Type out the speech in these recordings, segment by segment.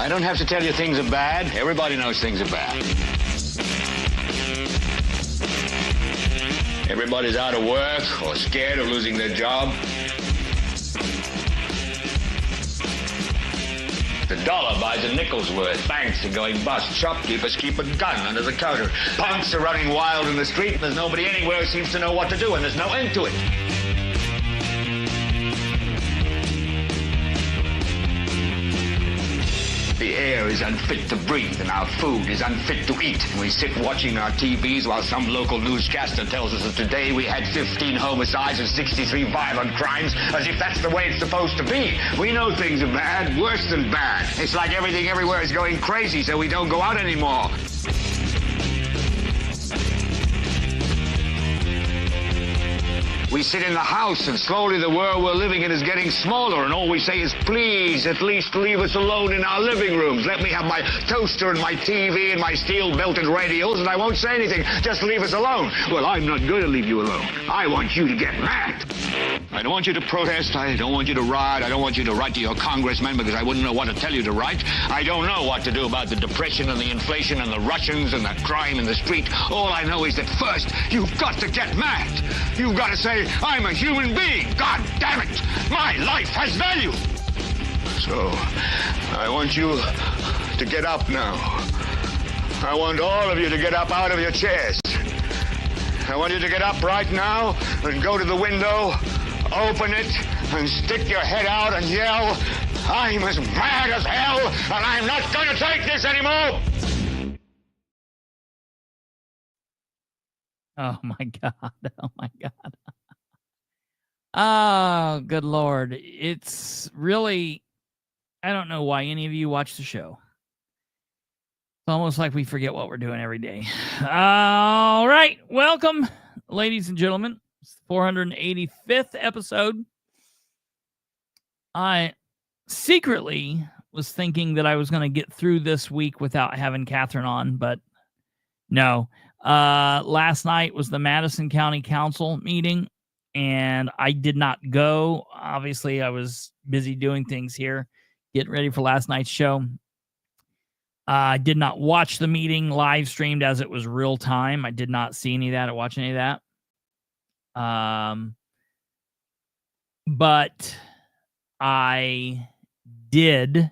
I don't have to tell you things are bad. Everybody knows things are bad. Everybody's out of work or scared of losing their job. The dollar buys a nickel's worth. Banks are going bust. Shopkeepers keep a gun under the counter. Punks are running wild in the street. There's nobody anywhere who seems to know what to do, and there's no end to it. The air is unfit to breathe, and our food is unfit to eat. And we sit watching our TVs while some local newscaster tells us that today we had 15 homicides and 63 violent crimes, as if that's the way it's supposed to be. We know things are bad, worse than bad. It's like everything everywhere is going crazy, so we don't go out anymore. We sit in the house, and slowly the world we're living in is getting smaller, and all we say is, please, at least leave us alone in our living rooms. Let me have my toaster and my TV and my steel-belted radios, and I won't say anything. Just leave us alone. Well, I'm not going to leave you alone. I want you to get mad. I don't want you to protest. I don't want you to riot. I don't want you to write to your congressman because I wouldn't know what to tell you to write. I don't know what to do about the depression and the inflation and the Russians and the crime in the street. All I know is that first, you've got to get mad. You've got to say, I'm a human being. God damn it. My life has value. So, I want you to get up now. I want all of you to get up out of your chairs. I want you to get up right now and go to the window, open it, and stick your head out and yell, I'm as mad as hell, and I'm not going to take this anymore. Oh, my God. Oh, my God. Oh, good Lord. It's really, I don't know why any of you watch the show. It's almost like we forget what we're doing every day. All right. Welcome, ladies and gentlemen. It's the 485th episode. I secretly was thinking that I was going to get through this week without having Katherine on, but no. Last night was the Madison County Council meeting, and I did not go. Obviously, I was busy doing things here, getting ready for last night's show. I did not watch the meeting live streamed as it was real time. I did not see any of that or watch any of that. But I did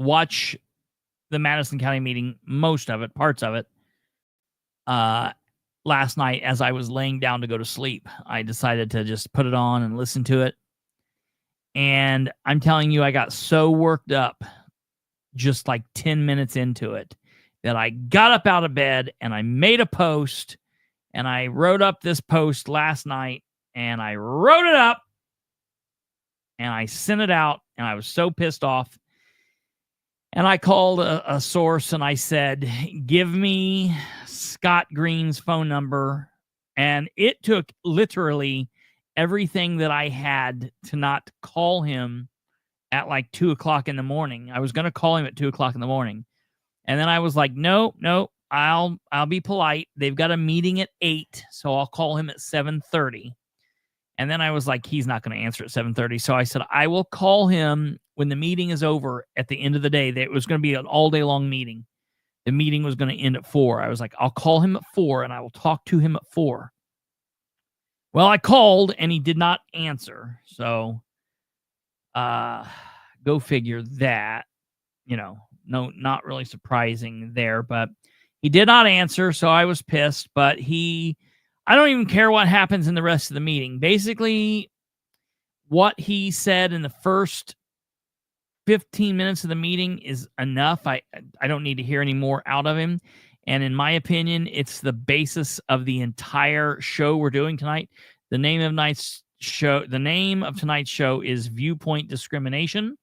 watch the Madison County meeting, most of it, parts of it, last night as I was laying down to go to sleep. I decided to just put it on and listen to it. And I'm telling you, I got so worked up just like 10 minutes into it that I got up out of bed and I made a post, and I wrote up this post last night, and I wrote it up and I sent it out, and I was so pissed off. And I called a source and I said, give me Scott Green's phone number. And it took literally everything that I had to not call him at like 2 o'clock in the morning. I was going to call him at 2 o'clock in the morning. And then I was like, no, I'll be polite. They've got a meeting at 8, so I'll call him at 7:30. And then I was like, he's not going to answer at 7:30. So I said, I will call him when the meeting is over at the end of the day. It was going to be an all-day long meeting. The meeting was going to end at 4. I was like, I'll call him at 4, and I will talk to him at 4. Well, I called, and he did not answer. So go figure that. You know, no, not really surprising there. But he did not answer, so I was pissed. But I don't even care what happens in the rest of the meeting. Basically, what he said in the first 15 minutes of the meeting is enough. I don't need to hear any more out of him. And in my opinion, it's the basis of the entire show we're doing tonight. The name of tonight's show is Viewpoint Discrimination.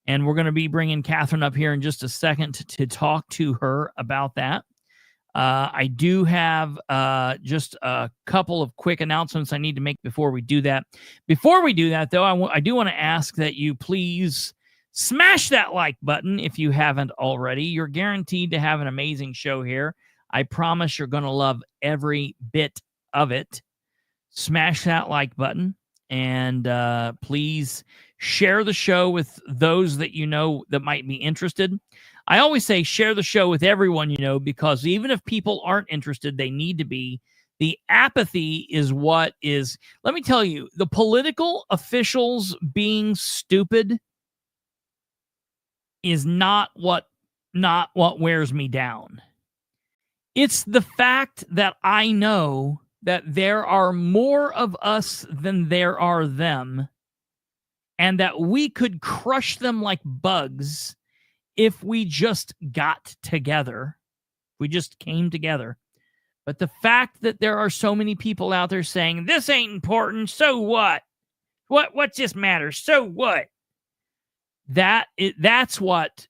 And we're going to be bringing Katherine up here in just a second to talk to her about that. I do have just a couple of quick announcements I need to make before we do that. Before we do that, though, I do want to ask that you please smash that like button if you haven't already. You're guaranteed to have an amazing show here. I promise you're going to love every bit of it. Smash that like button. And please share the show with those that you know that might be interested. I always say share the show with everyone you know, because even if people aren't interested, they need to be. The apathy is what is, let me tell you, the political officials being stupid is not what wears me down. It's the fact that I know that there are more of us than there are them, and that we could crush them like bugs if we just got together, if we just came together. But the fact that there are so many people out there saying, this ain't important, so what? What just matters? So what? That's what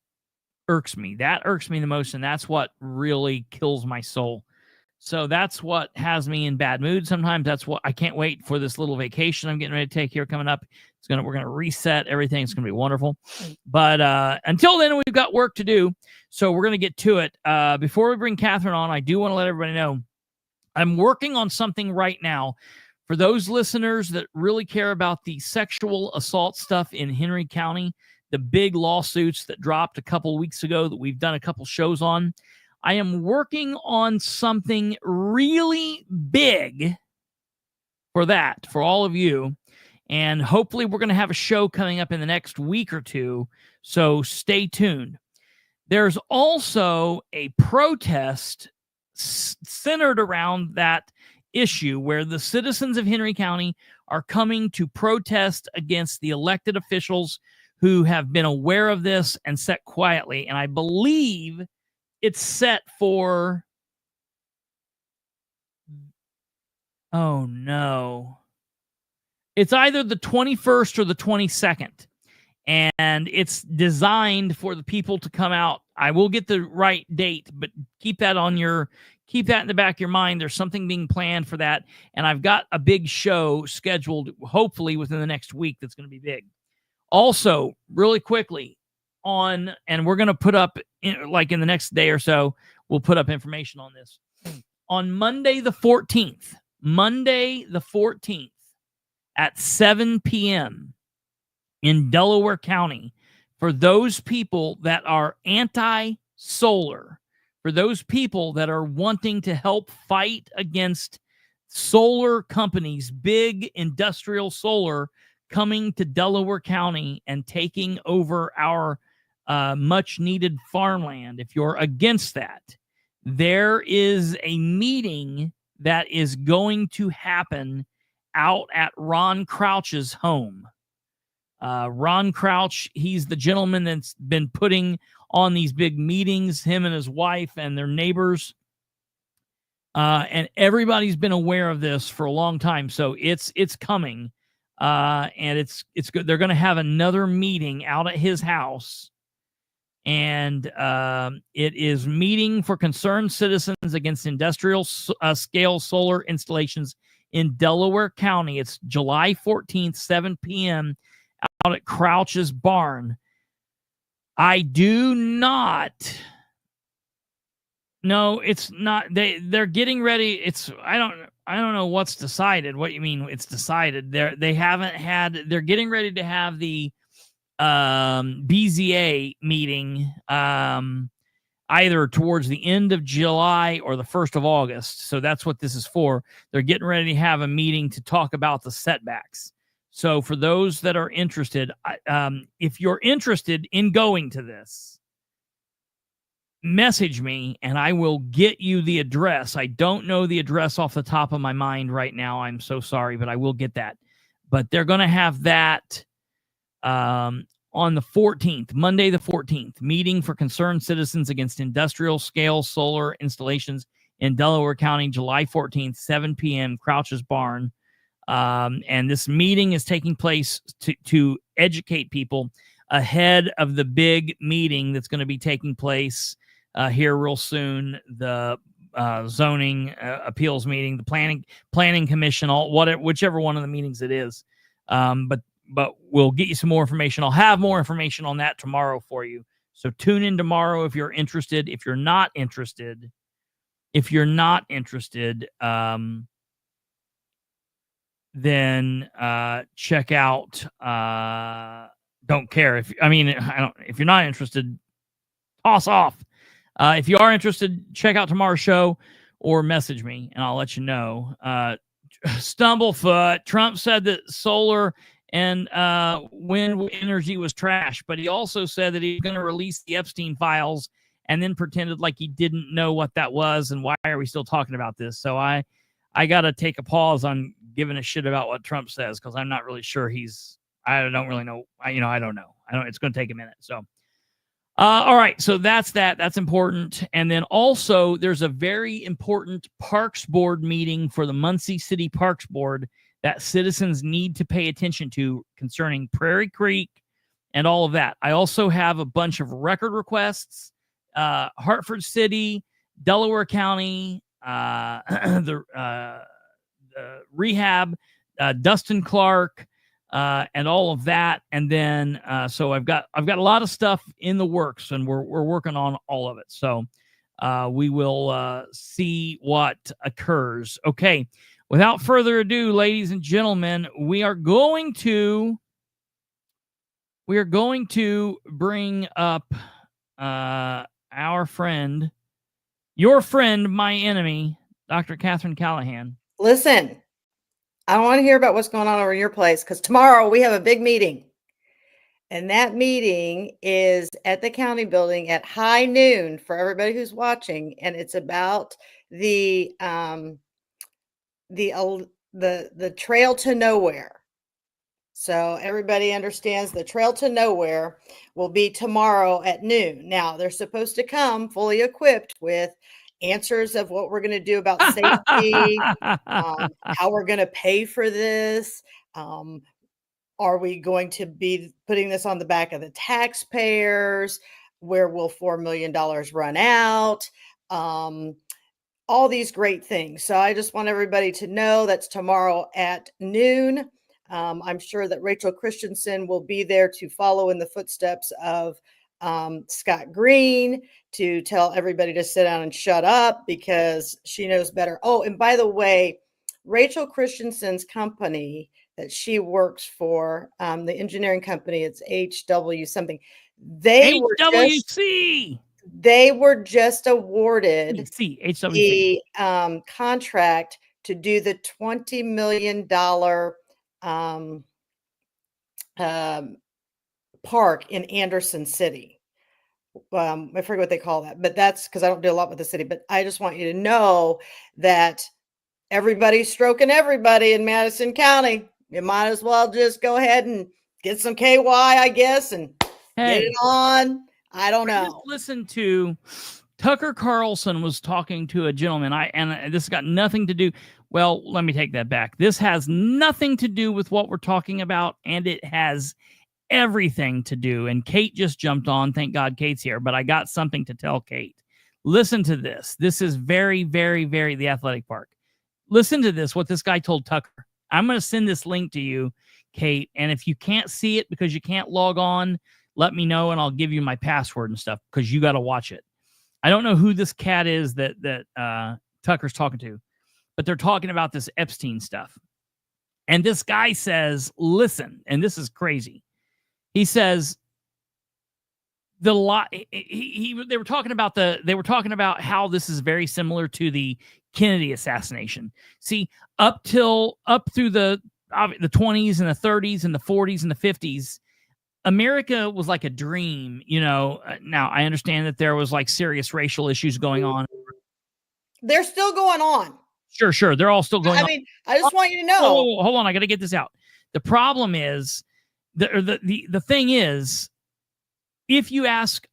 irks me. That irks me the most, and that's what really kills my soul. So that's what has me in bad mood sometimes. That's what I can't wait for this little vacation I'm getting ready to take here coming up. We're gonna reset everything. It's gonna be wonderful. But until then, we've got work to do. So we're gonna get to it. Before we bring Katherine on, I do want to let everybody know I'm working on something right now for those listeners that really care about the sexual assault stuff in Henry County, the big lawsuits that dropped a couple weeks ago that we've done a couple shows on. I am working on something really big for that, for all of you. And hopefully we're going to have a show coming up in the next week or two. So stay tuned. There's also a protest centered around that issue where the citizens of Henry County are coming to protest against the elected officials who have been aware of this and sat quietly. And I believe it's set for, oh no, it's either the 21st or the 22nd. And it's designed for the people to come out. I will get the right date, but keep that in the back of your mind. There's something being planned for that. And I've got a big show scheduled, hopefully within the next week, that's going to be big. Also, really quickly, and we're going to put up, in the next day or so, we'll put up information on this. On Monday the 14th at 7 p.m. in Delaware County, for those people that are anti-solar, for those people that are wanting to help fight against solar companies, big industrial solar, coming to Delaware County and taking over our much-needed farmland. If you're against that, there is a meeting that is going to happen out at Ron Crouch's home. Ron Crouch, he's the gentleman that's been putting on these big meetings, him and his wife and their neighbors. And everybody's been aware of this for a long time. So it's coming. And it's good. They're going to have another meeting out at his house. And it is meeting for concerned citizens against industrial scale solar installations in Delaware County. It's July 14th, 7 p.m. out at Crouch's barn. I do not. No, it's not. They're getting ready. I don't know what's decided. What you mean it's decided? They're getting ready to have the BZA meeting either towards the end of July or the 1st of August. So that's what this is for. They're getting ready to have a meeting to talk about the setbacks. So for those that are interested, if you're interested in going to this, message me and I will get you the address. I don't know the address off the top of my mind right now. I'm so sorry, but I will get that. But they're going to have that on the 14th, Monday the 14th, meeting for concerned citizens against industrial scale solar installations in Delaware County, July 14th, 7 p.m., Crouch's Barn. And this meeting is taking place to educate people ahead of the big meeting that's going to be taking place here real soon. The zoning appeals meeting, the planning commission, whichever one of the meetings it is. But we'll get you some more information. I'll have more information on that tomorrow for you. So tune in tomorrow if you're interested. If you're not interested, then check out Don't Care. If you're not interested, toss off. If you are interested, check out tomorrow's show or message me and I'll let you know. Stumblefoot, Trump said that solar and wind energy was trash, but he also said that he was going to release the Epstein files and then pretended like he didn't know what that was and why are we still talking about this. So I got to take a pause on giving a shit about what Trump says because I'm not really sure I don't really know. I don't know. It's going to take a minute. So, all right. So that's that. That's important. And then also there's a very important Parks Board meeting for the Muncie City Parks Board that citizens need to pay attention to concerning Prairie Creek and all of that. I also have a bunch of record requests, Hartford City, Delaware County, the rehab, Dustin Clark, and all of that. And then, so I've got a lot of stuff in the works and we're working on all of it. So, we will, see what occurs. Okay. Without further ado, ladies and gentlemen, we are going to bring up, our friend, your friend, my enemy, Dr. Katherine Callahan. Listen, I don't want to hear about what's going on over your place because tomorrow we have a big meeting. And that meeting is at the county building at high noon for everybody who's watching. And it's about the trail to nowhere. So everybody understands the trail to nowhere will be tomorrow at noon. Now they're supposed to come fully equipped with answers of what we're going to do about safety, how we're going to pay for this. Are we going to be putting this on the back of the taxpayers? Where will $4 million run out? All these great things. So I just want everybody to know that's tomorrow at noon. I'm sure that Rachel Christensen will be there to follow in the footsteps of Scott Green to tell everybody to sit down and shut up because she knows better. Oh, and by the way, Rachel Christensen's company that she works for, the engineering company, it's HW something. They were just awarded the contract to do the $20 million park in Anderson City. I forget what they call that, but that's because I don't do a lot with the city. But I just want you to know that everybody's stroking everybody in Madison County. You might as well just go ahead and get some KY, I guess, and get it on. I don't know. Just listen to Tucker Carlson was talking to a gentleman. And this got nothing to do. Well, let me take that back. This has nothing to do with what we're talking about, and it has everything to do. And Kate just jumped on. Thank God Kate's here, but I got something to tell Kate. Listen to this. This is very, very, very the athletic park. Listen to this, what this guy told Tucker. I'm going to send this link to you, Kate, and if you can't see it because you can't log on, let me know and I'll give you my password and stuff because you got to watch it. I don't know who this cat is that Tucker's talking to, but they're talking about this Epstein stuff. And this guy says, listen, and this is crazy. He says they were talking about how this is very similar to the Kennedy assassination. See, up through the 20s and the 30s and the 40s and the 50s, America was like a dream, you know. Now I understand that there was like serious racial issues going on. They're still going on. Sure. They're all still going on. I mean, I just want you to know. Hold on. I got to get this out. The problem is, the thing is, if you ask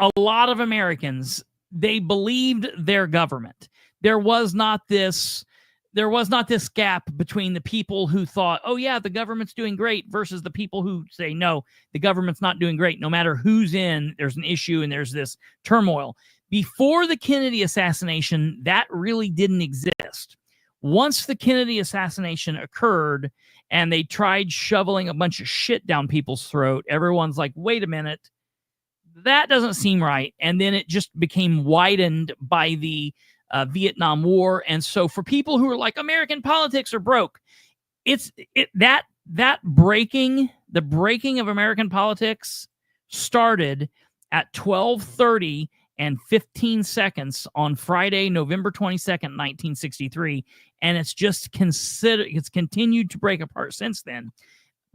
a lot of Americans, they believed their government. There was not this gap between the people who thought, oh yeah, the government's doing great versus the people who say, no, the government's not doing great. No matter who's in, there's an issue and there's this turmoil. Before the Kennedy assassination, that really didn't exist. Once the Kennedy assassination occurred and they tried shoveling a bunch of shit down people's throat, everyone's like, wait a minute, that doesn't seem right. And then it just became widened by the Vietnam War. And so for people who are like, American politics are broke, that breaking of American politics started at 12:30 and 15 seconds on Friday, November 22nd, 1963, and it's continued to break apart since then.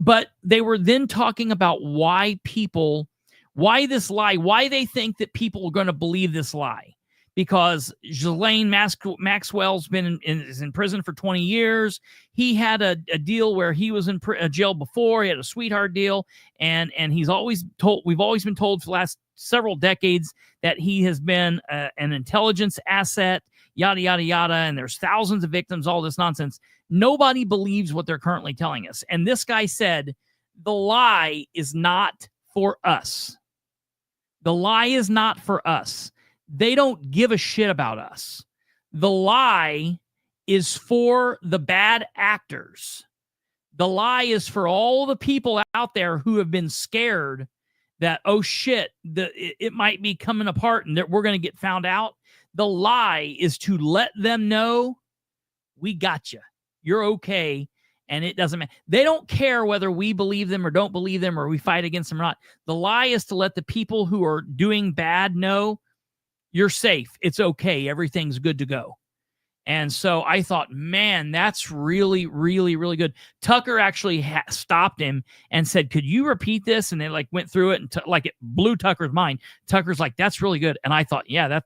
But they were then talking about why this lie, why they think that people are going to believe this lie. Because Ghislaine Maxwell's is in prison for 20 years. He had a deal where he was in jail before. He had a sweetheart deal, and we've always been told for the last several decades that he has been an intelligence asset, yada yada yada. And there's thousands of victims. All this nonsense. Nobody believes what they're currently telling us. And this guy said the lie is not for us. The lie is not for us. They don't give a shit about us. The lie is for the bad actors. The lie is for all the people out there who have been scared that, oh shit, it might be coming apart and that we're going to get found out. The lie is to let them know we got you. You're okay. And it doesn't matter. They don't care whether we believe them or don't believe them or we fight against them or not. The lie is to let the people who are doing bad know you're safe. It's okay. Everything's good to go. And so I thought, man, that's really, really, really good. Tucker actually stopped him and said, could you repeat this? And they went through it and it blew Tucker's mind. Tucker's like, that's really good. And I thought, yeah,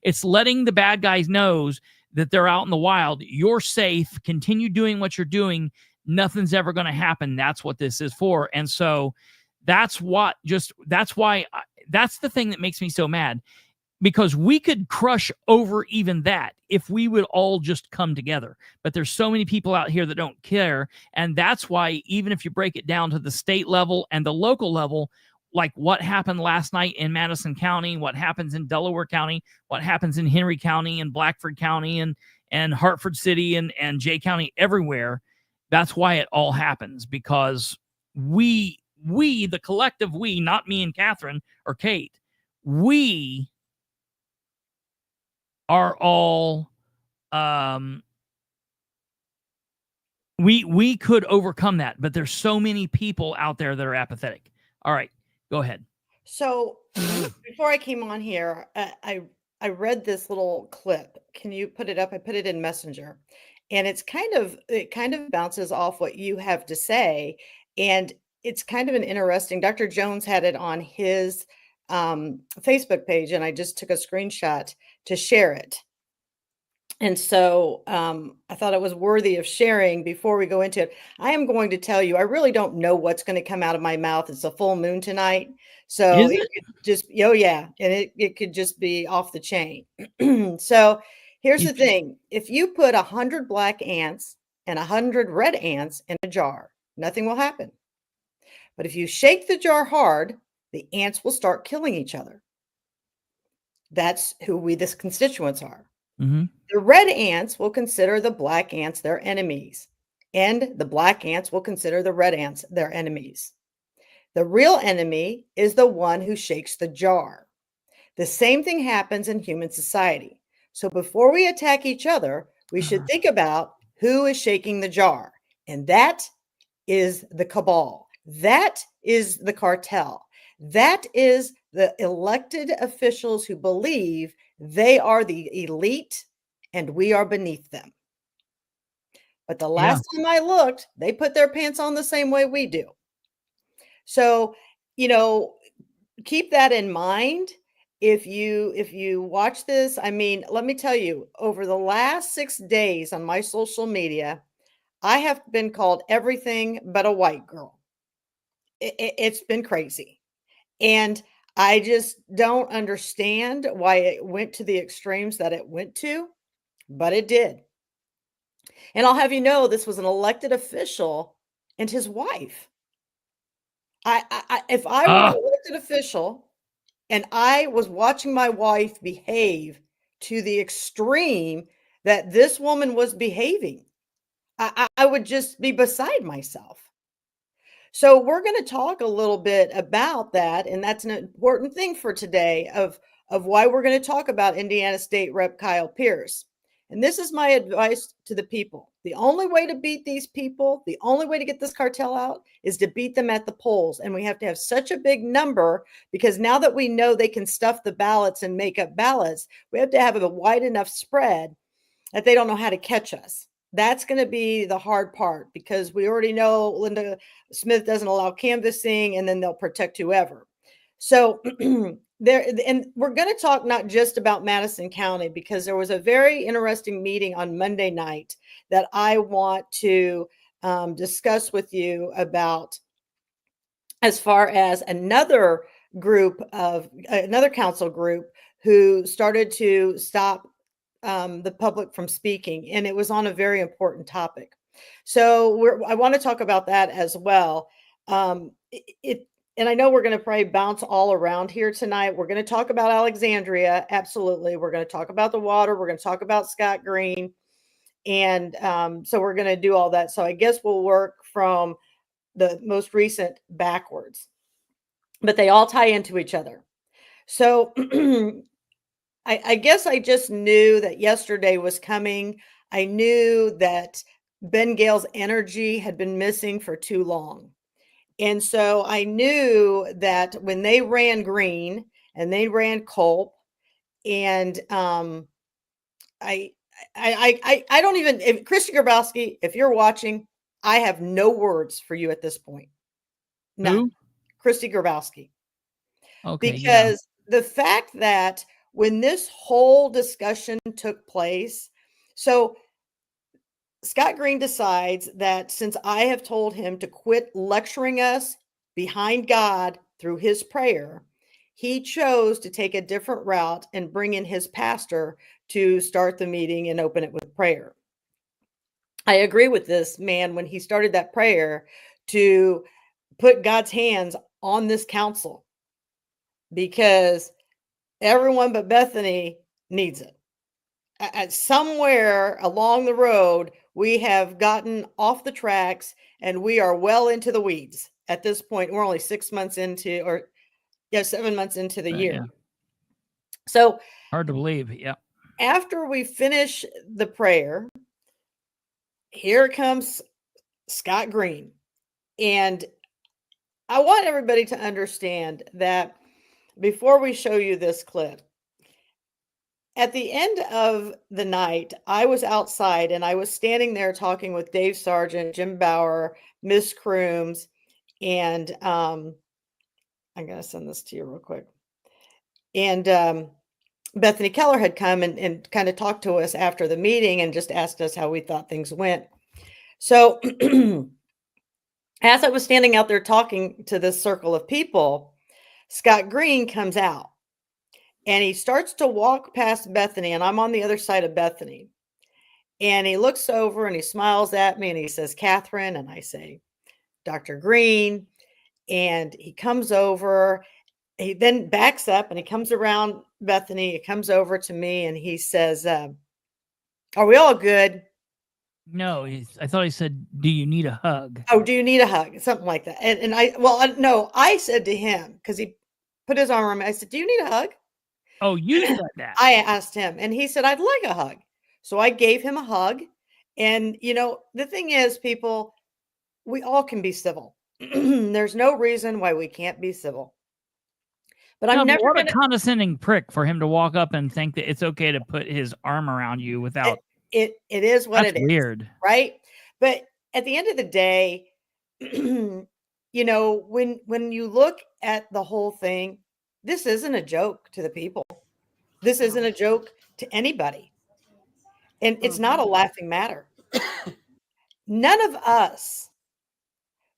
it's letting the bad guys knows that they're out in the wild. You're safe. Continue doing what you're doing. Nothing's ever going to happen. That's what this is for. And so that's the thing that makes me so mad. Because we could crush over even that if we would all just come together. But there's so many people out here that don't care. And that's why even if you break it down to the state level and the local level, like what happened last night in Madison County, what happens in Delaware County, what happens in Henry County and Blackford County and Hartford City and Jay County, everywhere, that's why it all happens. Because we, the collective we, not me and Catherine or Kate, we are all we could overcome that, but there's so many people out there that are apathetic. All right, go ahead. So before I came on here, I read this little clip. Can you put it up? I put it in Messenger, and it kind of bounces off what you have to say, and it's kind of an interesting. Dr. Jones had it on his Facebook page, and I just took a screenshot to share it. And so I thought it was worthy of sharing before we go into it. I am going to tell you, I really don't know what's going to come out of my mouth. It's a full moon tonight. So it could just, oh yeah. And it could just be off the chain. So here's the thing. If you put 100 black ants and 100 red ants in a jar, nothing will happen. But if you shake the jar hard, the ants will start killing each other. That's who the constituents are. Mm-hmm. The red ants will consider the black ants their enemies, and the black ants will consider the red ants their enemies. The real enemy is the one who shakes the jar. The same thing happens in human society. So before we attack each other, we should think about who is shaking the jar, and that is the cabal. That is the cartel. That is the elected officials who believe they are the elite and we are beneath them. But the last time I looked, they put their pants on the same way we do. So, keep that in mind. If you watch this, I mean, let me tell you, over the last 6 days on my social media, I have been called everything but a white girl. It's been crazy. And I just don't understand why it went to the extremes that it went to, but it did. And I'll have you know, this was an elected official and his wife. If I were an elected official and I was watching my wife behave to the extreme that this woman was behaving, I would just be beside myself. So we're going to talk a little bit about that, and that's an important thing for today of why we're going to talk about Indiana State Rep. Kyle Pierce. And this is my advice to the people. The only way to beat these people, the only way to get this cartel out is to beat them at the polls. And we have to have such a big number, because now that we know they can stuff the ballots and make up ballots, we have to have a wide enough spread that they don't know how to catch us. That's going to be the hard part, because we already know Linda Smith doesn't allow canvassing, and then they'll protect whoever. So there, and we're going to talk not just about Madison County, because there was a very interesting meeting on Monday night that I want to discuss with you about, as far as another council group who started to stop the public from speaking, and it was on a very important topic. So I want to talk about that as well. And I know we're going to probably bounce all around here tonight. We're going to talk about Alexandria. Absolutely. We're going to talk about the water. We're going to talk about Scott Green. And so we're going to do all that. So I guess we'll work from the most recent backwards, but they all tie into each other. So I guess I just knew that yesterday was coming. I knew that Ben Gale's energy had been missing for too long. And so I knew that when they ran Green and they ran Culp, and I don't even, if Christy Grabowski, if you're watching, I have no words for you at this point. None. Who? Christy Grabowski. Okay. Because the fact that when this whole discussion took place, so Scott Green decides that since I have told him to quit lecturing us behind God through his prayer, he chose to take a different route and bring in his pastor to start the meeting and open it with prayer. I agree with this man when he started that prayer to put God's hands on this council, because everyone but Bethany needs it. At somewhere along the road, we have gotten off the tracks and we are well into the weeds at this point. We're only 6 months into, or 7 months into the year. Yeah. So Hard to believe. Yeah. after we finish the prayer, here comes Scott Green. And I want everybody to understand that before we show you this clip, at the end of the night, I was outside and I was standing there talking with Dave Sargent, Jim Bauer, Miss Crooms, and I'm going to send this to you real quick. And Bethany Keller had come and kind of talked to us after the meeting and just asked us how we thought things went. So as I was standing out there talking to this circle of people, Scott Green comes out. And he starts to walk past Bethany, and I'm on the other side of Bethany. And he looks over and he smiles at me and he says, Katherine. And I say, Dr. Green. And he comes over. He then backs up and he comes around Bethany. He comes over to me and he says, are we all good? No, I thought he said, do you need a hug? Oh, do you need a hug? Something like that. And I said to him, because he put his arm around me, I said, do you need a hug? Oh, you said that. I asked him and he said, I'd like a hug. So I gave him a hug. And, the thing is, people, we all can be civil. There's no reason why we can't be civil. But I'm never a condescending prick for him to walk up and think that it's okay to put his arm around you without. It is what it is. Weird. Right. But at the end of the day, when you look at the whole thing, this isn't a joke to the people. This isn't a joke to anybody. And it's not a laughing matter. None of us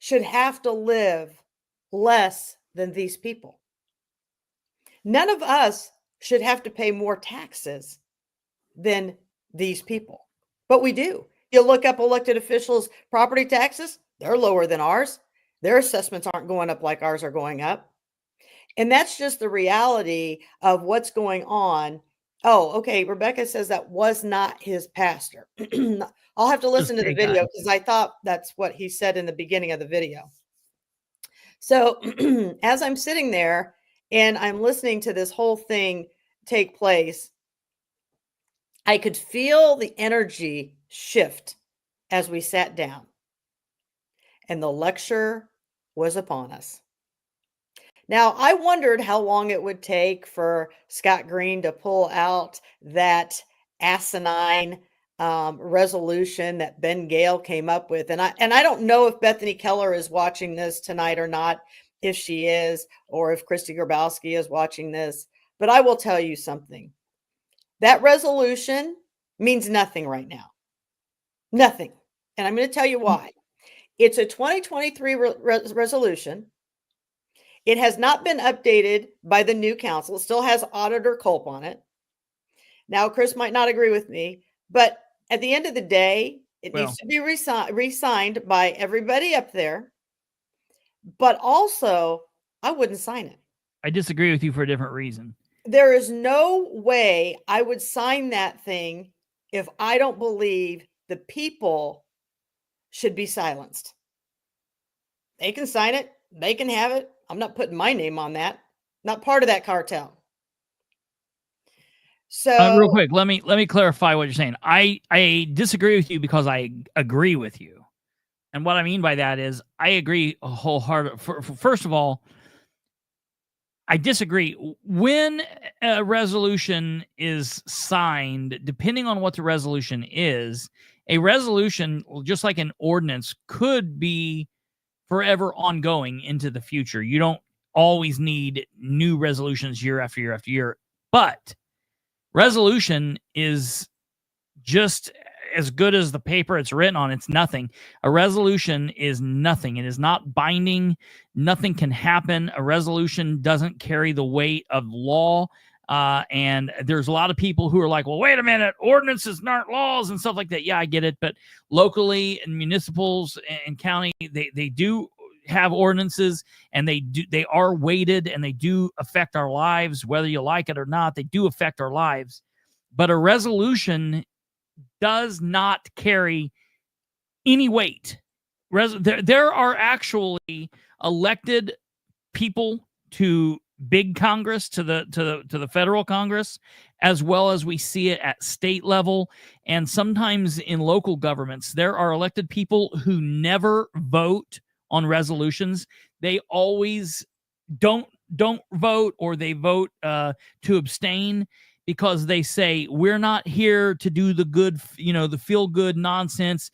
should have to live less than these people. None of us should have to pay more taxes than these people. But we do. You look up elected officials' property taxes, they're lower than ours. Their assessments aren't going up like ours are going up. And that's just the reality of what's going on. Oh, okay. Rebecca says that was not his pastor. I'll have to listen to the video because I thought that's what he said in the beginning of the video. So as I'm sitting there and I'm listening to this whole thing take place, I could feel the energy shift as we sat down, and the lecture was upon us. Now, I wondered how long it would take for Scott Green to pull out that asinine resolution that Ben Gale came up with, and I don't know if Bethany Keller is watching this tonight or not. If she is, or if Christy Grabowski is watching this, but I will tell you something. That resolution means nothing right now. Nothing. And I'm going to tell you why. It's a 2023 resolution. It has not been updated by the new council. It still has Auditor Culp on it. Now, Chris might not agree with me, but at the end of the day, it needs to be re-signed by everybody up there. But also, I wouldn't sign it. I disagree with you for a different reason. There is no way I would sign that thing if I don't believe the people should be silenced. They can sign it. They can have it. I'm not putting my name on that. Not part of that cartel. So real quick, let me clarify what you're saying. I disagree with you because I agree with you. And what I mean by that is I agree wholeheartedly. First of all, I disagree. When a resolution is signed, depending on what the resolution is, a resolution, just like an ordinance, could be forever ongoing into the future. You don't always need new resolutions year after year after year. But resolution is just as good as the paper it's written on. It's nothing. A resolution is nothing. It is not binding. Nothing can happen. A resolution doesn't carry the weight of law. And there's a lot of people who are like, well, wait a minute, ordinances aren't laws and stuff like that. Yeah, I get it. But locally and municipals and county, they do have ordinances, and they are weighted, and they do affect our lives, whether you like it or not. They do affect our lives. But a resolution does not carry any weight. There are actually elected people to big Congress, to the federal Congress, as well as we see it at state level, and sometimes in local governments. There are elected people who never vote on resolutions. They always don't vote, or they vote to abstain, because they say, we're not here to do the good, the feel good nonsense,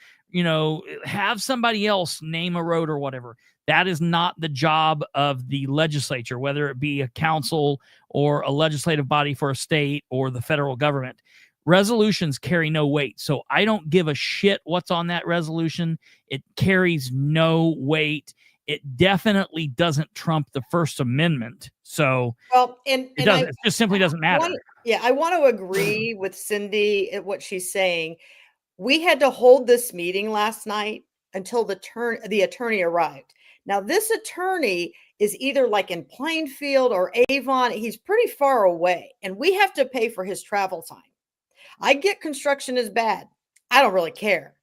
have somebody else name a road or whatever. That is not the job of the legislature, whether it be a council or a legislative body for a state or the federal government. Resolutions carry no weight. So I don't give a shit what's on that resolution. It carries no weight. It definitely doesn't trump the First Amendment. So it just simply doesn't matter. I want to agree with Cindy at what she's saying. We had to hold this meeting last night until the attorney arrived. Now, this attorney is either like in Plainfield or Avon. He's pretty far away, and we have to pay for his travel time. I get construction is bad. I don't really care.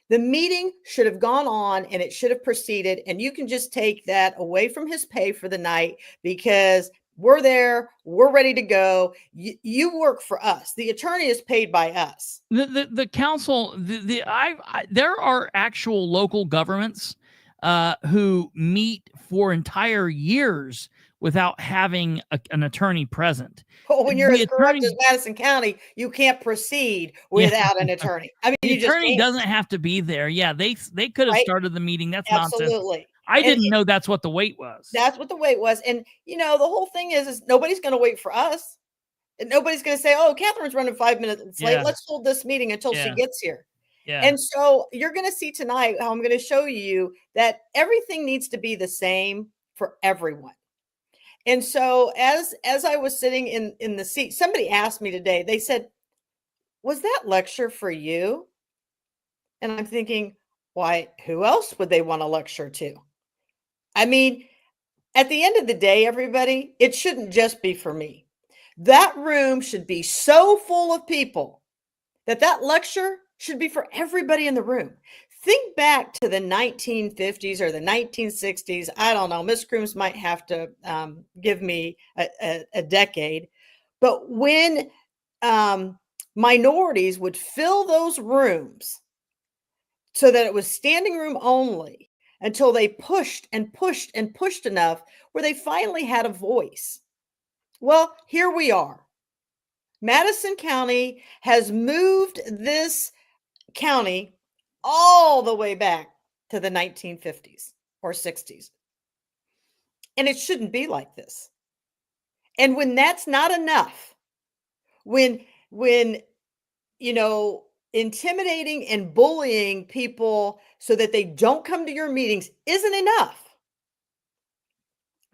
The meeting should have gone on, and it should have proceeded, and you can just take that away from his pay for the night, because we're there. We're ready to go. You work for us. The attorney is paid by us. The council, there are actual local governments who meet for entire years without having an attorney present. Well, when you're as corrupt as Madison County, you can't proceed without an attorney. I mean, the attorney doesn't have to be there. Yeah, they could have started the meeting. That's absolutely nonsense. I didn't know that's what the weight was. That's what the weight was. And, the whole thing is nobody's going to wait for us. And nobody's going to say, oh, Catherine's running 5 minutes late. Let's hold this meeting until she gets here. Yeah. And so you're going to see tonight how I'm going to show you that everything needs to be the same for everyone. And so as I was sitting in the seat, somebody asked me today, they said, was that lecture for you? And I'm thinking, why, who else would they want to lecture to? I mean, at the end of the day, everybody, it shouldn't just be for me. That room should be so full of people that lecture should be for everybody in the room. Think back to the 1950s or the 1960s. I don't know. Miss Crooms might have to give me a decade. But when minorities would fill those rooms so that it was standing room only until they pushed and pushed and pushed enough where they finally had a voice. Well, here we are. Madison County has moved this county all the way back to the 1950s or 60s. And it shouldn't be like this. And when that's not enough, when intimidating and bullying people so that they don't come to your meetings isn't enough,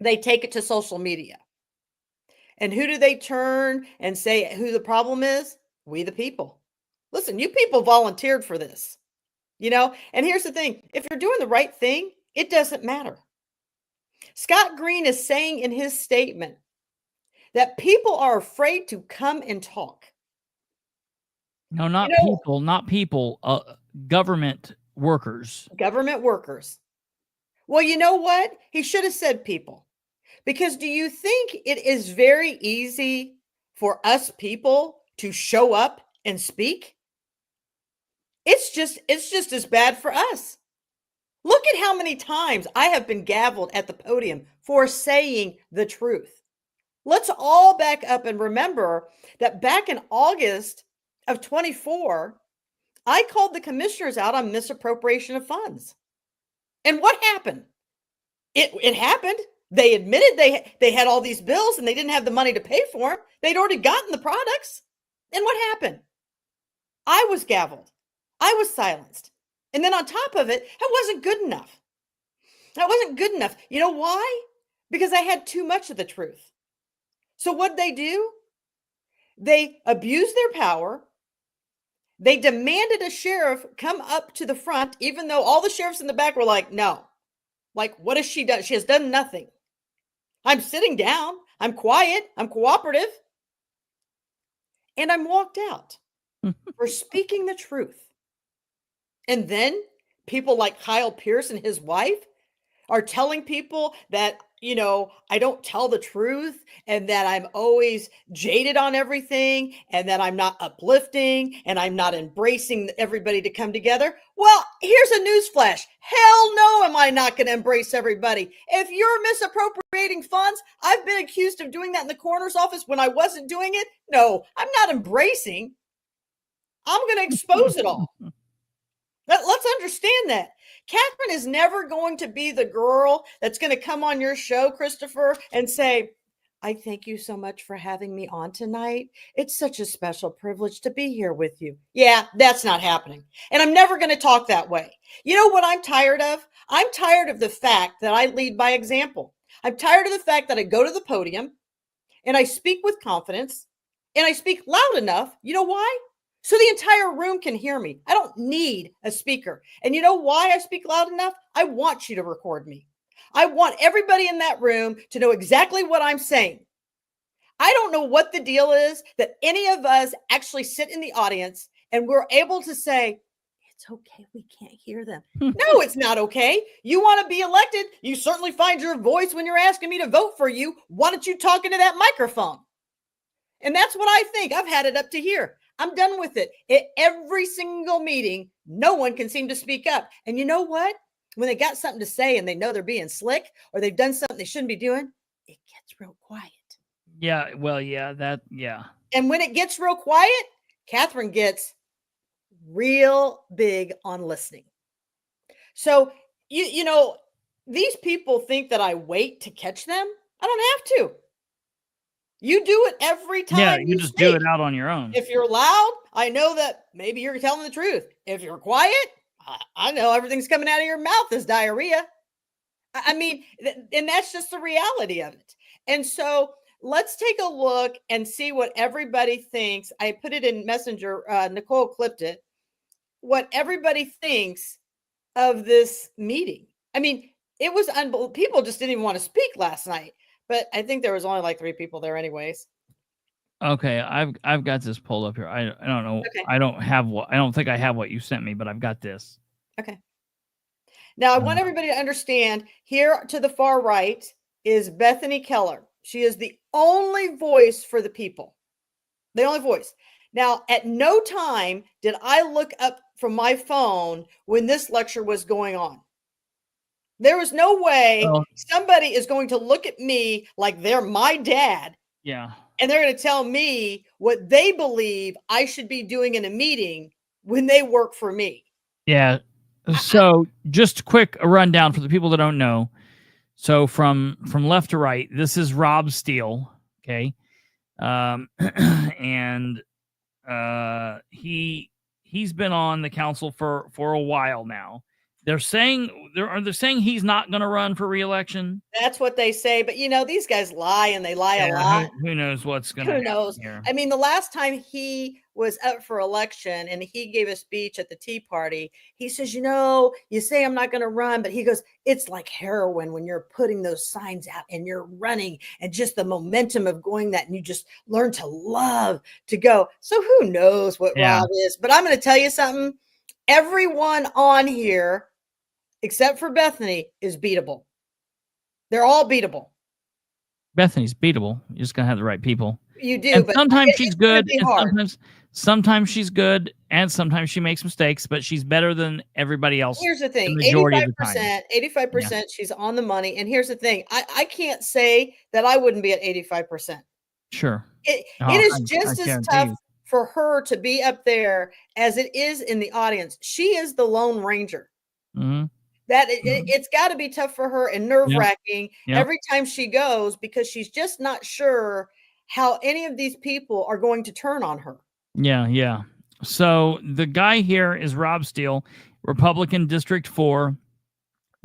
they take it to social media. And who do they turn and say who the problem is? We the people. Listen, you people volunteered for this, and here's the thing. If you're doing the right thing, it doesn't matter. Scott Green is saying in his statement that people are afraid to come and talk. No, not people, government workers. Government workers. Well, you know what? He should have said people. Because do you think it is very easy for us people to show up and speak? It's just as bad for us. Look at how many times I have been gavelled at the podium for saying the truth. Let's all back up and remember that back in August of 24, I called the commissioners out on misappropriation of funds. And what happened? It happened. They admitted they had all these bills and they didn't have the money to pay for them. They'd already gotten the products. And what happened? I was gavelled. I was silenced. And then on top of it, that wasn't good enough. That wasn't good enough. You know why? Because I had too much of the truth. So what'd they do? They abused their power. They demanded a sheriff come up to the front, even though all the sheriffs in the back were like, no. Like, what has she done? She has done nothing. I'm sitting down. I'm quiet. I'm cooperative. And I'm walked out for speaking the truth. And then people like Kyle Pierce and his wife are telling people that, I don't tell the truth and that I'm always jaded on everything and that I'm not uplifting and I'm not embracing everybody to come together. Well, here's a newsflash. Hell no, am I not going to embrace everybody. If you're misappropriating funds, I've been accused of doing that in the coroner's office when I wasn't doing it. No, I'm not embracing. I'm going to expose it all. Let's understand that. Katherine is never going to be the girl that's going to come on your show, Kristopher, and say, I thank you so much for having me on tonight. It's such a special privilege to be here with you. Yeah, that's not happening. And I'm never going to talk that way. You know what I'm tired of? I'm tired of the fact that I lead by example. I'm tired of the fact that I go to the podium and I speak with confidence and I speak loud enough. You know why? So the entire room can hear me. I don't need a speaker. And you know why I speak loud enough? I want you to record me. I want everybody in that room to know exactly what I'm saying. I don't know what the deal is that any of us actually sit in the audience and we're able to say, it's okay, we can't hear them. No, it's not okay. You want to be elected? You certainly find your voice when you're asking me to vote for you. Why don't you talk into that microphone? And that's what I think. I've had it up to here. I'm done with it. At every single meeting, no one can seem to speak up. And you know what? When they got something to say and they know they're being slick or they've done something they shouldn't be doing, it gets real quiet. Yeah, well, yeah. And when it gets real quiet, Katherine gets real big on listening. So, these people think that I wait to catch them. I don't have to. You do it every time. Yeah, you just do it out on your own. If you're loud, I know that maybe you're telling the truth. If you're quiet, I know everything's coming out of your mouth is diarrhea. I mean, and that's just the reality of it. And so let's take a look and see what everybody thinks. I put it in Messenger. Nicole clipped it. What everybody thinks of this meeting. I mean, it was unbelievable. People just didn't even want to speak last night. But I think there was only like 3 people there anyways. Okay, I've got this pulled up here. I don't know. Okay. I don't think I have what you sent me, but I've got this. Okay. Now I want everybody to understand here to the far right is Bethany Keller. She is the only voice for the people. The only voice. Now, at no time did I look up from my phone when this lecture was going on. There was no way somebody is going to look at me like they're my dad. Yeah. And they're going to tell me what they believe I should be doing in a meeting when they work for me. Yeah. So just quick a rundown for the people that don't know. So from left to right, this is Rob Steele. Okay. And he's been on the council for a while now. They're saying he's not going to run for re-election. That's what they say, but these guys lie, and they lie a lot. Who knows what's going to happen? Who knows? Here. I mean, the last time he was up for election and he gave a speech at the Tea Party, he says, you say I'm not going to run, but he goes, it's like heroin when you're putting those signs out and you're running, and just the momentum of going that, and you just learn to love to go. So who knows what Rob is? But I'm going to tell you something. Everyone on here, except for Bethany, is beatable. They're all beatable. Bethany's beatable. You're just gonna have the right people. You do, and but sometimes she's good, and sometimes she's good, and sometimes she makes mistakes, but she's better than everybody else. Here's the thing: 85%, she's on the money. And here's the thing: I can't say that I wouldn't be at 85%. Sure, it is just as tough for her to be up there as it is in the audience. She is the Lone Ranger. Mm-hmm. It's got to be tough for her and nerve-wracking every time she goes, because she's just not sure how any of these people are going to turn on her. Yeah. So the guy here is Rob Steele, Republican District 4.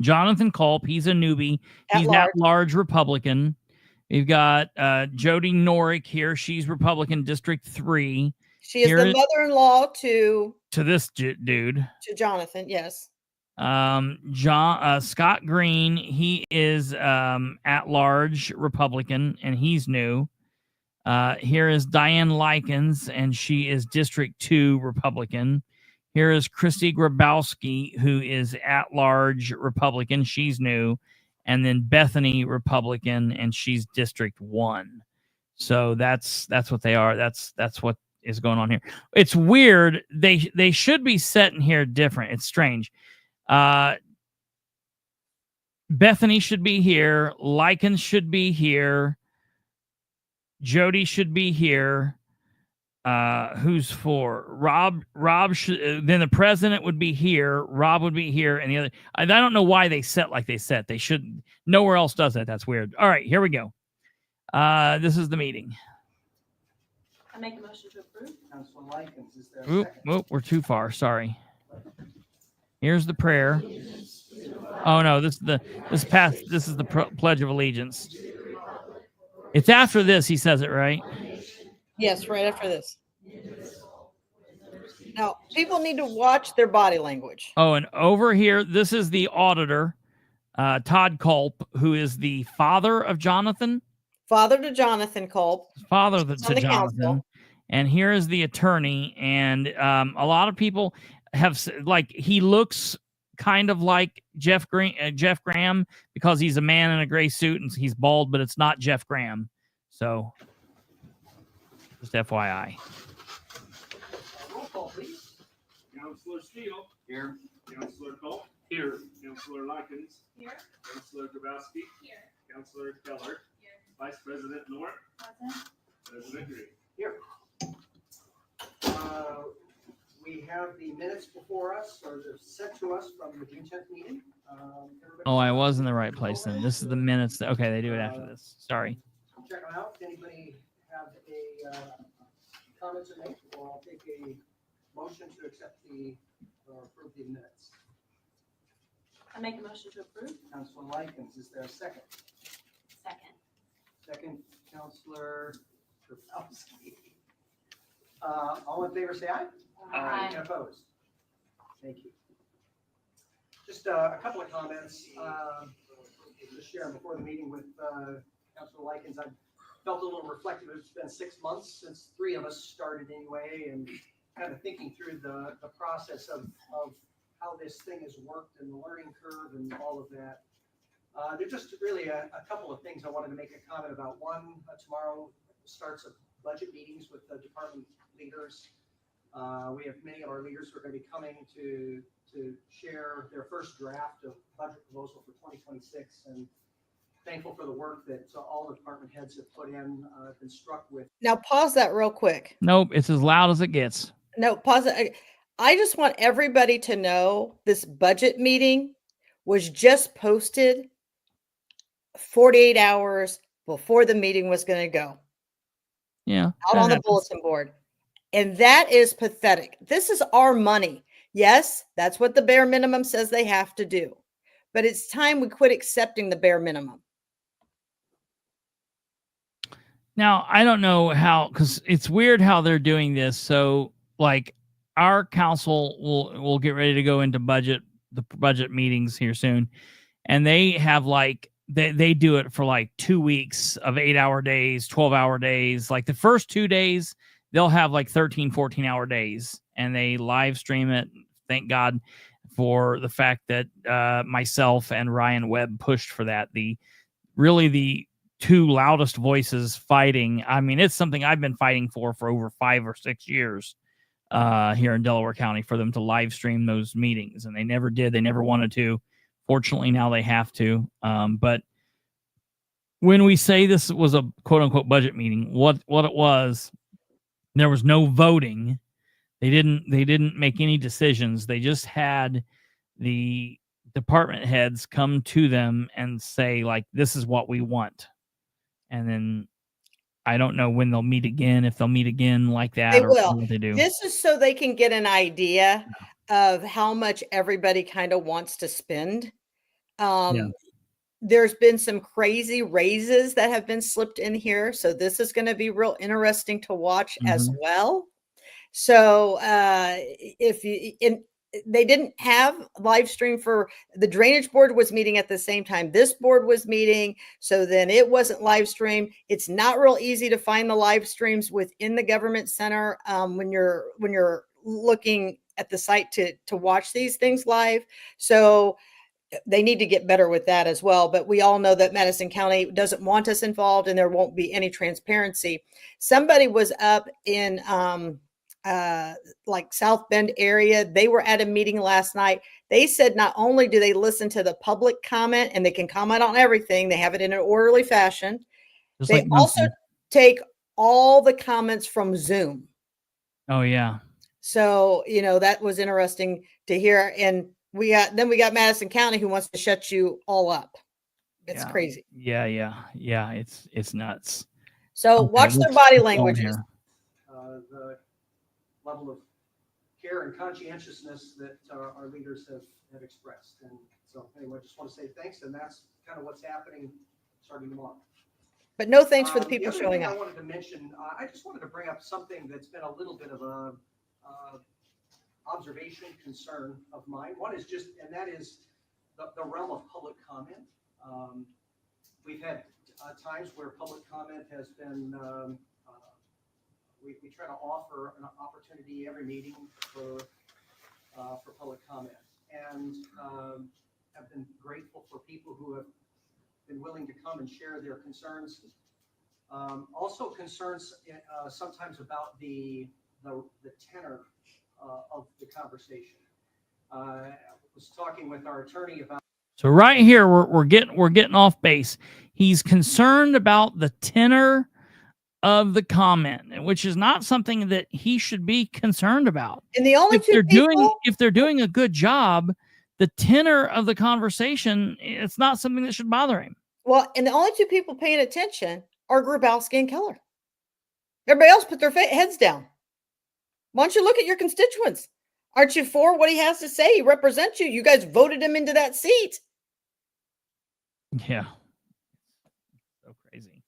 Jonathan Culp, he's a newbie. He's at large Republican. We've got Jody Norick here. She's Republican District 3. She is the mother-in-law to this dude. To Jonathan, yes. Scott Green, he is at large Republican, and he's new. Here is Diane Likens, and she is District 2 Republican. Here is Christy Grabowski, who is at large Republican. She's new. And then Bethany Republican, and she's District 1. So that's what they are. That's what is going on here. It's weird. They should be set in here different. It's strange. Bethany should be here. Likens should be here. Jody should be here. Who's for? Rob should. Then the president would be here. Rob would be here, and the other. I don't know why they set like they set. They should. Nowhere else does that. That's weird. All right, here we go. This is the meeting. I make a motion to approve. Councilman Likens, is there a second? We're too far. Sorry. Here's the prayer. Oh no, this is the Pledge of Allegiance. It's after this. He says it right. Yes, right after this. Now, people need to watch their body language. Oh, and over here, this is the auditor, Todd Culp, who is the father of Jonathan. Father to Jonathan Culp. Father to Jonathan. Council. And here is the attorney. And a lot of people have, he looks kind of like Jeff Graham, because he's a man in a gray suit and he's bald, but it's not Jeff Graham. So, just FYI. Roll call, please. Councilor Steele. Here. Councilor Culp. Here. Councilor Likens. Here. Councilor Grabowski. Here. Councilor Keller. Here. Vice President Nort. Present. President Green. Here. We have the minutes before us, or they're sent to us from the June 10th meeting. I was in the right place then. This is the minutes. Okay, they do it after this. Sorry. Check them out. If anybody have a comment to make, or I'll take a motion to accept or approve the minutes. I make a motion to approve. Councilman Likens, is there a second? Second. Second, Councilor Grabowski. All in favor, say aye. Aye. And opposed? Thank you. Just a couple of comments to share before the meeting with Councilor Likens. I felt a little reflective. It's been 6 months since 3 of us started anyway, and kind of thinking through the process of how this thing has worked and the learning curve and all of that. There's just really a couple of things I wanted to make a comment about. One, tomorrow starts of budget meetings with the department leaders. We have many of our leaders who are going to be coming to share their first draft of budget proposal for 2026, and thankful for the work that all the department heads have put in. I've been struck with. Now pause that real quick. Nope, it's as loud as it gets. No, pause it. I just want everybody to know this budget meeting was just posted 48 hours before the meeting was going to go Yeah. out on the bulletin board. And that is pathetic. This is our money. Yes, that's what the bare minimum says they have to do. But it's time we quit accepting the bare minimum. Now, I don't know how, because it's weird how they're doing this. So, like, our council will get ready to go into the budget meetings here soon. And they have like, they do it for like 2 weeks of 8-hour days, 12-hour days. Like the first 2 days, they'll have like 13, 14-hour days, and they live stream it. Thank God for the fact that myself and Ryan Webb pushed for that. The two loudest voices fighting. I mean, it's something I've been fighting for over 5 or 6 years here in Delaware County, for them to live stream those meetings, and they never did. They never wanted to. Fortunately, now they have to. But when we say this was a quote unquote budget meeting, what it was, there was no voting. They didn't make any decisions. They just had the department heads come to them and say, like, this is what we want. And then I don't know when they'll meet again, if they'll meet again like that. They or will. what they do. This is so they can get an idea of how much everybody kind of wants to spend. There's been some crazy raises that have been slipped in here. So this is going to be real interesting to watch as well. So they didn't have live stream for the drainage board was meeting at the same time this board was meeting. So then it wasn't live stream. It's not real easy to find the live streams within the government center when you're looking at the site to watch these things live. So they need to get better with that as well. But we all know that Madison County doesn't want us involved, and there won't be any transparency. Somebody was up in like South Bend area. They were at a meeting last night. They said not only do they listen to the public comment, and they can comment on everything, they have it in an orderly fashion. Just they like also take all the comments from Zoom. Oh yeah. So, that was interesting to hear. And we got Madison County, who wants to shut you all up. It's crazy. Yeah. It's nuts. So watch their body language. The level of care and conscientiousness that our leaders have expressed. And so anyway, I just want to say thanks. And that's kind of what's happening starting tomorrow. But no thanks for the people showing up. I wanted to mention, I just wanted to bring up something that's been a little bit of a observation concern of mine. One is and that is the realm of public comment. We've had times where public comment has been, we try to offer an opportunity every meeting for public comment, and have been grateful for people who have been willing to come and share their concerns. Also concerns sometimes about the tenor of the conversation. I was talking with our attorney about. So right here, we're getting off base. He's concerned about the tenor of the comment, which is not something that he should be concerned about. And the only if they're doing a good job, the tenor of the conversation, it's not something that should bother him. Well, and the only two people paying attention are Grabowski and Keller. Everybody else put their heads down. Why don't you look at your constituents? Aren't you for what he has to say? He represents you. You guys voted him into that seat. Yeah. So crazy.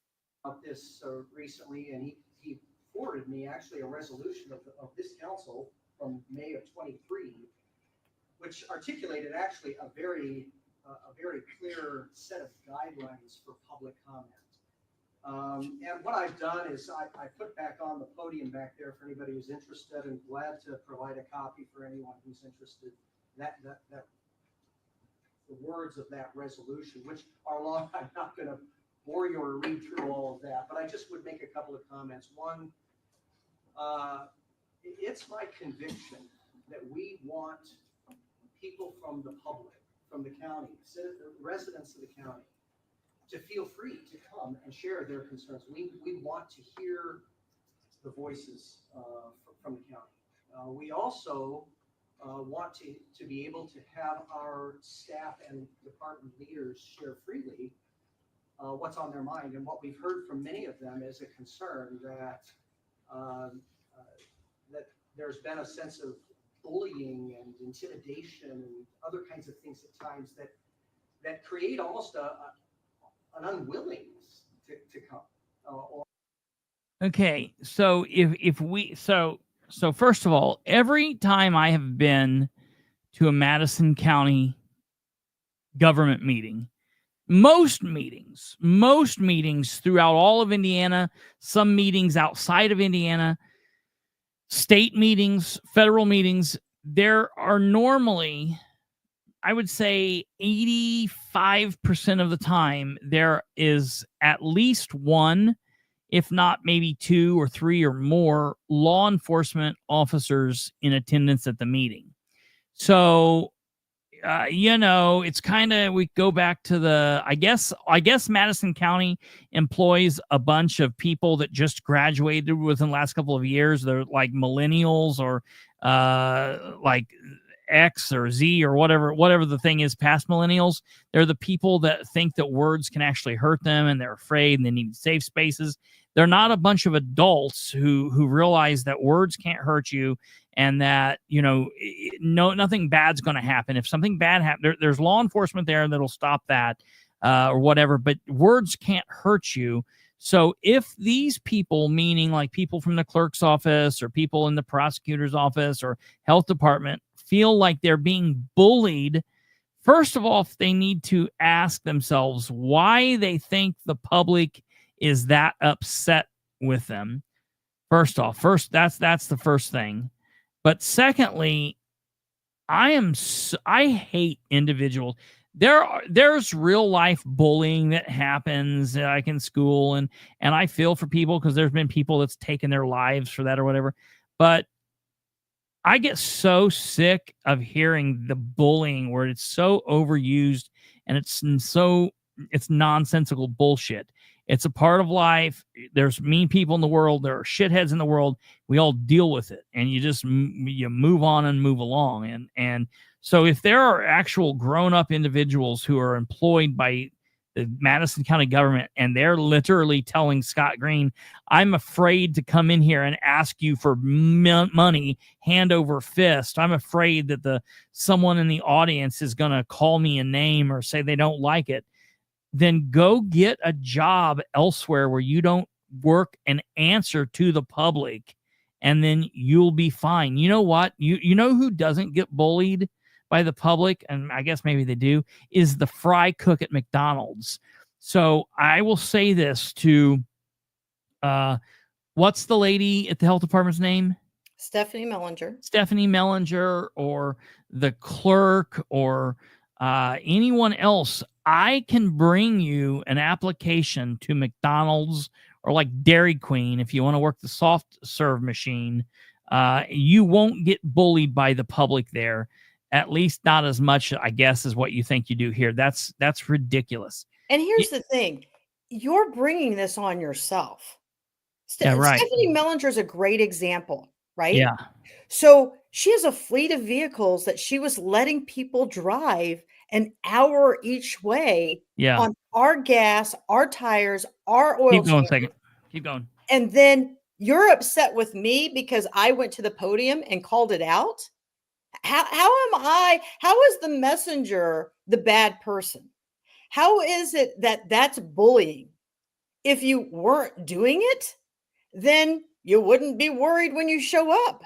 About this recently, and he forwarded me actually a resolution of this council from May of 23, which articulated actually a very clear set of guidelines for public comment. And what I've done is I put back on the podium back there for anybody who's interested, and glad to provide a copy for anyone who's interested. That the words of that resolution, which are long, I'm not going to bore you or read through all of that, but I just would make a couple of comments. One, it's my conviction that we want people from the public, from the county, residents of the county, to feel free to come and share their concerns. We want to hear the voices from the county. We also want to be able to have our staff and department leaders share freely what's on their mind. And what we've heard from many of them is a concern that that there's been a sense of bullying and intimidation and other kinds of things at times that create almost an unwillingness to come. Okay, so so first of all, every time I have been to a Madison County government meeting, most meetings throughout all of Indiana, some meetings outside of Indiana, state meetings, federal meetings, there are normally, I would say 85% of the time, there is at least one, if not maybe two or three or more law enforcement officers in attendance at the meeting. So, it's kind of, we go back to I guess Madison County employs a bunch of people that just graduated within the last couple of years. They're like millennials or like X or Z or whatever the thing is past millennials. They're the people that think that words can actually hurt them and they're afraid and they need safe spaces. They're not a bunch of adults who realize that words can't hurt you and that, nothing bad's going to happen. If something bad happens, there's law enforcement there that'll stop that or whatever, but words can't hurt you. So if these people, meaning like people from the clerk's office or people in the prosecutor's office or health department, feel like they're being bullied, first of all, they need to ask themselves why they think the public is that upset with them. That's the first thing. But secondly, I hate individuals. There's real life bullying that happens like in school, and I feel for people because there's been people that's taken their lives for that or whatever. But I get so sick of hearing the bullying where it's so overused and it's nonsensical bullshit. It's a part of life. There's mean people in the world. There are shitheads in the world. We all deal with it, and you move on and move along. And so if there are actual grown-up individuals who are employed by the Madison County government, and they're literally telling Scott Green, I'm afraid to come in here and ask you for money hand over fist. I'm afraid that someone in the audience is going to call me a name or say they don't like it. Then go get a job elsewhere where you don't work and answer to the public, and then you'll be fine. You know what? You know who doesn't get bullied by the public, and I guess maybe they do, is the fry cook at McDonald's. So I will say this to, what's the lady at the health department's name? Stephanie Mellinger, or the clerk, or anyone else. I can bring you an application to McDonald's or like Dairy Queen if you want to work the soft serve machine. You won't get bullied by the public there. At least not as much, I guess, as what you think you do here. That's ridiculous. And here's the thing. You're bringing this on yourself. Yeah, right. Stephanie Mellinger is a great example, right? Yeah. So she has a fleet of vehicles that she was letting people drive an hour each way on our gas, our tires, our oil. Keep going a second. Keep going. And then you're upset with me because I went to the podium and called it out? How is the messenger the bad person? How is it that that's bullying? If you weren't doing it, then you wouldn't be worried when you show up.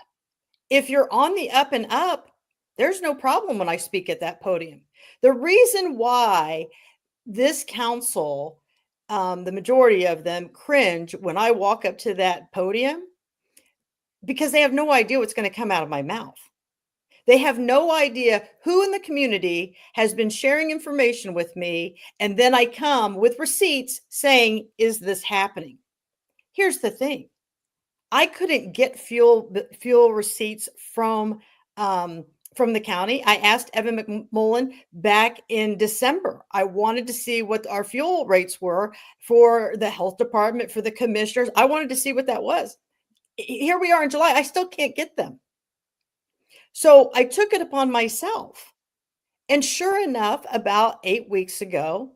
If you're on the up and up, there's no problem when I speak at that podium. The reason why this council, the majority of them, cringe when I walk up to that podium, because they have no idea what's going to come out of my mouth. They have no idea who in the community has been sharing information with me, and then I come with receipts saying, is this happening? Here's the thing. I couldn't get fuel receipts from the county. I asked Evan McMullen back in December. I wanted to see what our fuel rates were for the health department, for the commissioners. I wanted to see what that was. Here we are in July. I still can't get them. So I took it upon myself. And sure enough, about 8 weeks ago,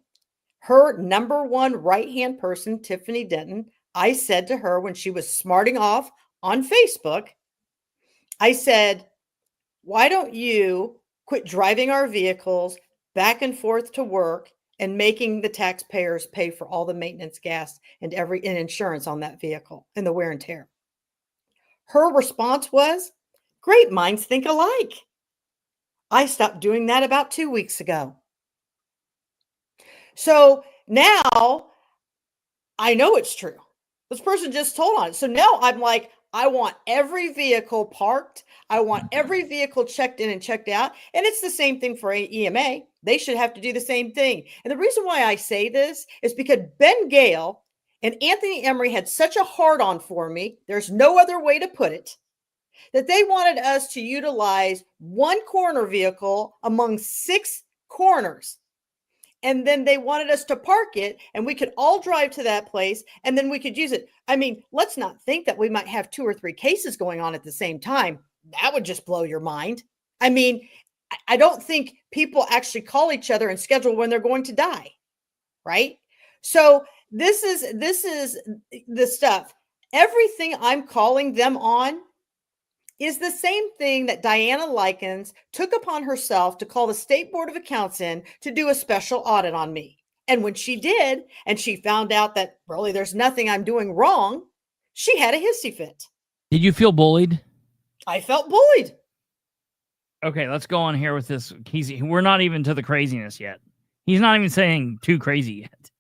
her number one right-hand person, Tiffany Denton, I said to her when she was smarting off on Facebook, I said, why don't you quit driving our vehicles back and forth to work and making the taxpayers pay for all the maintenance, gas, and insurance on that vehicle and the wear and tear? Her response was, great minds think alike. I stopped doing that about 2 weeks ago. So now I know it's true. This person just told on it. So now I'm like, I want every vehicle parked. I want every vehicle checked in and checked out. And it's the same thing for EMA. They should have to do the same thing. And the reason why I say this is because Ben Gale and Anthony Emery had such a hard on for me. There's no other way to put it, that they wanted us to utilize one corner vehicle among 6 corners. And then they wanted us to park it and we could all drive to that place and then we could use it. I mean, let's not think that we might have 2 or 3 cases going on at the same time. That would just blow your mind. I mean, I don't think people actually call each other and schedule when they're going to die, right? So this is the stuff. Everything I'm calling them on is the same thing that Diana Likens took upon herself to call the State Board of Accounts in to do a special audit on me. And when she did, and she found out that really there's nothing I'm doing wrong, she had a hissy fit. Did you feel bullied? I felt bullied. Okay, let's go on here with this. We're not even to the craziness yet. He's not even saying too crazy yet.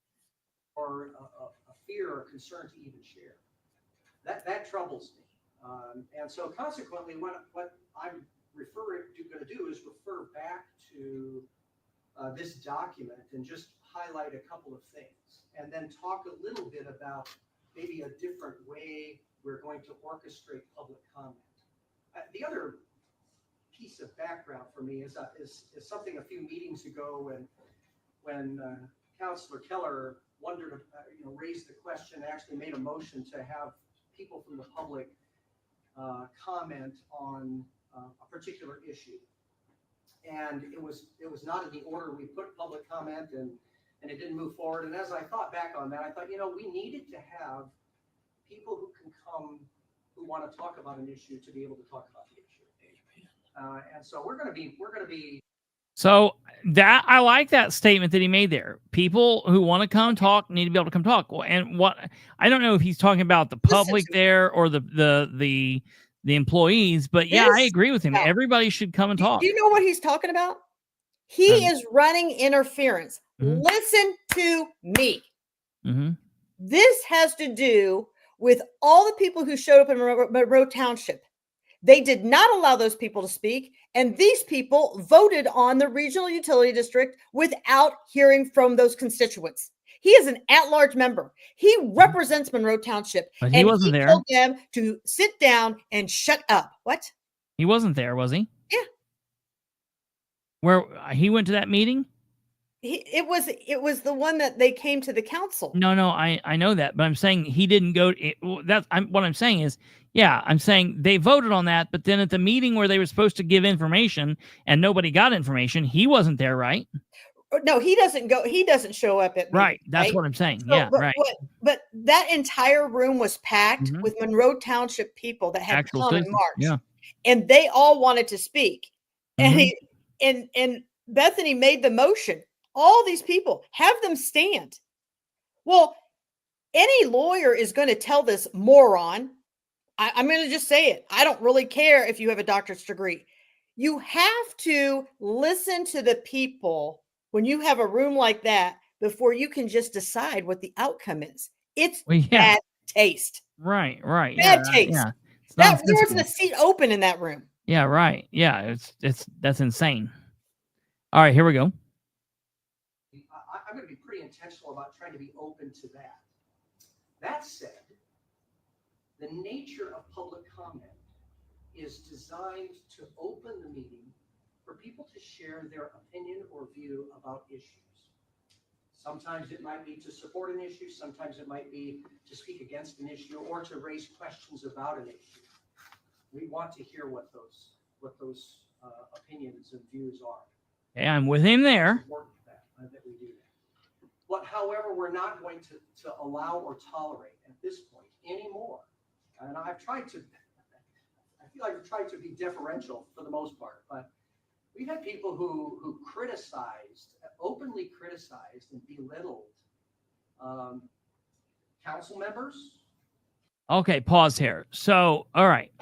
Or a fear or concern to even share. That troubles me. And so consequently, what I'm going to do is refer back to this document and just highlight a couple of things, and then talk a little bit about maybe a different way we're going to orchestrate public comment. The other piece of background for me is something a few meetings ago when Councilor Keller wondered, raised the question, actually made a motion to have people from the public comment on a particular issue, and it was not in the order we put public comment, and it didn't move forward. And as I thought back on that, I thought, we needed to have people who can come, who want to talk about an issue, to be able to talk about the issue. And so we're going to be. So that I like that statement that he made there. People who want to come talk need to be able to come talk. And what I don't know if he's talking about the public there or the employees, but yeah, I agree with him. Everybody should come and talk. Do you know what he's talking about? He is running interference. Mm-hmm. Listen to me. Mm-hmm. This has to do with all the people who showed up in Monroe Township. They did not allow those people to speak, and these people voted on the regional utility district without hearing from those constituents. He is an at-large member. He represents Monroe Township, but he wasn't there. Told them to sit down and shut up. What? He wasn't there, was he? Yeah. Where he went to that meeting? It was the one that they came to the council. No, I know that, but I'm saying he didn't go. What I'm saying is, yeah, I'm saying they voted on that, but then at the meeting where they were supposed to give information and nobody got information, he wasn't there, right? No, he doesn't go. He doesn't show up at right. meetings, That's right? what I'm saying. So, yeah, right. But that entire room was packed with Monroe Township people that had Actual come and citizens, marched, yeah, and they all wanted to speak. And and Bethany made the motion. All these people, have them stand. Well, any lawyer is going to tell this moron. I'm going to just say it. I don't really care if you have a doctorate degree. You have to listen to the people when you have a room like that before you can just decide what the outcome is. It's bad taste. Right. Bad taste. Yeah. There wasn't a seat open in that room. Yeah, right. Yeah, that's insane. All right, here we go. I'm going to be pretty intentional about trying to be open to that. That said, The nature of public comment is designed to open the meeting for people to share their opinion or view about issues. Sometimes it might be to support an issue, sometimes it might be to speak against an issue or to raise questions about an issue. We want to hear what those opinions and views are. Okay, I'm with him there. It's important that we do that. But however, we're not going to allow or tolerate at this point anymore. And I feel like I've tried to be deferential for the most part, but we've had people who openly criticized and belittled council members. Okay, pause here. So, all right.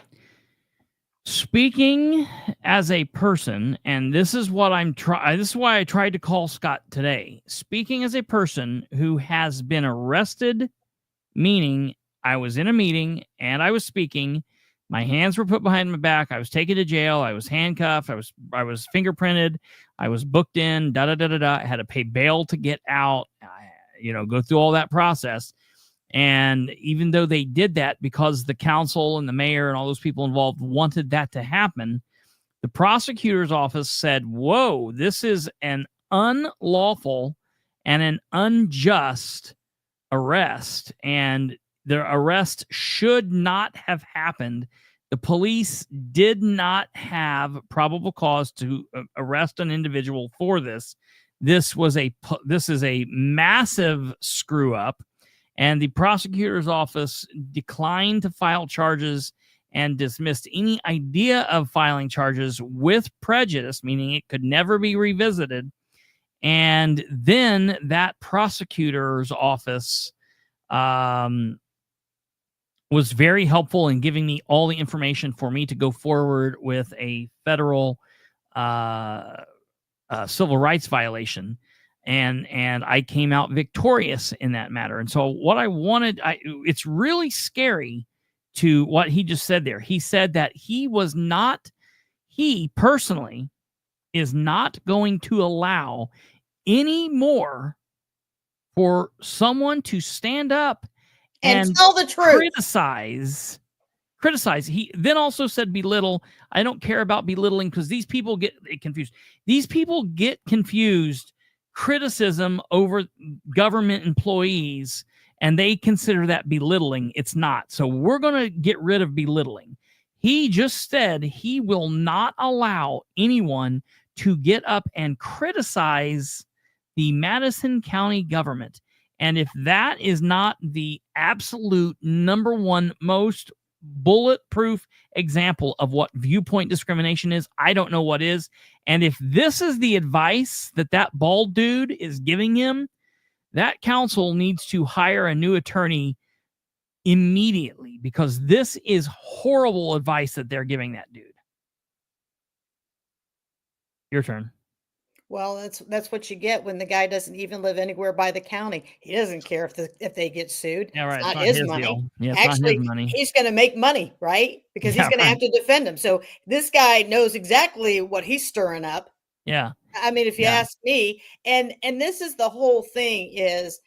Speaking as a person, and this is what this is why I tried to call Scott today. Speaking as a person who has been arrested, meaning I was in a meeting and I was speaking, my hands were put behind my back, I was taken to jail, I was handcuffed, I was fingerprinted, I was booked in, I had to pay bail to get out, go through all that process. And even though they did that because the council and the mayor and all those people involved wanted that to happen, the prosecutor's office said, whoa, this is an unlawful and an unjust arrest, and the arrest should not have happened. The police did not have probable cause to arrest an individual for this. This is a massive screw up. And the prosecutor's office declined to file charges and dismissed any idea of filing charges with prejudice, meaning it could never be revisited. And then that prosecutor's office was very helpful in giving me all the information for me to go forward with a federal civil rights violation. And I came out victorious in that matter. And so what I wanted, it's really scary to what he just said there. He said that he personally is not going to allow any more for someone to stand up and tell the truth. Criticize. He then also said belittle. I don't care about belittling because these people get confused. These people get confused criticism over government employees, and they consider that belittling. It's not. So we're going to get rid of belittling. He just said he will not allow anyone to get up and criticize the Madison County government. And if that is not the absolute number one most bulletproof example of what viewpoint discrimination is, I don't know what is. And if this is the advice that bald dude is giving him, that council needs to hire a new attorney immediately, because this is horrible advice that they're giving that dude. Your turn. Well, that's what you get when the guy doesn't even live anywhere by the county. He doesn't care if they get sued. Yeah, right. It's not his money. Deal. Yeah, it's Actually, not his money. he's going to make money, right? Because he's going to have to defend him. So this guy knows exactly what he's stirring up. Yeah. I mean, if you ask me, and this is the whole thing is,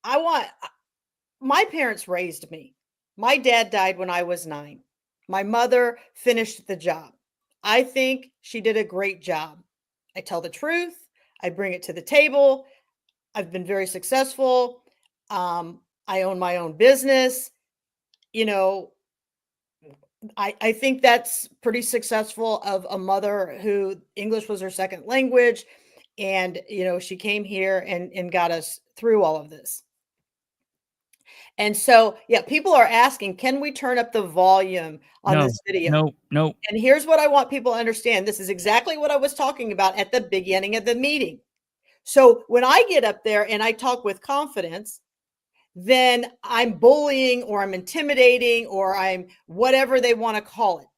my parents raised me. My dad died when I was 9. My mother finished the job. I think she did a great job. I tell the truth. I bring it to the table. I've been very successful. I own my own business. I think that's pretty successful of a mother who English was her second language. And, she came here and got us through all of this. And so, people are asking, can we turn up the volume on this video? No. And here's what I want people to understand. This is exactly what I was talking about at the beginning of the meeting. So when I get up there and I talk with confidence, then I'm bullying or I'm intimidating or I'm whatever they want to call it.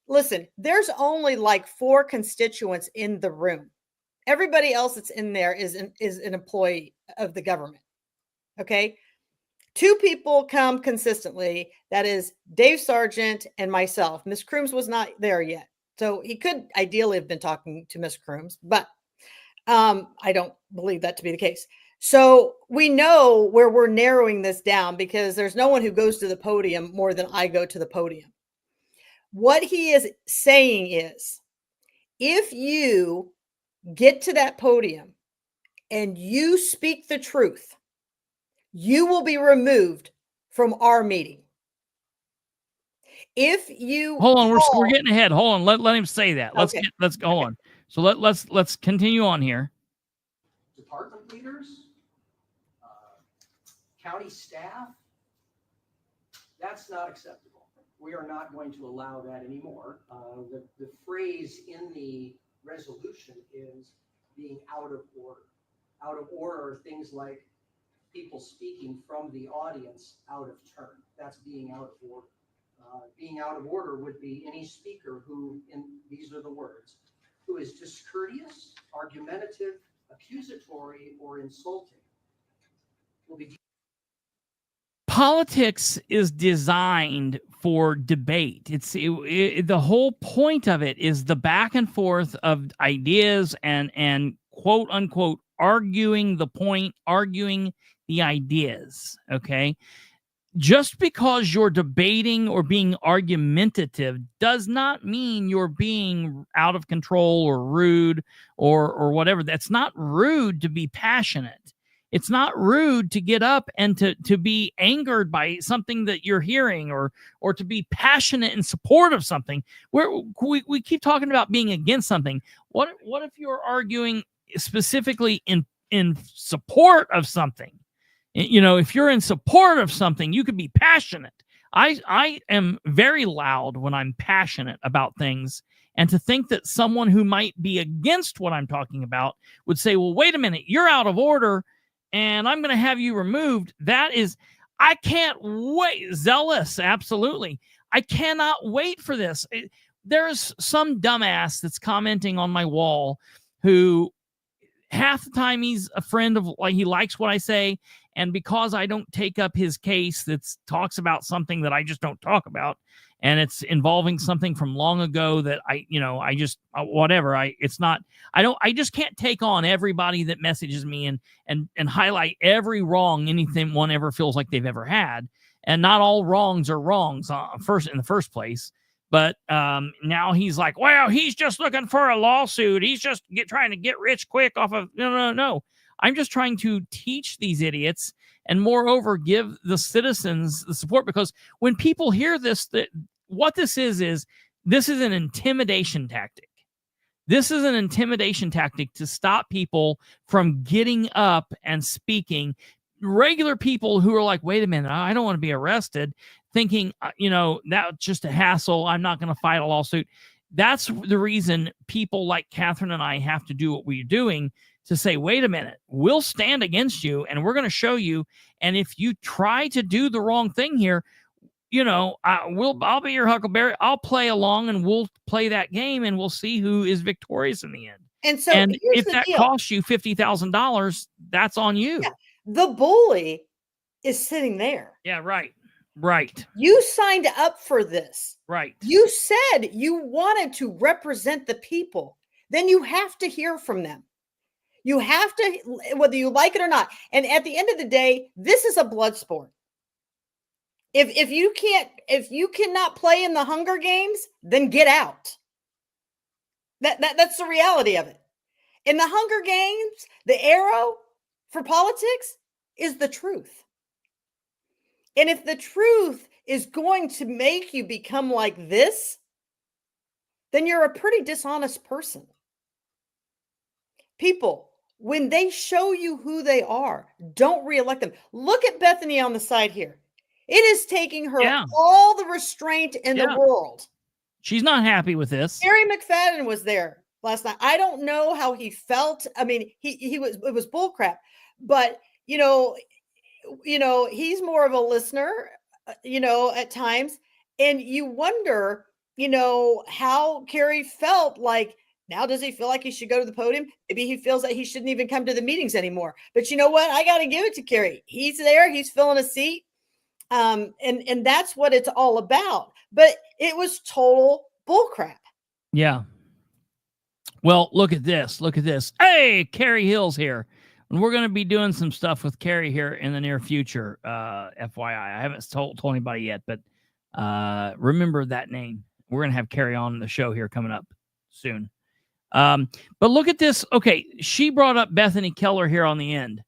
Listen, there's only like 4 constituents in the room. Everybody else that's in there is an employee of the government. Okay. 2 people come consistently. That is Dave Sargent and myself. Miss Crooms was not there yet. So he could ideally have been talking to Miss Crooms, but I don't believe that to be the case. So we know where we're narrowing this down because there's no one who goes to the podium more than I go to the podium. What he is saying is, if you get to that podium and you speak the truth, you will be removed from our meeting. If you hold on, we're getting ahead. Hold on, let him say that. Let's Okay. let's go on. So let's continue on here. Department leaders, county staff, that's not acceptable. We are not going to allow that anymore. The phrase in the resolution is being out of order. Out of order are things like people speaking from the audience out of turn. That's being out of order. Being out of order would be any speaker who, and these are the words, who is discourteous, argumentative, accusatory, or insulting will be. Politics is designed for debate. The whole point of it is the back and forth of ideas and quote unquote arguing the point, arguing the ideas. Okay. Just because you're debating or being argumentative does not mean you're being out of control or rude or whatever. That's not rude to be passionate. It's not rude to get up and to be angered by something that you're hearing or to be passionate in support of something. We keep talking about being against something. What if you're arguing specifically in support of something? You know, if you're in support of something, you could be passionate. I am very loud when I'm passionate about things. And to think that someone who might be against what I'm talking about would say, well, wait a minute, you're out of order and I'm going to have you removed. That is, I can't wait. Zealous, absolutely. I cannot wait for this. There's some dumbass that's commenting on my wall who half the time he's a friend of, like, he likes what I say. And because I don't take up his case that talks about something that I just don't talk about, and it's involving something from long ago that I just can't take on everybody that messages me and highlight every wrong anything one ever feels like they've ever had. And not all wrongs are wrongs in the first place. But now he's like, well, he's just looking for a lawsuit. He's just trying to get rich quick off of no. I'm just trying to teach these idiots and moreover give the citizens the support, because when people hear this, what this is an intimidation tactic. This is an intimidation tactic to stop people from getting up and speaking. Regular people who are like, wait a minute, I don't want to be arrested, thinking, that's just a hassle. I'm not going to fight a lawsuit. That's the reason people like Katherine and I have to do what we're doing, to say, wait a minute, we'll stand against you and we're going to show you. And if you try to do the wrong thing here, I'll be your Huckleberry. I'll play along and we'll play that game and we'll see who is victorious in the end. And so if that costs you $50,000, that's on you. Yeah. The bully is sitting there. Yeah, right. Right. You signed up for this. Right. You said you wanted to represent the people. Then you have to hear from them. You have to, whether you like it or not. And at the end of the day, this is a blood sport. If you cannot play in the Hunger Games, then get out. That's the reality of it. In the Hunger Games, the arrow for politics is the truth. And if the truth is going to make you become like this, then you're a pretty dishonest person. People, when they show you who they are, don't reelect them. Look at Bethany on the side here. It is taking her all the restraint in the world. She's not happy with this. Gary McFadden was there last night. I don't know how he felt. I mean, it was bullcrap, but he's more of a listener, at times. And you wonder, how Gary felt like. Now, does he feel like he should go to the podium? Maybe he feels that he shouldn't even come to the meetings anymore. But you know what? I got to give it to Gary. He's there. He's filling a seat. And that's what it's all about. But it was total bullcrap. Yeah. Well, look at this. Look at this. Hey, Carrie Hill's here. And we're going to be doing some stuff with Carrie here in the near future. FYI, I haven't told anybody yet, but remember that name. We're going to have Carrie on the show here coming up soon. But look at this. Okay, she brought up Bethany Keller here on the end.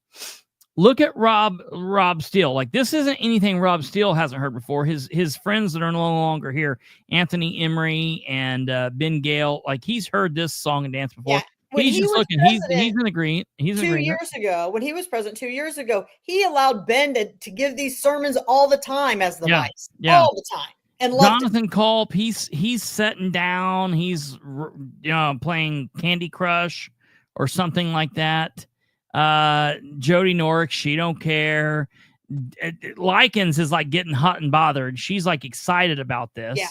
Look at Rob Steele. Like, this isn't anything Rob Steele hasn't heard before. His friends that are no longer here, Anthony Emery and Ben Gale, like, he's heard this song and dance before. Yeah. When He's he just was looking. He's president in agreement. He's in 2 agreement. years ago, when he was president 2 years ago, he allowed Ben to give these sermons all the time as the vice. Yeah. All the time. And loved it. Jonathan Culp, he's sitting down. He's playing Candy Crush or something like that. Jody Norick, she don't care. Likens is like getting hot and bothered. She's like excited about this. Yeah.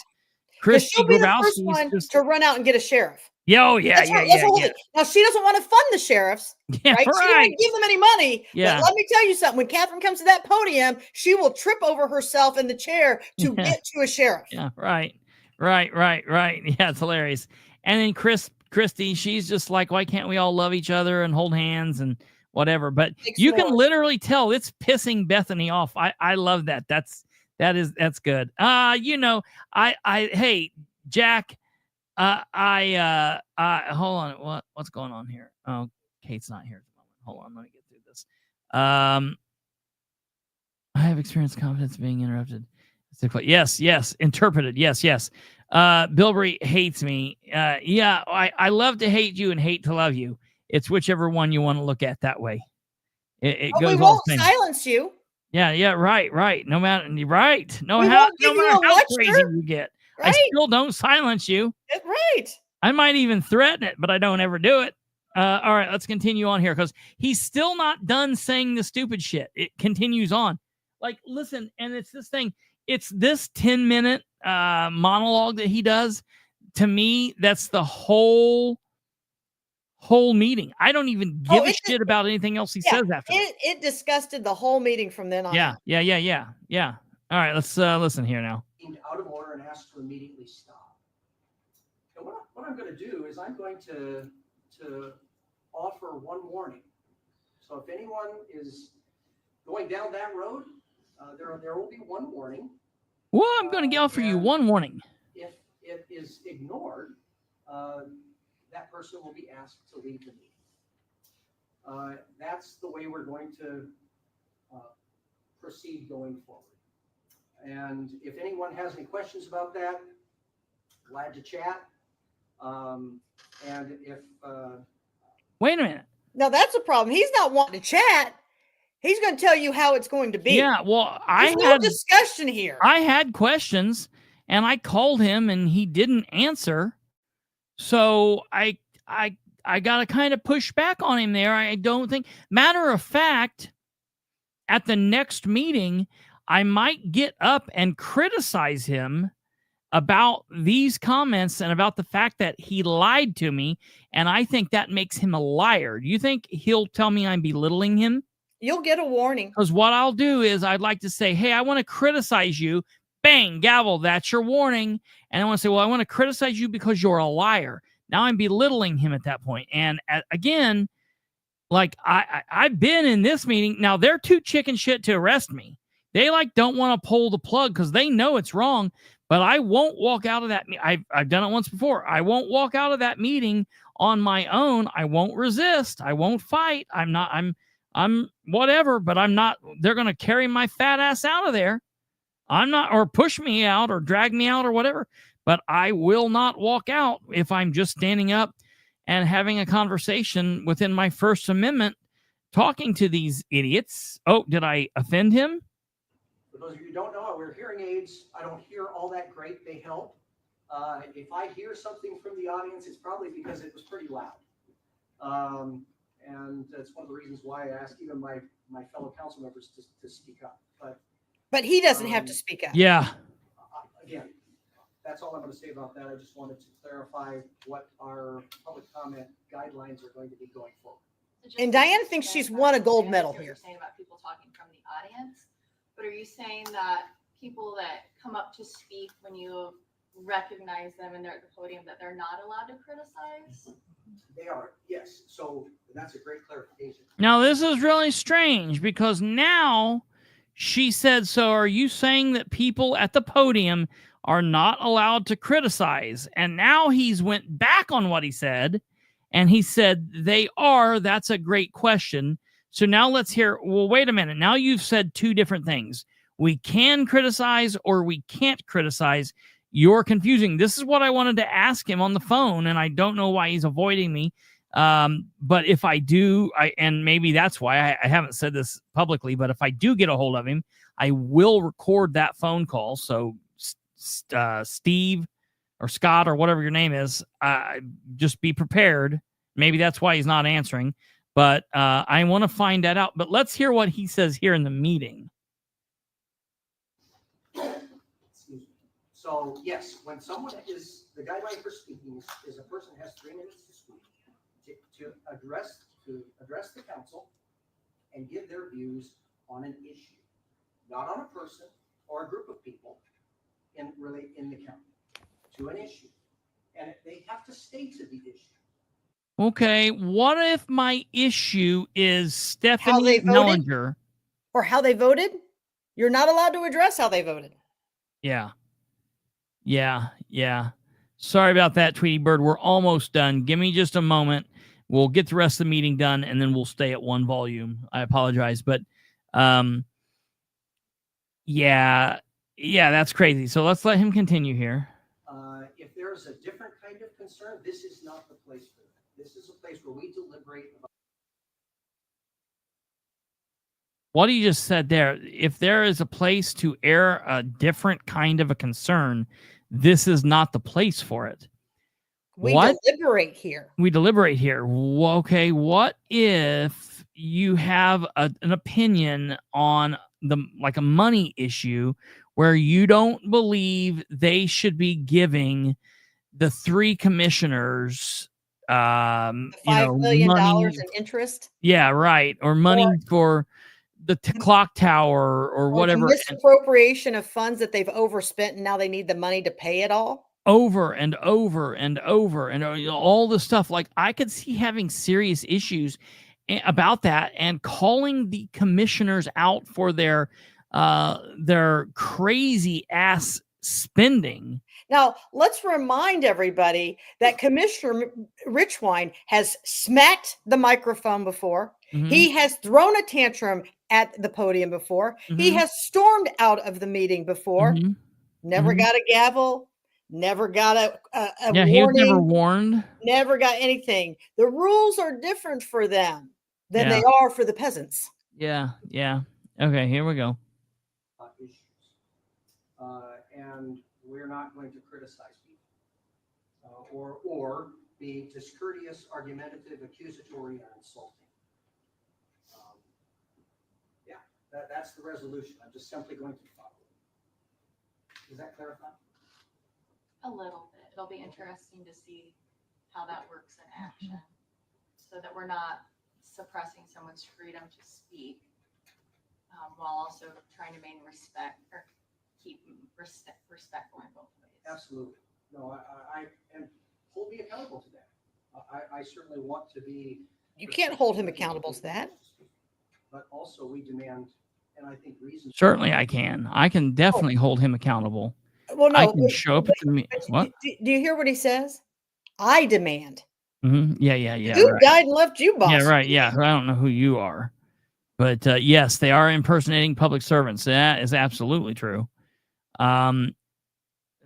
Christy She'll be the first Grabowski's one just to run out and get a sheriff. yeah. That's the whole thing. Now, she doesn't want to fund the sheriffs, Yeah, right? She don't want to give them any money. Yeah. But let me tell you something. When Katherine comes to that podium, she will trip over herself in the chair to get to a sheriff. Yeah, right. Yeah, it's hilarious. And then Christy, she's just like, why can't we all love each other and hold hands and whatever? But you can literally tell it's pissing Bethany off. I love that. That's good. Hey, Jack, hold on. What's going on here? Oh, Kate's not here at the moment. Hold on, let me get through this. I have experienced confidence being interrupted. Yes, interpreted. Yes. Bilbrey hates me. I love to hate you and hate to love you. It's whichever one you want to look at that way. It goes. We won't silence you. Yeah, right. No matter, right. No We matter won't give you how a crazy lecture. you get, Right? I still don't silence you. Right. I might even threaten it, but I don't ever do it. All right, let's continue on here because he's still not done saying the stupid shit. It continues on. Like, listen, and it's this thing. It's this 10-minute monologue that he does. To me, that's the whole meeting. I don't even give a shit about anything else he says after that. It disgusted the whole meeting from then on. Yeah. All right, let's listen here now. Out of order and asked to immediately stop. And what I'm going to do is I'm going to offer one warning. So if anyone is going down that road, there will be one warning. Well, I'm going to offer you one warning. If it is ignored, that person will be asked to leave the meeting. That's the way we're going to proceed going forward. And if anyone has any questions about that, glad to chat. And if wait a minute. Now that's a problem. He's not wanting to chat. He's going to tell you how it's going to be. Yeah, well, There's no discussion here. I had questions, and I called him, and he didn't answer. So I got to kind of push back on him there. I don't think. Matter of fact, at the next meeting, I might get up and criticize him about these comments and about the fact that he lied to me, and I think that makes him a liar. Do you think he'll tell me I'm belittling him? You'll get a warning. Because what I'll do is I'd like to say, hey, I want to criticize you. Bang, gavel, that's your warning. And I want to say, well, I want to criticize you because you're a liar. Now I'm belittling him at that point. And again, like I've been in this meeting. Now they're too chicken shit to arrest me. They don't want to pull the plug because they know it's wrong. But I won't walk out of that. I've done it once before. I won't walk out of that meeting on my own. I won't resist. I won't fight. I'm whatever, but I'm not. They're going to carry my fat ass out of there. I'm not, or push me out or drag me out or whatever. But I will not walk out if I'm just standing up and having a conversation within my First Amendment, talking to these idiots. Oh, did I offend him? For those of you who don't know, I wear hearing aids. I don't hear all that great. They help. If I hear something from the audience, it's probably because it was pretty loud. And that's one of the reasons why I ask even my fellow council members to speak up. But he doesn't have to speak up. Yeah. Again, that's all I'm going to say about that. I just wanted to clarify what our public comment guidelines are going to be going forward. And Diana thinks she's won a gold medal here. You're saying about people talking from the audience, but are you saying that people that come up to speak when you recognize them and they're at the podium that they're not allowed to criticize? They are, yes. So that's a great clarification. Now, this is really strange because now she said, so are you saying that people at the podium are not allowed to criticize? And now he's went back on what he said, and he said they are. That's a great question. So now let's hear, well, wait a minute. Now you've said two different things. We can criticize or we can't criticize. You're confusing. This is what I wanted to ask him on the phone, and I don't know why he's avoiding me. But if I do, and maybe that's why I haven't said this publicly, but if I do get a hold of him, I will record that phone call. So Steve or Scott or whatever your name is, just be prepared. Maybe that's why he's not answering, but I want to find that out. But let's hear what he says here in the meeting. Excuse me. So yes, when someone is, the guideline for speaking is a person has 3 minutes to speak to address the council and give their views on an issue, not on a person or a group of people in the county, to an issue. And they have to stay to the issue. Okay, what if my issue is How Stephanie they voted? Mellinger? Or how they voted? You're not allowed to address how they voted. Yeah. Sorry about that, Tweety Bird. We're almost done. Give me just a moment. We'll get the rest of the meeting done, and then we'll stay at one volume. I apologize, but yeah, that's crazy. So let's let him continue here. If there's a different kind of concern, this is not the place for that. This is a place where we deliberate about. What he just said there, if there is a place to air a different kind of a concern, this is not the place for it. We What? deliberate here. We deliberate here. Okay, what if you have an opinion on like a money issue where you don't believe they should be giving the 3 commissioners $5 million money? in interest. Yeah, right. Or money for the clock tower or whatever. Misappropriation of funds that they've overspent and now they need the money to pay it all. Over and over and over and all the stuff. Like, I could see having serious issues about that and calling the commissioners out for their crazy ass spending. Now, let's remind everybody that Commissioner Richwine has smacked the microphone before. Mhm. He has thrown a tantrum at the podium before. He Mhm. has stormed out of the meeting before. Mhm. Never Mhm. got a gavel. Never got a Yeah, he was warning. never warned. Never got anything. The rules are different for them than Yeah. they are for the peasants. Yeah. Okay, here we go. Issues. And we're not going to criticize people or be discourteous, argumentative, accusatory, or insulting. That's the resolution. I'm just simply going to follow it. Does that clarify? A little bit. It'll be interesting to see how that works in action, so that we're not suppressing someone's freedom to speak, while also trying to maintain respect or keep respectful in both ways. Absolutely. No, I and hold me accountable to that. I certainly want to be. You can't hold him accountable to that. But also we demand, and I think reason. Certainly I can. I can definitely hold him accountable. Well, no. I can show up at the meeting. What? Do you hear what he says? I demand. Mm-hmm. Yeah. Who Right. died and left you, boss? Yeah, right. Yeah, I don't know who you are, but yes, they are impersonating public servants. That is absolutely true.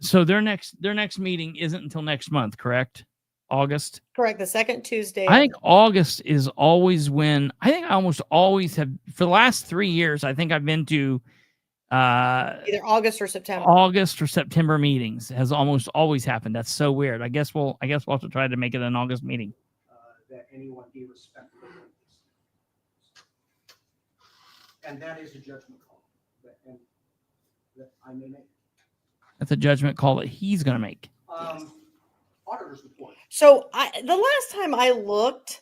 So their next meeting isn't until next month, correct? August. Correct. The second Tuesday. I think August is always when I almost always have for the last 3 years. I think I've been to Either August or September. August or September meetings. It has almost always happened. That's so weird. I guess we'll have to try to make it an August meeting. That anyone be respectful of this. And that is a judgment call that I may make. That's a judgment call that he's going to make. Auditor's report. So the last time I looked,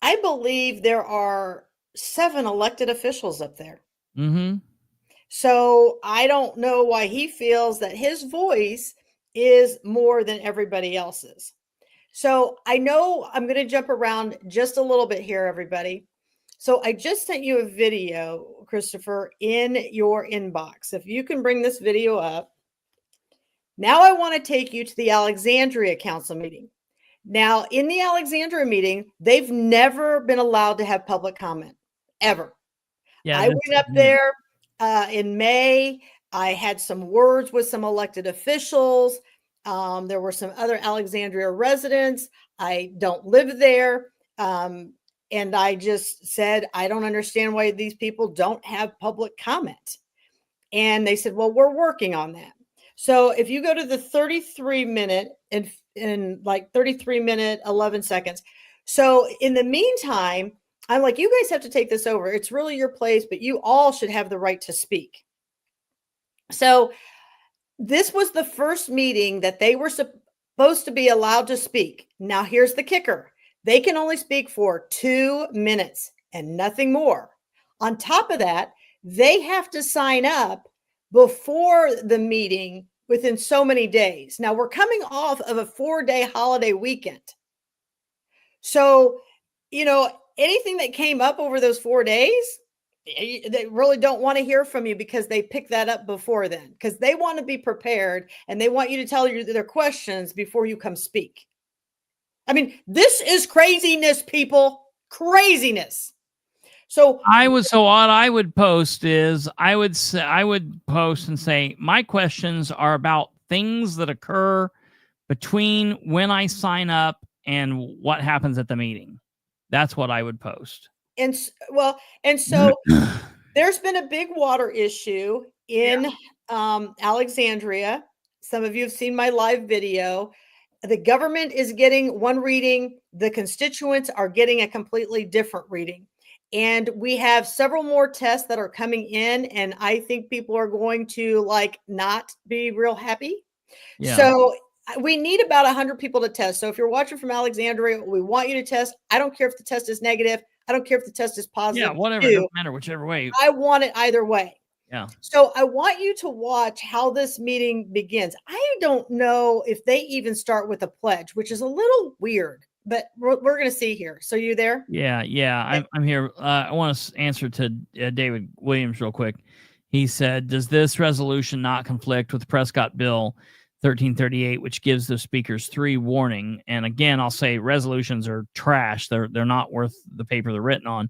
I believe there are 7 elected officials up there. Mm-hmm. So I don't know why he feels that his voice is more than everybody else's. So I know I'm going to jump around just a little bit here, everybody. So I just sent you a video, Kristopher, in your inbox. If you can bring this video up. Now I want to take you to the Alexandria Council meeting. Now, in the Alexandria meeting, they've never been allowed to have public comment, ever. Yeah, I went up there in May. I had some words with some elected officials. There were some other Alexandria residents. I don't live there. And I just said, I don't understand why these people don't have public comment. And they said, well, we're working on that. So if you go to the 33 minute in like 33 minute, 11 seconds. So in the meantime, I'm like, you guys have to take this over. It's really your place, but you all should have the right to speak. So this was the first meeting that they were supposed to be allowed to speak. Now, here's the kicker. They can only speak for 2 minutes and nothing more. On top of that, they have to sign up before the meeting within so many days. Now, we're coming off of a 4-day holiday weekend. So, anything that came up over those 4 days, they really don't want to hear from you because they picked that up before then, because they want to be prepared and they want you to tell you their questions before you come speak. I mean, this is craziness, people. Craziness. So what I would post is I would post and say my questions are about things that occur between when I sign up and what happens at the meeting. That's what I would post. And so there's been a big water issue in Alexandria. Some of you have seen my live video. The government is getting one reading. The constituents are getting a completely different reading. And we have several more tests that are coming in. And I think people are going to not be real happy. Yeah. So we need about 100 people to test. So if you're watching from Alexandria, we want you to test. I don't care if the test is negative. I don't care if the test is positive. Yeah, whatever. It doesn't matter, whichever way. I want it either way. Yeah. So I want you to watch how this meeting begins. I don't know if they even start with a pledge, which is a little weird, but we're going to see here. So you there? Yeah. I'm here. I want to answer to David Williams real quick. He said, does this resolution not conflict with Prescott Bill 1338, which gives the speakers 3 warning? And again, I'll say resolutions are trash. They're not worth the paper they're written on.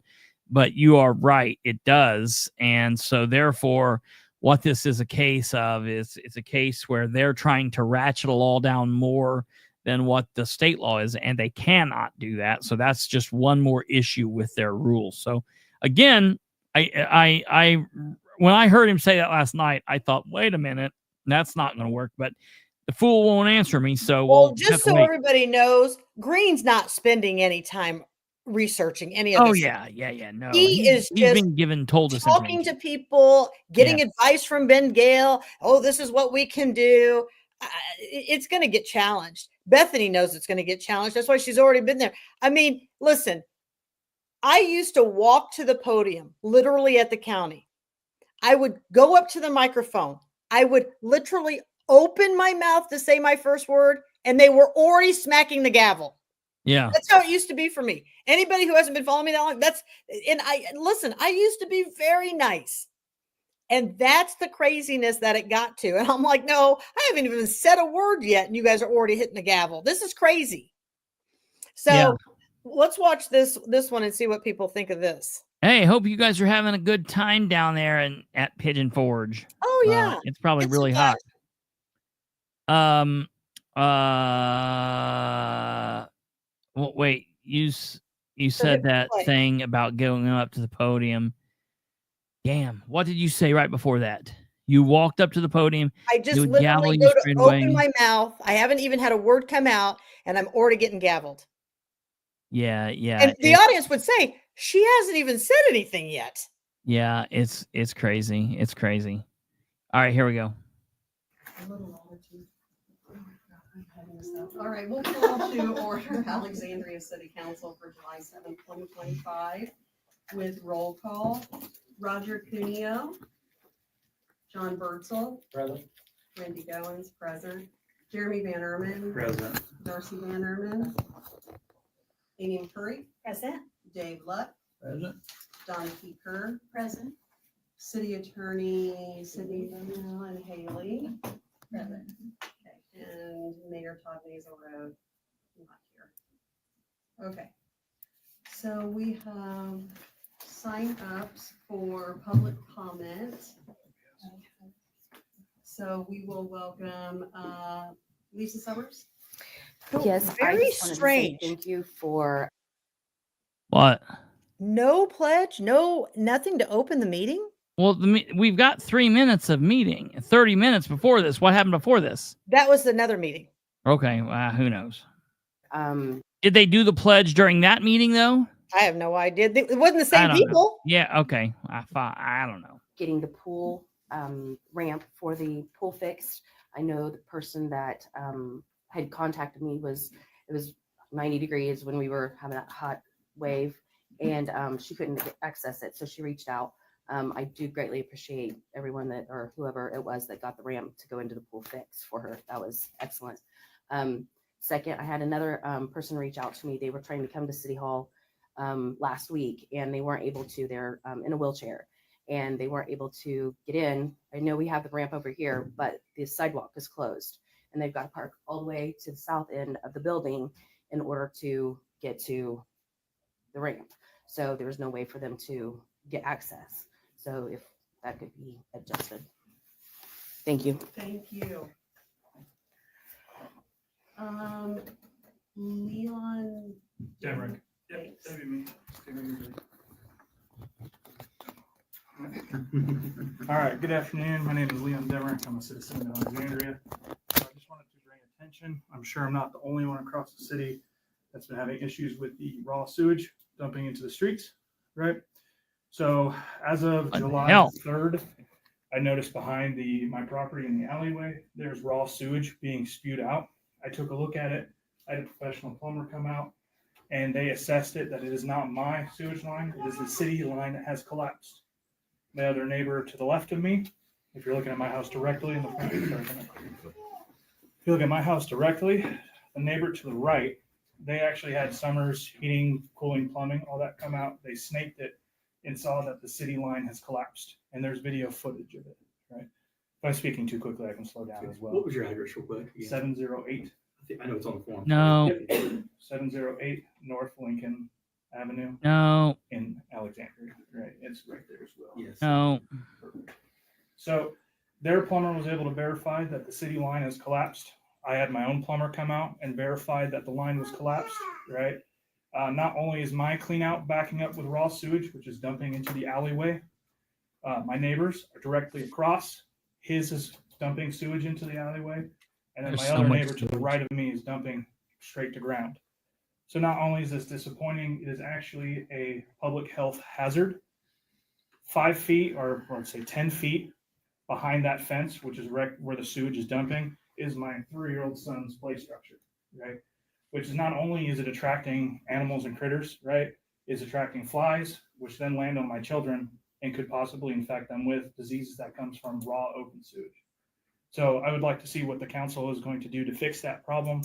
But you are right, it does. And so therefore, what this is a case of is it's a case where they're trying to ratchet a law down more than what the state law is, and they cannot do that. So that's just one more issue with their rules. So again, I when I heard him say that last night, I thought, wait a minute, that's not going to work. But the fool won't answer me. So well, just so everybody knows, Green's not spending any time researching any of this. No, he's just been told this talking to people, getting advice from Ben Gale. Oh, this is what we can do. It's going to get challenged. Bethany knows it's going to get challenged. That's why she's already been there. I mean, listen, I used to walk to the podium literally at the county. I would go up to the microphone. I would literally open my mouth to say my first word, and they were already smacking the gavel. Yeah. That's how it used to be for me. Anybody who hasn't been following me that long, I used to be very nice. And that's the craziness that it got to. And I'm like, no, I haven't even said a word yet. And you guys are already hitting the gavel. This is crazy. So let's watch this one and see what people think of this. Hey, hope you guys are having a good time down there at Pigeon Forge. Oh yeah. It's probably really hot. Well, wait, you said that thing about going up to the podium. Damn, what did you say right before that? You walked up to the podium. I just literally go to open my mouth. I haven't even had a word come out, and I'm already getting gavelled. Yeah. And the audience would say, she hasn't even said anything yet. Yeah, it's crazy. It's crazy. All right, here we go. All right, we'll call to order Alexandria City Council for July 7th, 2025 with roll call. Roger Cuneo, John Birdsell, Present. Randy Goins, present, Jeremy Van Erman, Present. Darcy Van Erman, Amy Curry, Present. Dave Luck, Present. Donna T. Kerr, Present. City Attorney Sydney Linnell and Haley, Present. and Mayor Todd Nazarone, not here. Okay. So we have sign-ups for public comment. So we will welcome Lisa Summers. Yes, I Very just wanted to say strange. thank you for What? No pledge, no, nothing to open the meeting? Well, we've got 3 minutes of meeting, 30 minutes before this. What happened before this? That was another meeting. Okay, who knows? um Did they do the pledge during that meeting though? I have no idea. It wasn't the I same don't know. people. Yeah, okay. I don't know. getting the pool ramp for the pool fixed. I know the person that had contacted me it was 90 degrees when we were having that hot wave, and she couldn't access it, so she reached out. I do greatly appreciate everyone that, or whoever it was that got the ramp to go into the pool fix for her. That was excellent. Second, I had another person reach out to me. They were trying to come to City Hall last week, and they weren't able to. They're in a wheelchair, and they weren't able to get in. I know we have the ramp over here, but the sidewalk is closed, and they've got to park all the way to the south end of the building in order to get to the ramp. So there was no way for them to get access. So if that could be adjusted. Thank you. Thank you. Leon. Demrick. Thanks. All right, good afternoon. My name is Leon Demrick. I'm a citizen of Alexandria. I just wanted to bring attention. I'm sure I'm not the only one across the city that's been having issues with the raw sewage dumping into the streets, right? So as of What the July hell? 3rd, I noticed behind my property in the alleyway, there's raw sewage being spewed out. I took a look at it. I had a professional plumber come out, and they assessed it that it is not my sewage line. It is the city line that has collapsed. My other neighbor to the left of me, if you're looking at my house directly in the front, if you look at my house directly, the neighbor to the right, they actually had Summers heating, cooling, plumbing, all that come out. They snaked it and saw that the city line has collapsed, and there's video footage of it, right? If I'm speaking too quickly, I can slow down as well. What was your address real quick? 708. I know it's on the form. No, 708 North Lincoln Avenue no, in Alexandria, right? It's right there as well. Yes. no. So their plumber was able to verify that the city line has collapsed. I had my own plumber come out and verify that the line was collapsed, right? Not only is my clean out backing up with raw sewage, which is dumping into the alleyway, my neighbors are directly across. His is dumping sewage into the alleyway. And then There's my so other much neighbor to the sewage. right of me is dumping straight to ground. So not only is this disappointing, it is actually a public health hazard. 5 feet, or let's say 10 feet behind that fence, which is where the sewage is dumping, is my 3-year-old son's play structure, right? Which is not only is it attracting animals and critters, right? It's attracting flies, which then land on my children and could possibly infect them with diseases that comes from raw open sewage. So I would like to see what the council is going to do to fix that problem.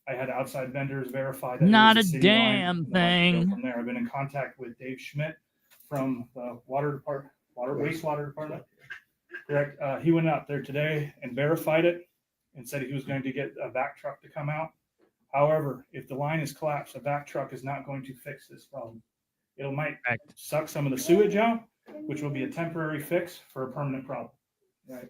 I had outside vendors verify that Not it a is city line, damn and I'd like to go thing. from there. I've been in contact with Dave Schmidt from the wastewater department. Correct. He went out there today and verified it and said he was going to get a vac truck to come out. However, if the line is collapsed, a vac truck is not going to fix this problem. It might Correct. suck some of the sewage out, which will be a temporary fix for a permanent problem, right?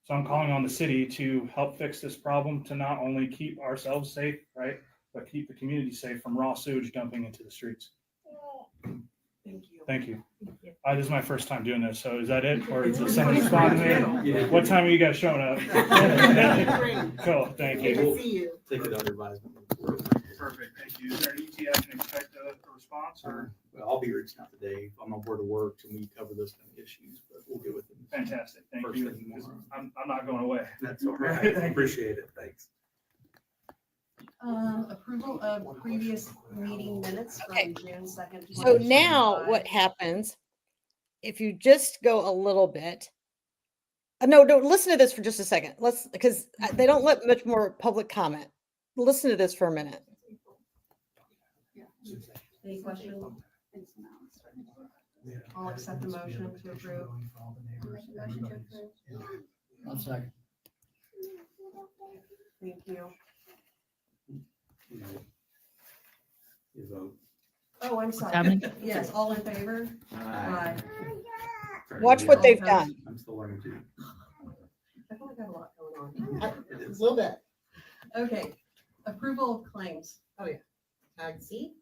So I'm calling on the city to help fix this problem, to not only keep ourselves safe, right, but keep the community safe from raw sewage dumping into the streets. Thank you. Thank you. This is my first time doing this, so is that it, or is there someone responding? Yeah. What time are you guys showing up? Cool, thank you. See you. Take it under advisement. Perfect, thank you. Is there an ETA I can expect a response, or? Well, I'll be reaching out today. I'm on board to work and we cover those kind of issues, but we'll get with them. Fantastic, thank First you. thing tomorrow. I'm not going away. That's all right. I appreciate it. Thanks. Approval of previous meeting minutes Okay. from June 2nd. So now 2025. what happens, if you just go a little bit, No, don't listen to this for just a second. Because they don't let much more public comment. Listen to this for a minute. Any questions? I'll accept the motion to approve. I'm sorry. Thank you. You vote. Oh, I'm sorry. happening? Yes, all in favor? Aye. Watch what they've done. I'm still learning too. I feel like I have a lot going on. It A is. little bit. Okay, approval of claims. Tag C.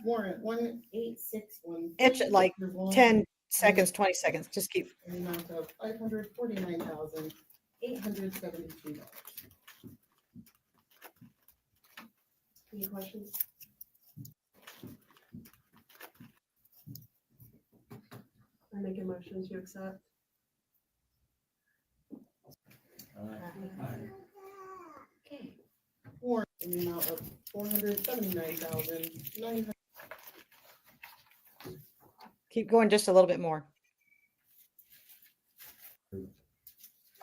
Warrant 1861. It's at like 10 seconds, 20 seconds. Just keep. In the amount of $549,872. Any questions? I make a motion to accept. Warrant in the amount of $479,900. Keep going just a little bit more.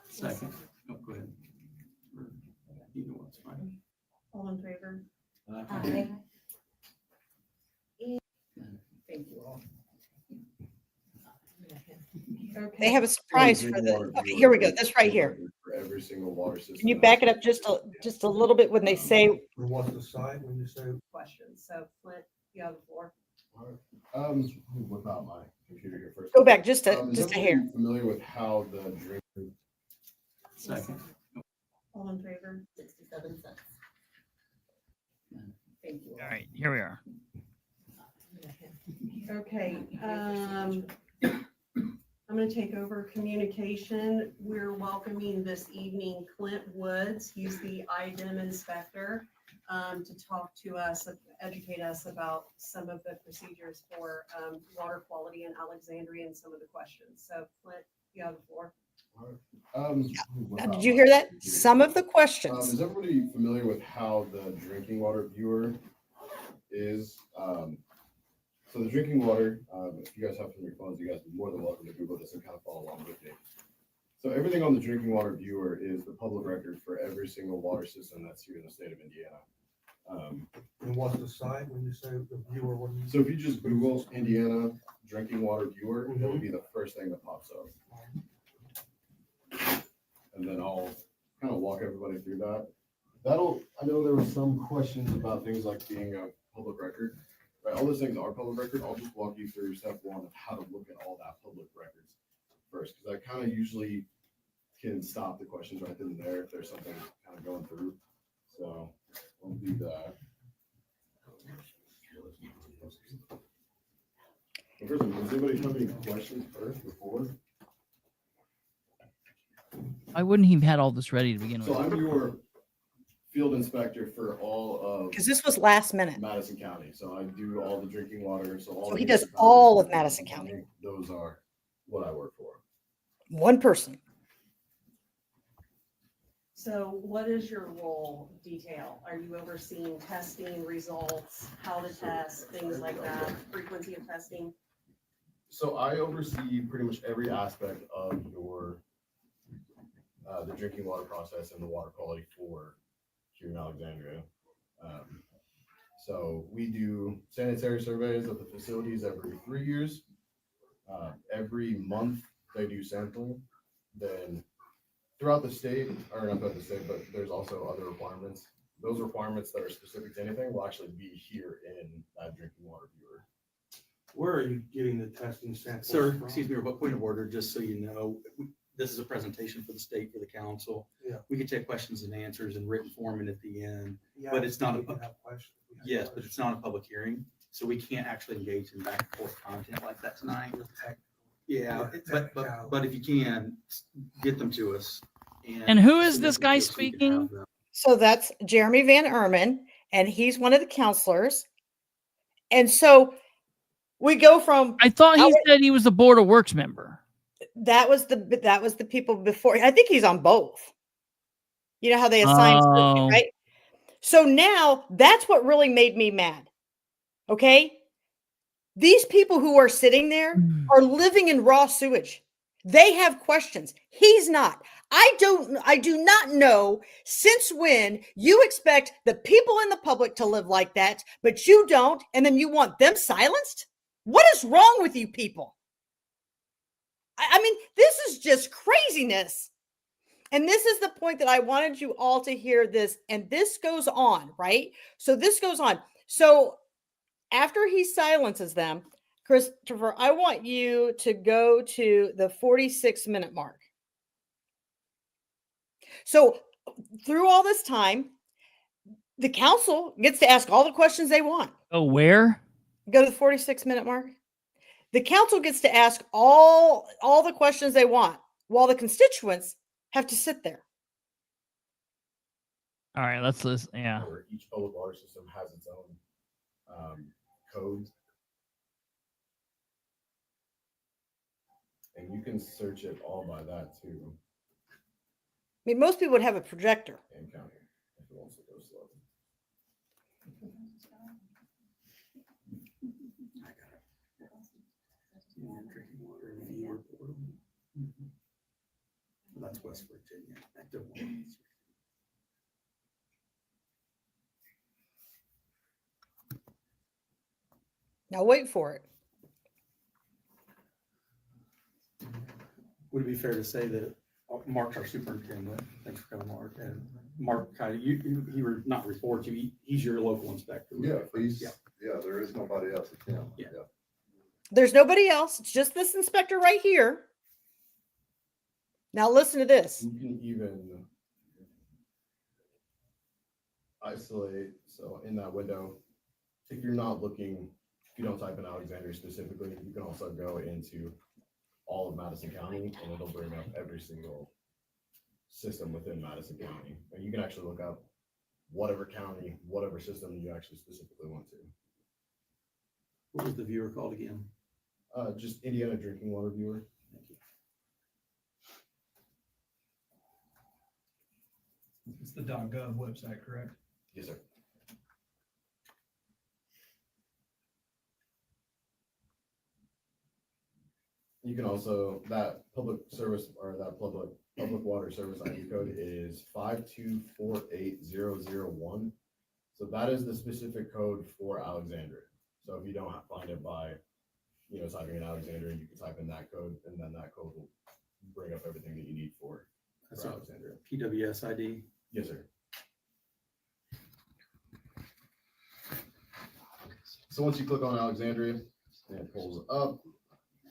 Second. Oh, go ahead. Either one's fine. All in favor? Aye. Thank you all. Okay. They have a surprise for the. Okay, here we go. This right here. For every single water system. Can you back it up just a little bit when they say? What's the side when you say? Questions. So Flint, you have the floor. Whip out my computer here first. Go back just Is a everybody hair. familiar with how the drink? Second. All in favor? 67 cents. Thank you. All right, here we are. Okay, I'm going to take over communication. We're welcoming this evening Clint Woods. He's the IDEM inspector, to talk to us, educate us about some of the procedures for water quality in Alexandria and some of the questions. So Clint, you have the floor. Now, did you hear that? Some of the questions. Is everybody familiar with how the drinking water viewer is? So the drinking water, if you guys have it on your phones, you guys are more than welcome to Google this and kind of follow along with me. So everything on the drinking water viewer is the public record for every single water system that's here in the state of Indiana. And what's the side when you say the viewer? What do you? So if you just Google Indiana drinking water viewer, it'll be the first thing that pops up. And then I'll kind of walk everybody through that. I know there were some questions about things like being a public record. Right, all those things are public record. I'll just walk you through step one of how to look at all that public records first, because I kind of usually can stop the questions right then and there if there's something kind of going through. So I'll do that. First, does anybody have any questions first before? Why wouldn't he have had all this ready to begin So with? I'm your field inspector for all of Because this was last minute. Madison County. So I do all the drinking water. So So he does all of Madison County. Those are what I work for. One person. So what is your role detail? Are you overseeing testing results, how to test, things like that, frequency of testing? So I oversee pretty much every aspect of your the drinking water process and the water quality for here in Alexandria. So we do sanitary surveys of the facilities every 3 years. Every month they do sampling. Then throughout the state, or not throughout the state, but there's also other requirements. Those requirements that are specific to anything will actually be here in that drinking water viewer. Where are you getting the testing samples? Sir, from? excuse me, but point of order, just so you know, this is a presentation for the state, for the council. Yeah. We can take questions and answers in written form and at the end. Yeah, but it's not we a- can have questions. We have Yes, but questions. it's not a public hearing, so we can't actually engage in back and forth content like that tonight. Yeah, but if you can, get them to us. And who is so this that guy so we can speaking? have them. So that's Jeremy Van Erman, and he's one of the counselors. And so we go from I thought he said he was a Board of Works member. that was the people before. I think he's on both. You know how they assign, Oh. right? So now that's what really made me mad. Okay. These people who are sitting there are living in raw sewage. They have questions. He's not. I do not know since when you expect the people in the public to live like that, but you don't, and then you want them silenced? What is wrong with you people? I mean, this is just craziness. And this is the point that I wanted you all to hear this. And this goes on, right? So this goes on. So after he silences them, Kristopher, I want you to go to the 46-minute mark. So through all this time, the council gets to ask all the questions they want. Oh, where? Go to the 46-minute mark. The council gets to ask all the questions they want, while the constituents have to sit there. All right, let's listen. Yeah. Where each public water system has its own code. And you can search it all by that too. I mean, most people would have a projector. And county, if it wants to go slow. Drinking water in the viewer portal. That's West Virginia. Active ones. Now wait for it. Would it be fair to say that Mark's our superintendent? Thanks for coming, Mark. And Mark, kind of, he were not report you. He's your local inspector. Yeah, there is nobody else at him. Yeah. There's nobody else. It's just this inspector right here. Now listen to this. You can even isolate. So in that window, if you're not looking, if you don't type in Alexandria specifically, you can also go into all of Madison County and it'll bring up every single system within Madison County. And you can actually look up whatever county, whatever system you actually specifically want to. What was the viewer called again? Just Indiana Drinking Water Viewer. Thank you. It's the .gov website, correct? Yes, sir. You can also, that public service or that public water service ID code is 5248001. So that is the specific code for Alexandria. So if you don't find it by, typing in Alexandria, you can type in that code, and then that code will bring up everything that you need for Alexandria. PWS ID. Yes, sir. So once you click on Alexandria and it pulls up,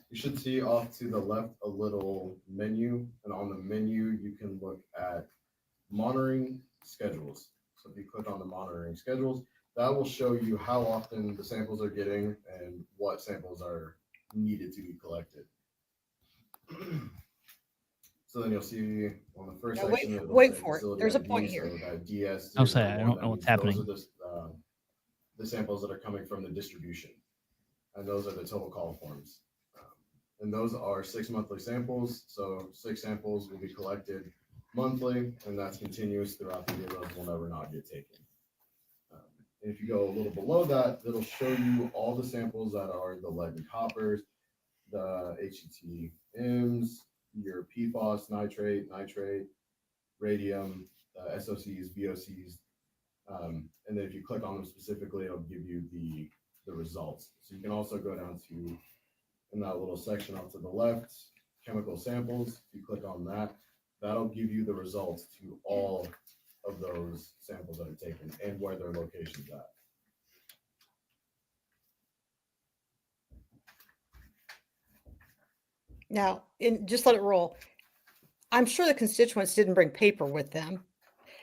you should see off to the left a little menu, and on the menu you can look at monitoring schedules. So if you click on the monitoring schedules, that will show you how often the samples are getting and what samples are needed to be collected. So then you'll see on the first section. Wait for it. There's a point here. DS. I'll say I don't know what's happening. Those are the samples that are coming from the distribution, and those are the total call forms. And those are 6 monthly samples. So 6 samples will be collected monthly, and that's continuous throughout the year. Those will never not get taken. And if you go a little below that, it'll show you all the samples that are the lead and coppers, the HETMs, your PFOS, nitrate, radium, SOCs, VOCs. And then if you click on them specifically, it'll give you the results. So you can also go down to, in that little section off to the left, chemical samples. If you click on that, that'll give you the results to all of those samples that are taken and where their location's at. Now, just let it roll. I'm sure the constituents didn't bring paper with them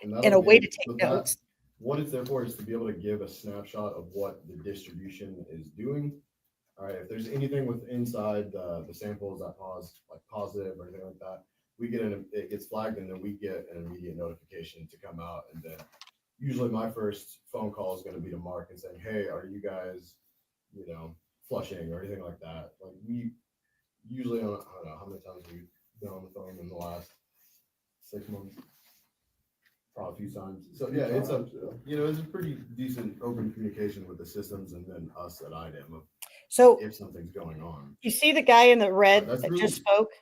in a way to take notes. What it's there for is to be able to give a snapshot of what the distribution is doing. All right, if there's anything with inside the samples that like positive or anything like that, it gets flagged, and then we get an immediate notification to come out. And then usually my first phone call is going to be to Mark and saying, hey, are you guys, flushing or anything like that? Like we usually, I don't know how many times we've been on the phone in the last 6 months. Probably a few times. So yeah, it's a pretty decent open communication with the systems and then us at IDEM. So if something's going on. You see the guy in the red that just spoke?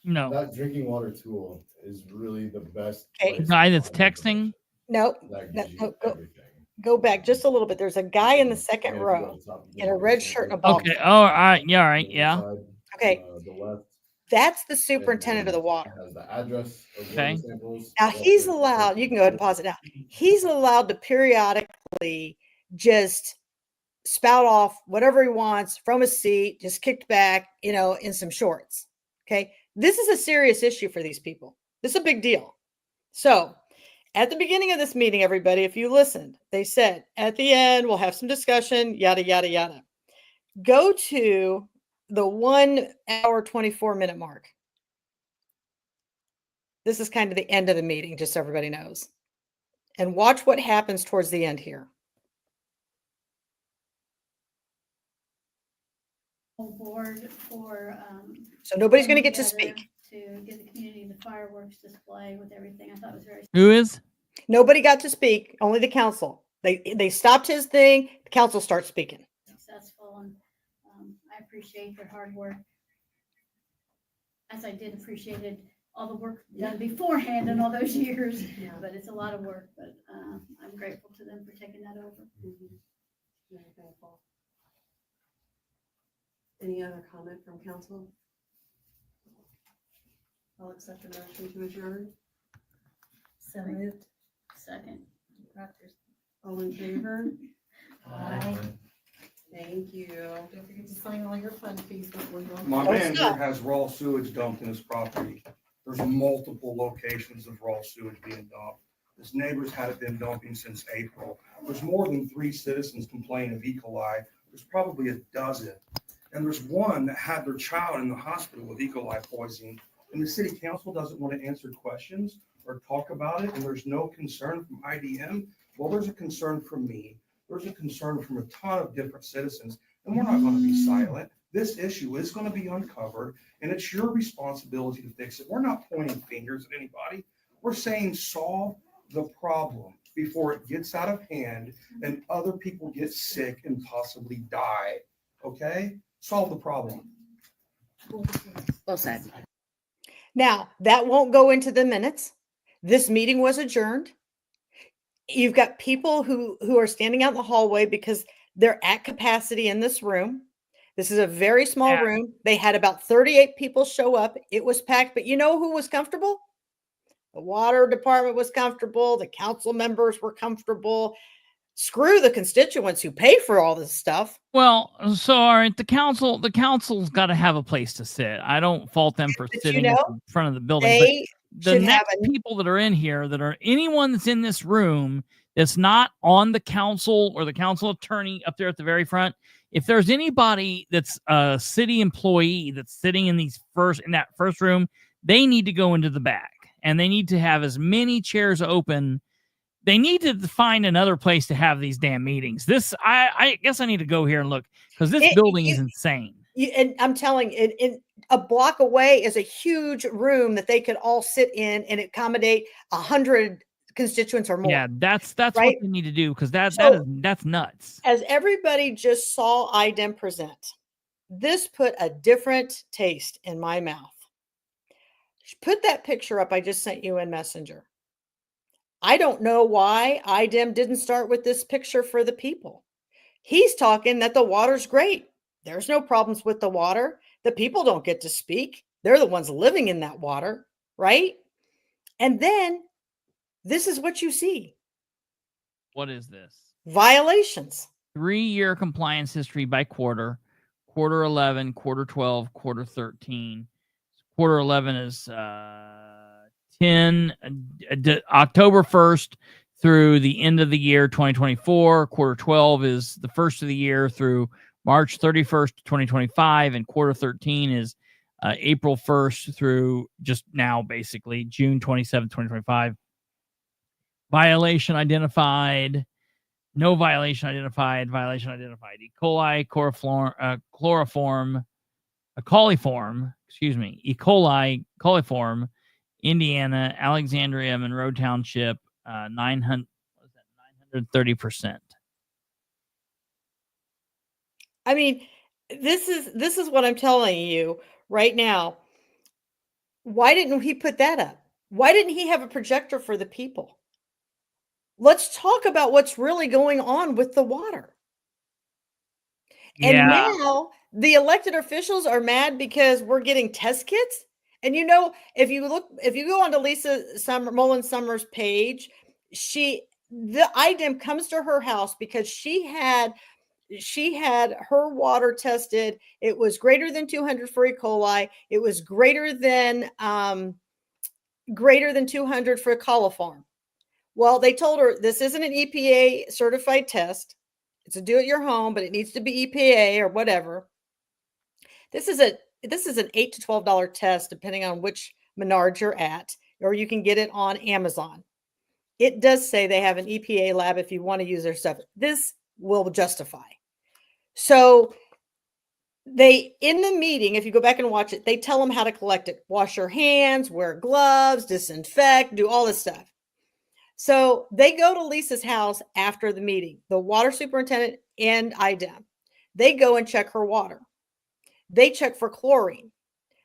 No. That drinking water tool is really the best. Okay. The place guy to that's find texting. information. Nope. That No, gives you go, everything. go back just a little bit. There's a guy in the Again, second if you row go to the top of the in a water red sample, shirt and a ball Okay. cap. Oh, all right. Yeah. All right. on the Yeah. side, Okay. The left. That's the and superintendent of then the water. it has the address of one Okay. of the samples. Now also he's the allowed, you person can go ahead and who- pause it now. He's allowed to periodically just spout off whatever he wants from a seat, just kicked back, in some shorts. Okay. This is a serious issue for these people. This is a big deal. So at the beginning of this meeting, everybody, if you listened, they said at the end, we'll have some discussion, yada, yada, yada. Go to the 1 hour, 24-minute mark. This is kind of the end of the meeting, just so everybody knows. And watch what happens towards the end here. Board for. So nobody's going to get to together speak. To give the community the fireworks display with everything. I thought it was very. Who is? Nobody got to speak, only the council. They stopped his thing, the council starts speaking. Successful, and I appreciate their hard work. As I did appreciated all the work done beforehand in all those years, but it's a lot of work, but I'm grateful to them for taking that over. Very thankful. Any other comment from council? I'll accept a motion to adjourn. So moved. Second. All in favor? Aye. Thank you. Don't forget to sign all your fund fees before you. My Oh, man here stop. has raw sewage dumped in his property. There's multiple locations of raw sewage being dumped. His neighbors had it been dumping since April. There's more than 3 citizens complaining of E. coli. There's probably a dozen. And there's one that had their child in the hospital with E. coli poisoning. And the city council doesn't want to answer questions or talk about it. And there's no concern from IDM. Well, there's a concern from me. There's a concern from a ton of different citizens. And we're not going to be silent. This issue is going to be uncovered, and it's your responsibility to fix it. We're not pointing fingers at anybody. We're saying solve the problem before it gets out of hand and other people get sick and possibly die. Okay? Solve the problem. Well said. Now, that won't go into the minutes. This meeting was adjourned. You've got people who are standing out in the hallway because they're at capacity in this room. This is a very small Yeah. room. They had about 38 people show up. It was packed, but you know who was comfortable? The water department was comfortable. The council members were comfortable. Screw the constituents who pay for all this stuff. Well, so all right, the council's got to have a place to sit. I don't fault them for But sitting you at know, the front of the building. They But the should have next people that are in here, that are anyone that's in this room that's not on the council or the council attorney up there at the very front, if there's anybody that's a city employee that's sitting in that first room, they need to go into the back, and they need to have as many chairs open. They need to find another place to have these damn meetings. I guess I need to go here and look, because this building is insane. And I'm telling you, in a block away is a huge room that they could all sit in and accommodate 100 constituents or more. Yeah, that's right? what they need to do, because that's nuts. As everybody just saw IDEM present, this put a different taste in my mouth. Put that picture up I just sent you in Messenger. I don't know why IDEM didn't start with this picture for the people. He's talking that the water's great. There's no problems with the water. The people don't get to speak. They're the ones living in that water, right? And then this is what you see. What is this? Violations. 3-year compliance history by quarter. Quarter 11, quarter 12, quarter 13. Quarter 11 is October 1st through the end of the year 2024. Quarter 12 is the first of the year through March 31st, 2025. And quarter 13 is April 1st through just now, basically, June 27th, 2025. Violation identified. No violation identified. Violation identified. E. coli, coliform, E. coli, coliform, Indiana, Alexandria, Monroe Township, 930%. I mean, this is what I'm telling you right now. Why didn't he put that up? Why didn't he have a projector for the people? Let's talk about what's really going on with the water. And Yeah. now the elected officials are mad because we're getting test kits. And if you go onto Mullen Summers' page, the IDEM comes to her house because she had her water tested. It was greater than 200 for E. coli. It was greater than 200 for coliform. Well, they told her this isn't an EPA certified test. It's a do at your home, but it needs to be EPA or whatever. This is an $8 to $12 test, depending on which Menards you're at, or you can get it on Amazon. It does say they have an EPA lab if you want to use their stuff. This will justify. So in the meeting, if you go back and watch it, they tell them how to collect it. Wash your hands, wear gloves, disinfect, do all this stuff. So they go to Lisa's house after the meeting, the water superintendent and IDEM. They go and check her water. They check for chlorine.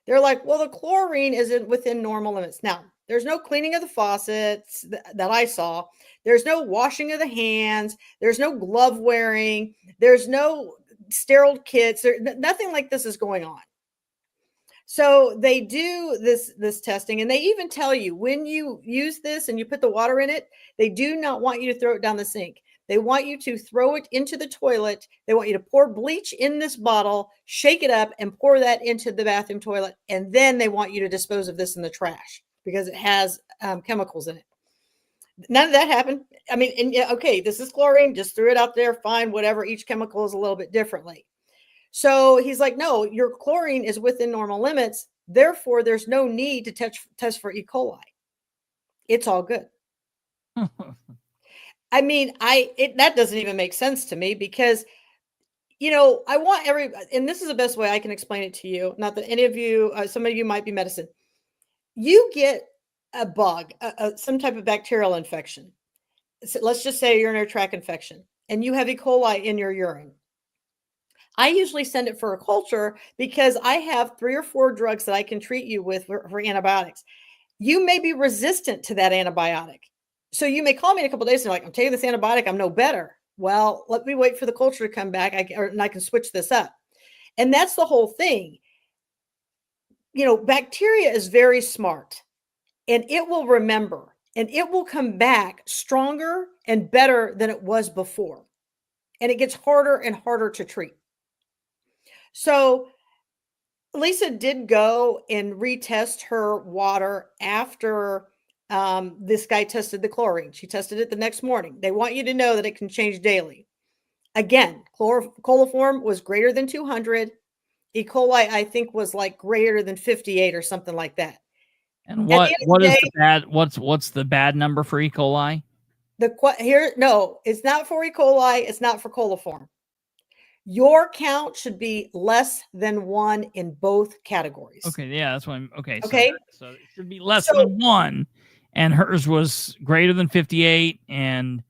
They're like, well, the chlorine isn't within normal limits. Now, there's no cleaning of the faucets that I saw. There's no washing of the hands. There's no glove wearing. There's no sterile kits. Nothing like this is going on. So they do this testing, and they even tell you when you use this and you put the water in it, they do not want you to throw it down the sink. They want you to throw it into the toilet. They want you to pour bleach in this bottle, shake it up, and pour that into the bathroom toilet. And then they want you to dispose of this in the trash because it has chemicals in it. None of that happened. I mean, okay, this is chlorine. Just threw it out there. Fine, whatever. Each chemical is a little bit differently. So he's like, no, your chlorine is within normal limits. Therefore, there's no need to test for E. coli. It's all good. I mean, that doesn't even make sense to me because, I want and this is the best way I can explain it to you. Not that any of you, some of you might be medicine. You get a bug, some type of bacterial infection. So let's just say a urinary tract infection, and you have E. coli in your urine. I usually send it for a culture because I have 3 or 4 drugs that I can treat you with for antibiotics. You may be resistant to that antibiotic. So you may call me in a couple of days and you're like, I'm taking this antibiotic, I'm no better. Well, let me wait for the culture to come back and I can switch this up. And that's the whole thing. Bacteria is very smart and it will remember and it will come back stronger and better than it was before. And it gets harder and harder to treat. So Lisa did go and retest her water after this guy tested the chlorine. She tested it the next morning. They want you to know that it can change daily. Again, coliform was greater than 200. E. coli, I think, was like greater than 58 or something like that. And what's the bad number for E. coli? No, it's not for E. coli. It's not for coliform. Your count should be less than 1 in both categories. Okay, yeah, that's what I'm. Okay, okay. So it should be less than 1, and hers was greater than 58 and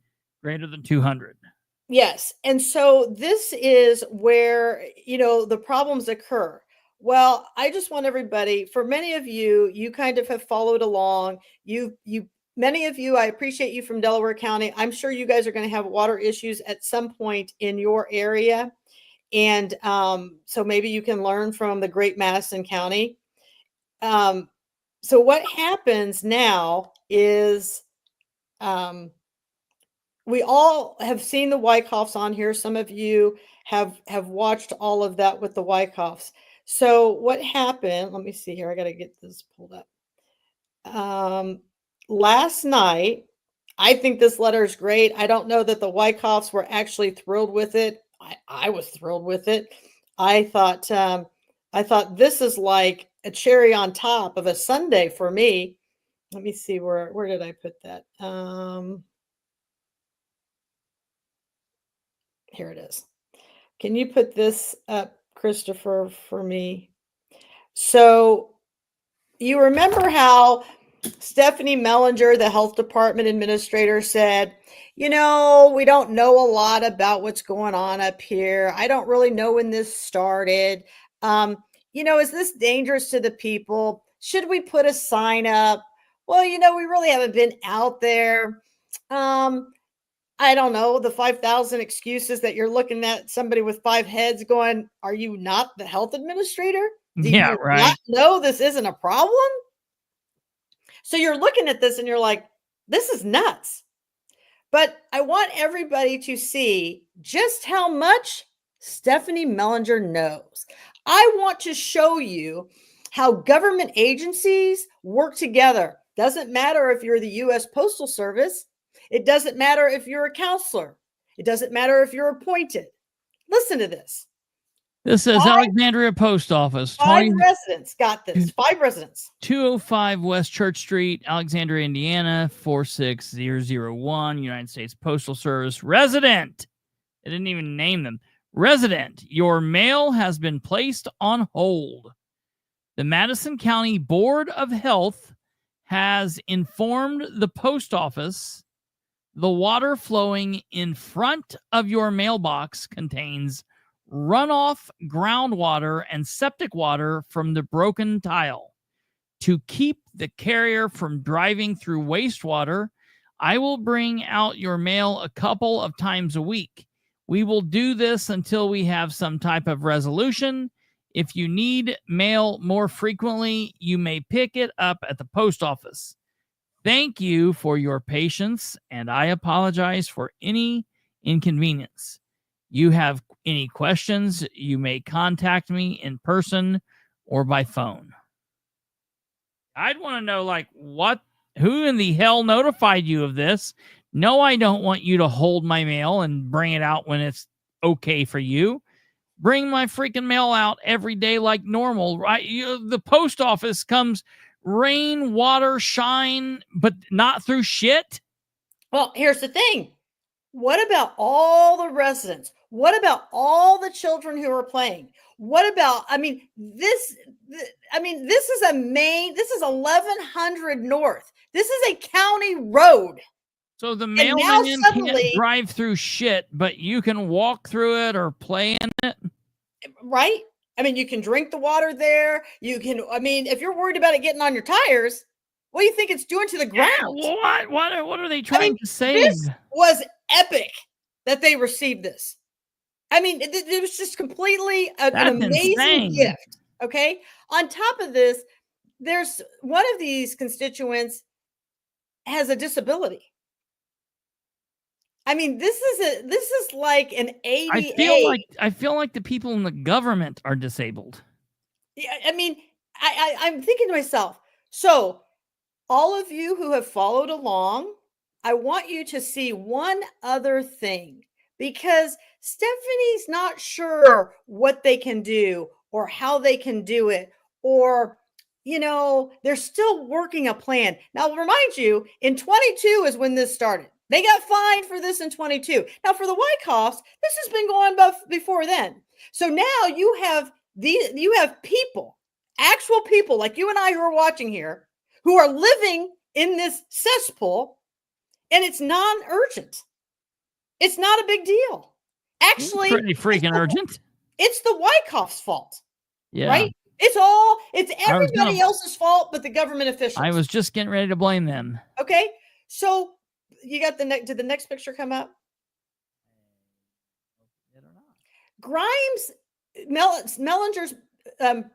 greater than 200. Yes, and so this is where the problems occur. Well, I just want everybody. For many of you, you kind of have followed along. Many of you, I appreciate you from Delaware County. I'm sure you guys are going to have water issues at some point in your area. And so maybe you can learn from the great Madison County. So what happens now is we all have seen the Wyckoffs on here. Some of you have watched all of that with the Wyckoffs. So what happened, let me see here. I got to get this pulled up. Last night, I think this letter is great. I don't know that the Wyckoffs were actually thrilled with it. I was thrilled with it. I thought this is like a cherry on top of a sundae for me. Let me see where did I put that? Here it is. Can you put this up, Christopher, for me? So you remember how Stephanie Mellinger, the health department administrator, said, we don't know a lot about what's going on up here. I don't really know when this started. Is this dangerous to the people? should we put a sign up? Well, you know, we really haven't been out there. I don't know, the 5,000 excuses that you're looking at somebody with 5 heads going, are you not the health administrator? Do Yeah, you right. not know this isn't a problem? So you're looking at this and you're like, this is nuts. But I want everybody to see just how much Stephanie Mellinger knows. I want to show you how government agencies work together. Doesn't matter if you're the U.S. Postal Service. It doesn't matter if you're a counselor. It doesn't matter if you're appointed. Listen to this. This is Alexandria Post Office. 5 residents got this. 5 residents. 205 West Church Street, Alexandria, Indiana, 46001, United States Postal Service. Resident. They didn't even name them. Resident, your mail has been placed on hold. The Madison County Board of Health has informed the post office the water flowing in front of your mailbox contains runoff groundwater and septic water from the broken tile. To keep the carrier from driving through wastewater, I will bring out your mail a couple of times a week. We will do this until we have some type of resolution. If you need mail more frequently, you may pick it up at the post office. Thank you for your patience, and I apologize for any inconvenience. You have any questions, you may contact me in person or by phone. I'd want to know, like, who in the hell notified you of this? No, I don't want you to hold my mail and bring it out when it's okay for you. Bring my freaking mail out every day like normal, right? The post office comes rain, water, shine, but not through shit. Well, here's the thing. What about all the residents? What about all the children who are playing? What about, this is this is 1100 North. This is a county road. So the mailman can't drive through shit, but you can walk through it or play in it. Right? You can drink the water there. You can, if you're worried about it getting on your tires, what do you think it's doing to the ground? What are they trying to save? This was epic that they received this. It was just completely an amazing gift. Okay. On top of this, there's one of these constituents has a disability. This is like an ADA. I feel like the people in the government are disabled. Yeah, I'm thinking to myself, so all of you who have followed along, I want you to see one other thing, because Stephanie's not sure what they can do or how they can do it, or, they're still working a plan. Now, I'll remind you, in 22 is when this started. They got fined for this in 22. Now, for the Wyckoffs, this has been going before then. So now you have people, actual people like you and I who are watching here, who are living in this cesspool, and it's non-urgent. It's not a big deal. Actually, pretty freaking urgent. It's the Wyckoffs' fault. Yeah. Right? It's everybody else's fault but the government officials. I was just getting ready to blame them. Okay. So you got did the next picture come up? Grimes, Mellinger's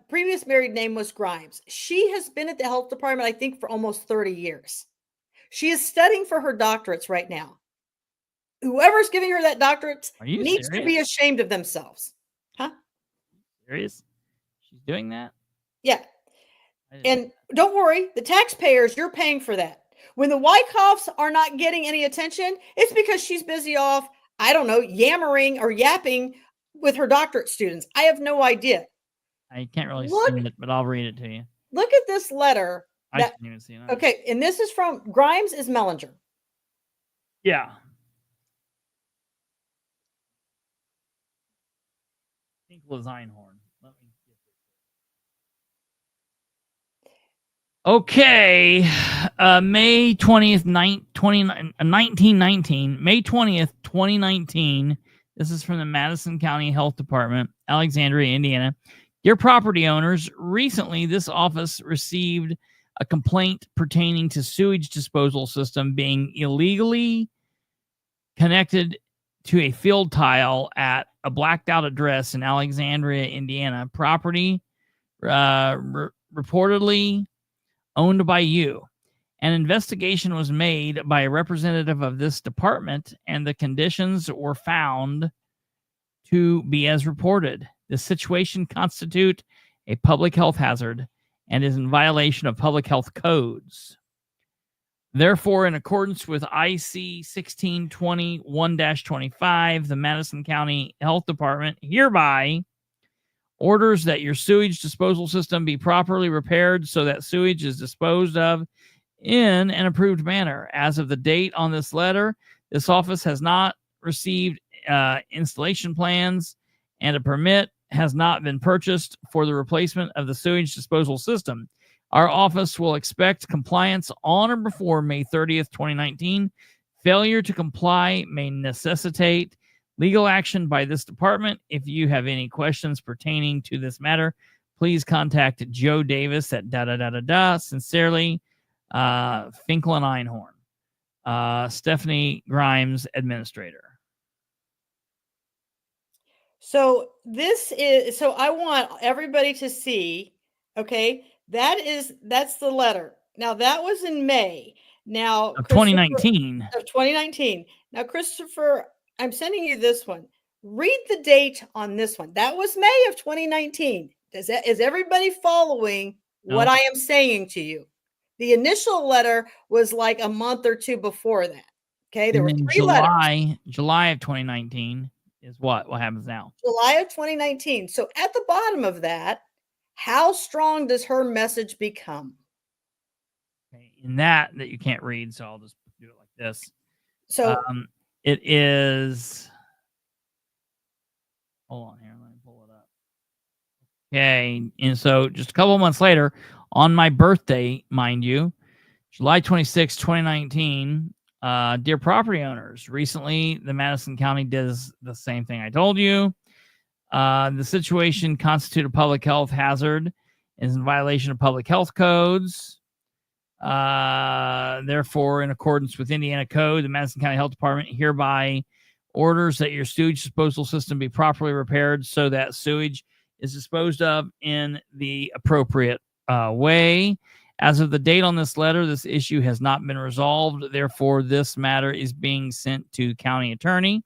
previous married name was Grimes. She has been at the health department, I think, for almost 30 years. She is studying for her doctorates right now. Whoever's giving her that doctorate needs to be ashamed of themselves. Huh? Serious? She's doing that? Yeah. And don't worry, the taxpayers, you're paying for that. When the Wyckoffs are not getting any attention, it's because she's busy off, I don't know, yammering or yapping with her doctorate students. I have no idea. I can't really see it, but I'll read it to you. Look at this letter. I can't even see it. Okay, and this is from Grimes is Mellinger. Yeah. I think Einhorn. Okay, May 20th, 1919, May 20th, 2019. This is from the Madison County Health Department, Alexandria, Indiana. Dear property owners, recently this office received a complaint pertaining to sewage disposal system being illegally connected to a field tile at a blacked out address in Alexandria, Indiana. Property reportedly owned by you. An investigation was made by a representative of this department, and the conditions were found to be as reported. The situation constitutes a public health hazard and is in violation of public health codes. Therefore, in accordance with IC 1621-25, the Madison County Health Department hereby orders that your sewage disposal system be properly repaired so that sewage is disposed of in an approved manner. As of the date on this letter, this office has not received installation plans, and a permit has not been purchased for the replacement of the sewage disposal system. Our office will expect compliance on or before May 30th, 2019. Failure to comply may necessitate legal action by this department. If you have any questions pertaining to this matter, please contact Joe Davis at Sincerely, Finkel and Einhorn. Stephanie Grimes, Administrator. So I want everybody to see, okay, that's the letter. Now that was in May. Now Of 2019. Of 2019. Now, Christopher, I'm sending you this one. Read the date on this one. That was May of 2019. Is everybody following what I am saying to you? The initial letter was like a month or two before that. Okay, there were 3 letters. July of 2019 is what happens now. July of 2019. So at the bottom of that, how strong does her message become? Okay, in that you can't read, so I'll just do it like this. So it is. Hold on here, let me pull it up. Okay, and so just a couple of months later, on my birthday, mind you, July 26, 2019. Dear property owners, recently the Madison County does the same thing I told you. The situation constitutes a public health hazard, is in violation of public health codes. Therefore, in accordance with Indiana Code, the Madison County Health Department hereby orders that your sewage disposal system be properly repaired so that sewage is disposed of in the appropriate way. As of the date on this letter, this issue has not been resolved. Therefore, this matter is being sent to the county attorney.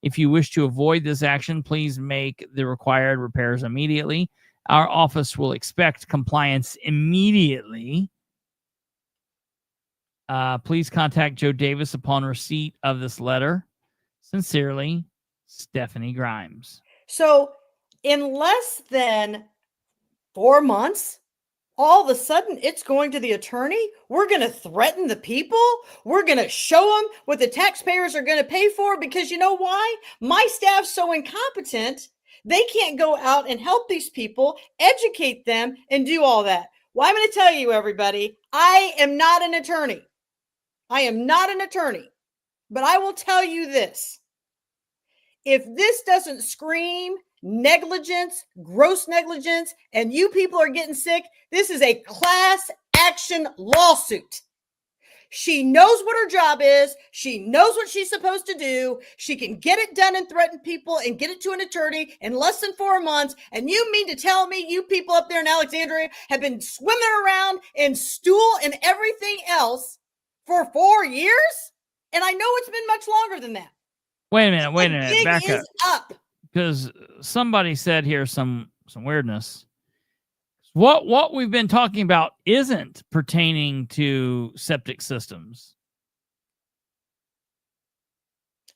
If you wish to avoid this action, please make the required repairs immediately. Our office will expect compliance immediately. Please contact Joe Davis upon receipt of this letter. Sincerely, Stephanie Grimes. So in less than 4 months, all of a sudden it's going to the attorney. We're going to threaten the people. We're going to show them what the taxpayers are going to pay for, because you know why? My staff's so incompetent. They can't go out and help these people, educate them, and do all that. Well, I'm going to tell you, everybody, I am not an attorney. I am not an attorney, but I will tell you this. If this doesn't scream negligence, gross negligence, and you people are getting sick, this is a class action lawsuit. She knows what her job is. She knows what she's supposed to do. She can get it done and threaten people and get it to an attorney in less than 4 months. And you mean to tell me you people up there in Alexandria have been swimming around in stool and everything else for 4 years? And I know it's been much longer than that. Wait a minute. Back up. Because somebody said here some weirdness. What we've been talking about isn't pertaining to septic systems.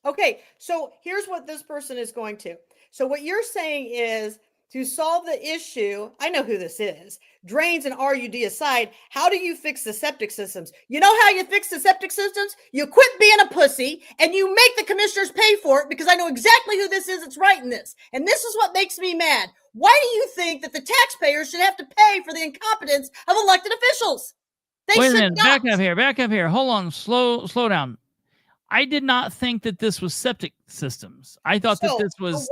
Okay, so here's what this person is going to. So what you're saying is, to solve the issue, I know who this is, drains and RUD aside, how do you fix the septic systems? You know how you fix the septic systems? You quit being a pussy and you make the commissioners pay for it, because I know exactly who this is that's writing this. And this is what makes me mad. Why do you think that the taxpayers should have to pay for the incompetence of elected officials? Wait a minute, back up here. Hold on, slow down. I did not think that this was septic systems. I thought that this was...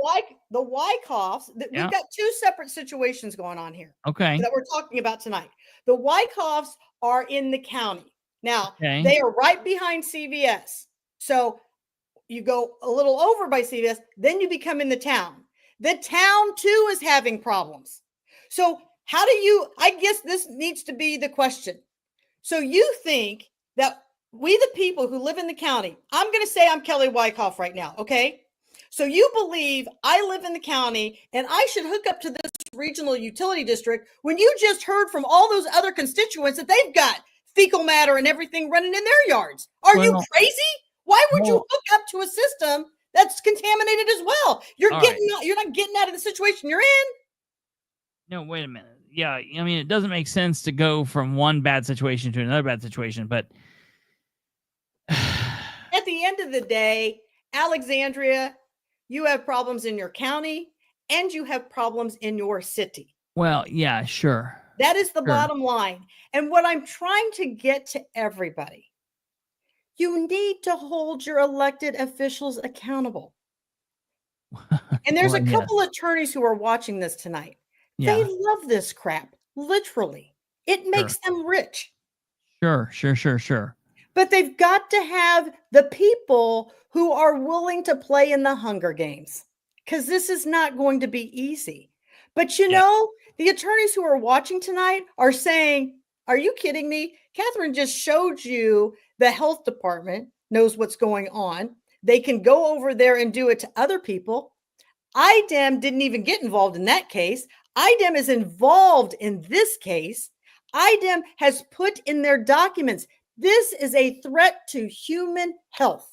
the Wyckoffs, Yeah. we've got two separate situations going on here Okay. that we're talking about tonight. The Wyckoffs are in the county. Now, Okay. they are right behind CVS. So you go a little over by CVS, then you become in the town. The town too is having problems. So how do you, I guess this needs to be the question. So you think that we, the people who live in the county, I'm going to say I'm Kelly Wyckoff right now. Okay. So you believe I live in the county and I should hook up to this regional utility district when you just heard from all those other constituents that they've got fecal matter and everything running in their yards. Are you crazy? Why would you hook up to a system that's contaminated as well? You're not getting out of the situation you're in. No, wait a minute. Yeah, I mean, it doesn't make sense to go from one bad situation to another bad situation, but at the end of the day, Alexandria, you have problems in your county and you have problems in your city. well, yeah, sure. That is the Sure. bottom line. And what I'm trying to get to everybody, you need to hold your elected officials accountable. And there's Well, a yes. couple attorneys who are watching this tonight. Yeah. They love this crap, literally. It makes them rich. Sure. But they've got to have the people who are willing to play in the Hunger Games, because this is not going to be easy. But you know, the attorneys who are watching tonight are saying, are you kidding me? Katherine just showed you the health department knows what's going on. They can go over there and do it to other people. IDEM didn't even get involved in that case. IDEM is involved in this case. IDEM has put in their documents, this is a threat to human health.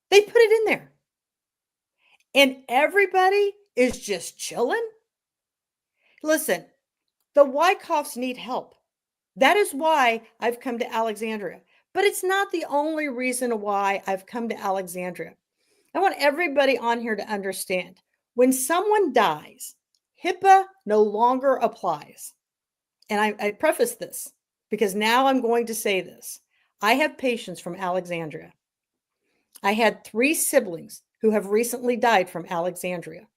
They put it in there. And everybody is just chilling. Listen, the Wyckoffs need help. That is why I've come to Alexandria. But it's not the only reason why I've come to Alexandria. I want everybody on here to understand, when someone dies, HIPAA no longer applies. And I preface this because now I'm going to say this. I have patients from Alexandria. I had 3 siblings who have recently died from Alexandria.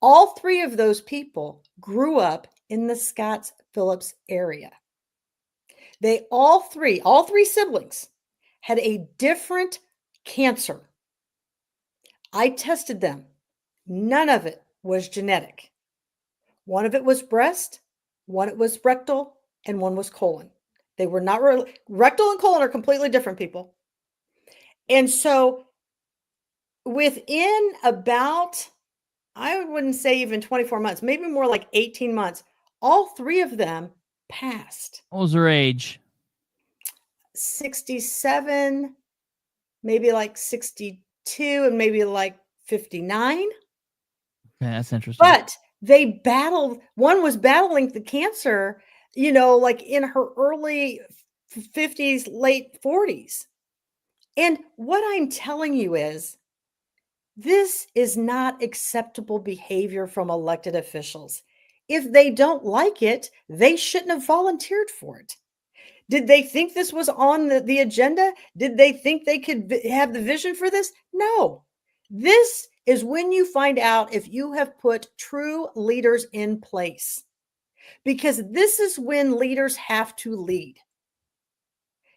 All 3 of those people grew up in the Scotts Phillips area. They all three siblings had a different cancer. I tested them. None of it was genetic. One of it was breast, one it was rectal, and one was colon. They were not rectal and colon are completely different people. And so within about, I wouldn't say even 24 months, maybe more like 18 months, all 3 of them passed. What was their age? 67, maybe like 62, and maybe like 59. Okay, that's interesting. But they battled, one was battling the cancer, like in her early 50s, late 40s. And what I'm telling you is, this is not acceptable behavior from elected officials. If they don't like it, they shouldn't have volunteered for it. Did they think this was on the agenda? Did they think they could have the vision for this? No. This is when you find out if you have put true leaders in place. Because this is when leaders have to lead.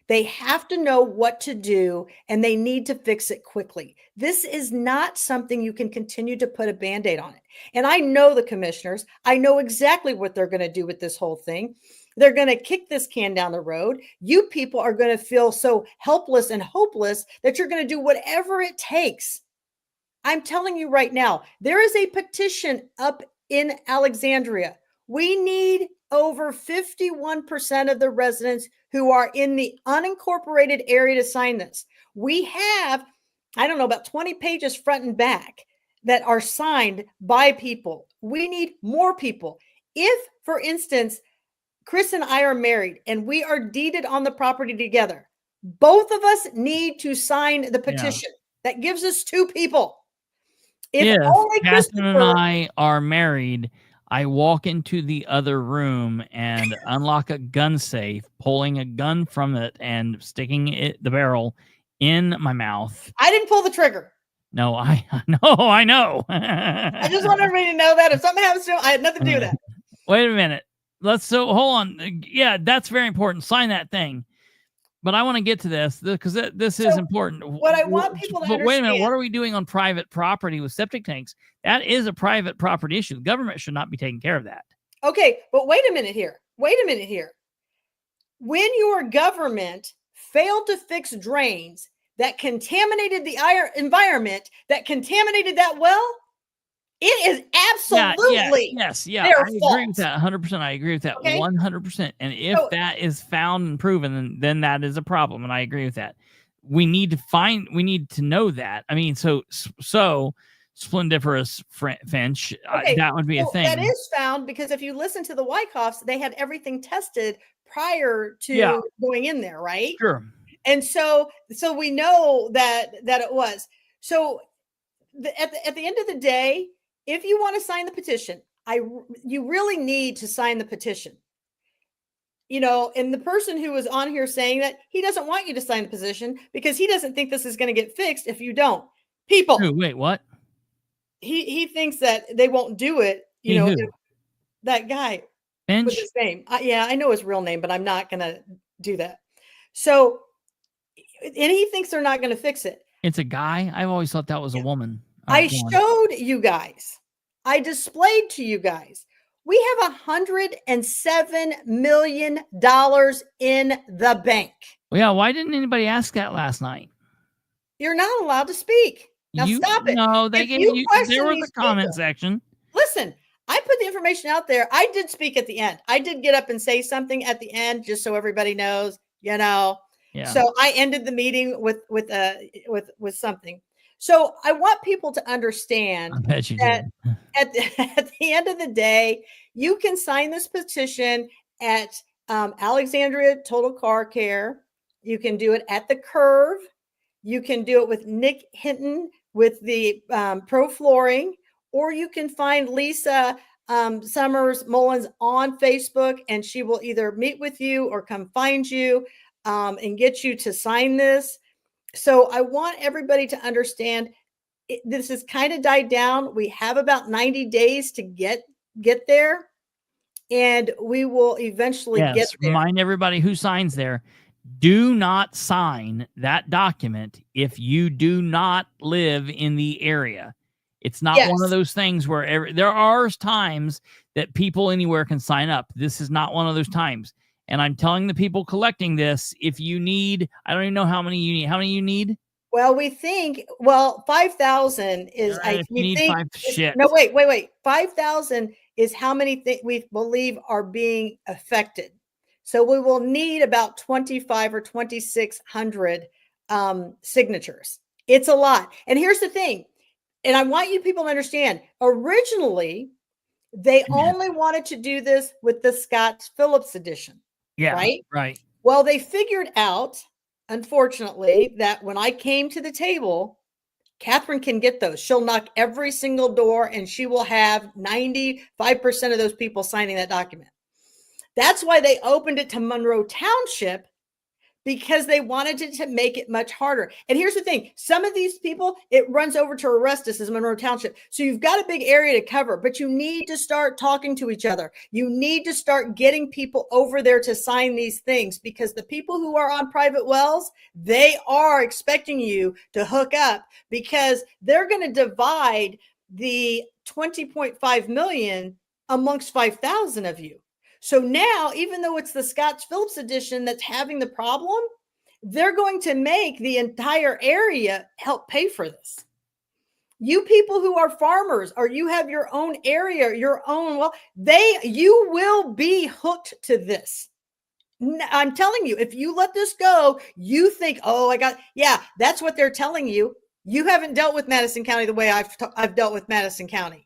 They have to know what to do, and they need to fix it quickly. This is not something you can continue to put a Band-Aid on it. And I know the commissioners. I know exactly what they're going to do with this whole thing. They're going to kick this can down the road. You people are going to feel so helpless and hopeless that you're going to do whatever it takes. I'm telling you right now, there is a petition up in Alexandria. We need over 51% of the residents who are in the unincorporated area to sign this. We have, I don't know, about 20 pages front and back that are signed by people. We need more people. If, for instance, Chris and I are married and we are deeded on the property together, both of us need to sign the petition. Yeah. That gives us 2 people. If only Katherine and I are married, I walk into the other room and unlock a gun safe, pulling a gun from it and sticking the barrel in my mouth. I didn't pull the trigger. No, I know. I just want everybody to know that if something happens to him, I had nothing to do with that. Wait a minute. Hold on. Yeah, that's very important. Sign that thing. But I want to get to this because this is important. What I want people to But wait a minute. understand- What are we doing on private property with septic tanks? That is a private property issue. The government should not be taking care of that. Okay, but wait a minute here. When your government failed to fix drains that contaminated the environment, that contaminated that well, it is absolutely yes, their I agree fault. with that 100%. I agree with that Okay? 100%. And if So- that is found and proven, then that is a problem. And I agree with that. We need to know that. I mean, so splendiferous finch, Okay, that would be a so thing. that is found because if you listen to the Wyckoffs, they had everything tested prior to Yeah. going in there, right? Sure. And so we know that it was. So at the end of the day, if you want to sign the petition, you really need to sign the petition. You know, and the person who was on here saying that he doesn't want you to sign the petition because he doesn't think this is going to get fixed if you don't. People, Who, wait, what? he thinks that they won't do it. You He know, who? if that guy Finch? with his name. Yeah, I know his real name, but I'm not going to do that. So, and he thinks they're not going to fix it. It's a guy? I've always thought that was a woman. All I right, go on. showed you guys. I displayed to you guys. We have $107 million in the bank. Well, yeah, why didn't anybody ask that last night? You're not allowed to speak. Now stop it. No, they If gave you you. question There was these a comment people- section. Listen, I put the information out there. I did speak at the end. I did get up and say something at the end, just so everybody knows. You know. Yeah. So I ended the meeting with something. So I want people to understand I bet you that did. at the end of the day, you can sign this petition at Alexandria Total Car Care. You can do it at the Curve. You can do it with Nick Hinton with the Pro Flooring, or you can find Lisa Summers Mullins on Facebook, and she will either meet with you or come find you and get you to sign this. So I want everybody to understand this has kind of died down. We have about 90 days to get there, and we will eventually get Yes, there. remind everybody who signs there. Do not sign that document if you do not live in the area. It's not one Yes. of those things where there are times that people anywhere can sign up. This is not one of those times. And I'm telling the people collecting this, if you need, I don't even know how many you need. How many you need? Well, we think 5,000 is All right, if you need five, shit. No, wait. 5,000 is how many we believe are being affected. So we will need about 2,500 or 2,600 signatures. It's a lot. And here's the thing, and I want you people to understand, originally, they only wanted to do this with the Scott Phillips edition. Yeah, right. Well, they figured out, unfortunately, that when I came to the table, Katherine can get those. She'll knock every single door and she will have 95% of those people signing that document. That's why they opened it to Monroe Township, because they wanted it to make it much harder. And here's the thing. Some of these people, it runs over to Orestes as Monroe Township. So you've got a big area to cover, but you need to start talking to each other. You need to start getting people over there to sign these things, because the people who are on private wells, they are expecting you to hook up, because they're going to divide the 20.5 million amongst 5,000 of you. So now, even though it's the Scott Phillips edition that's having the problem, they're going to make the entire area help pay for this. You people who are farmers, or you have your own area, your own, well, you will be hooked to this. I'm telling you, if you let this go, you think, that's what they're telling you. You haven't dealt with Madison County the way I've dealt with Madison County.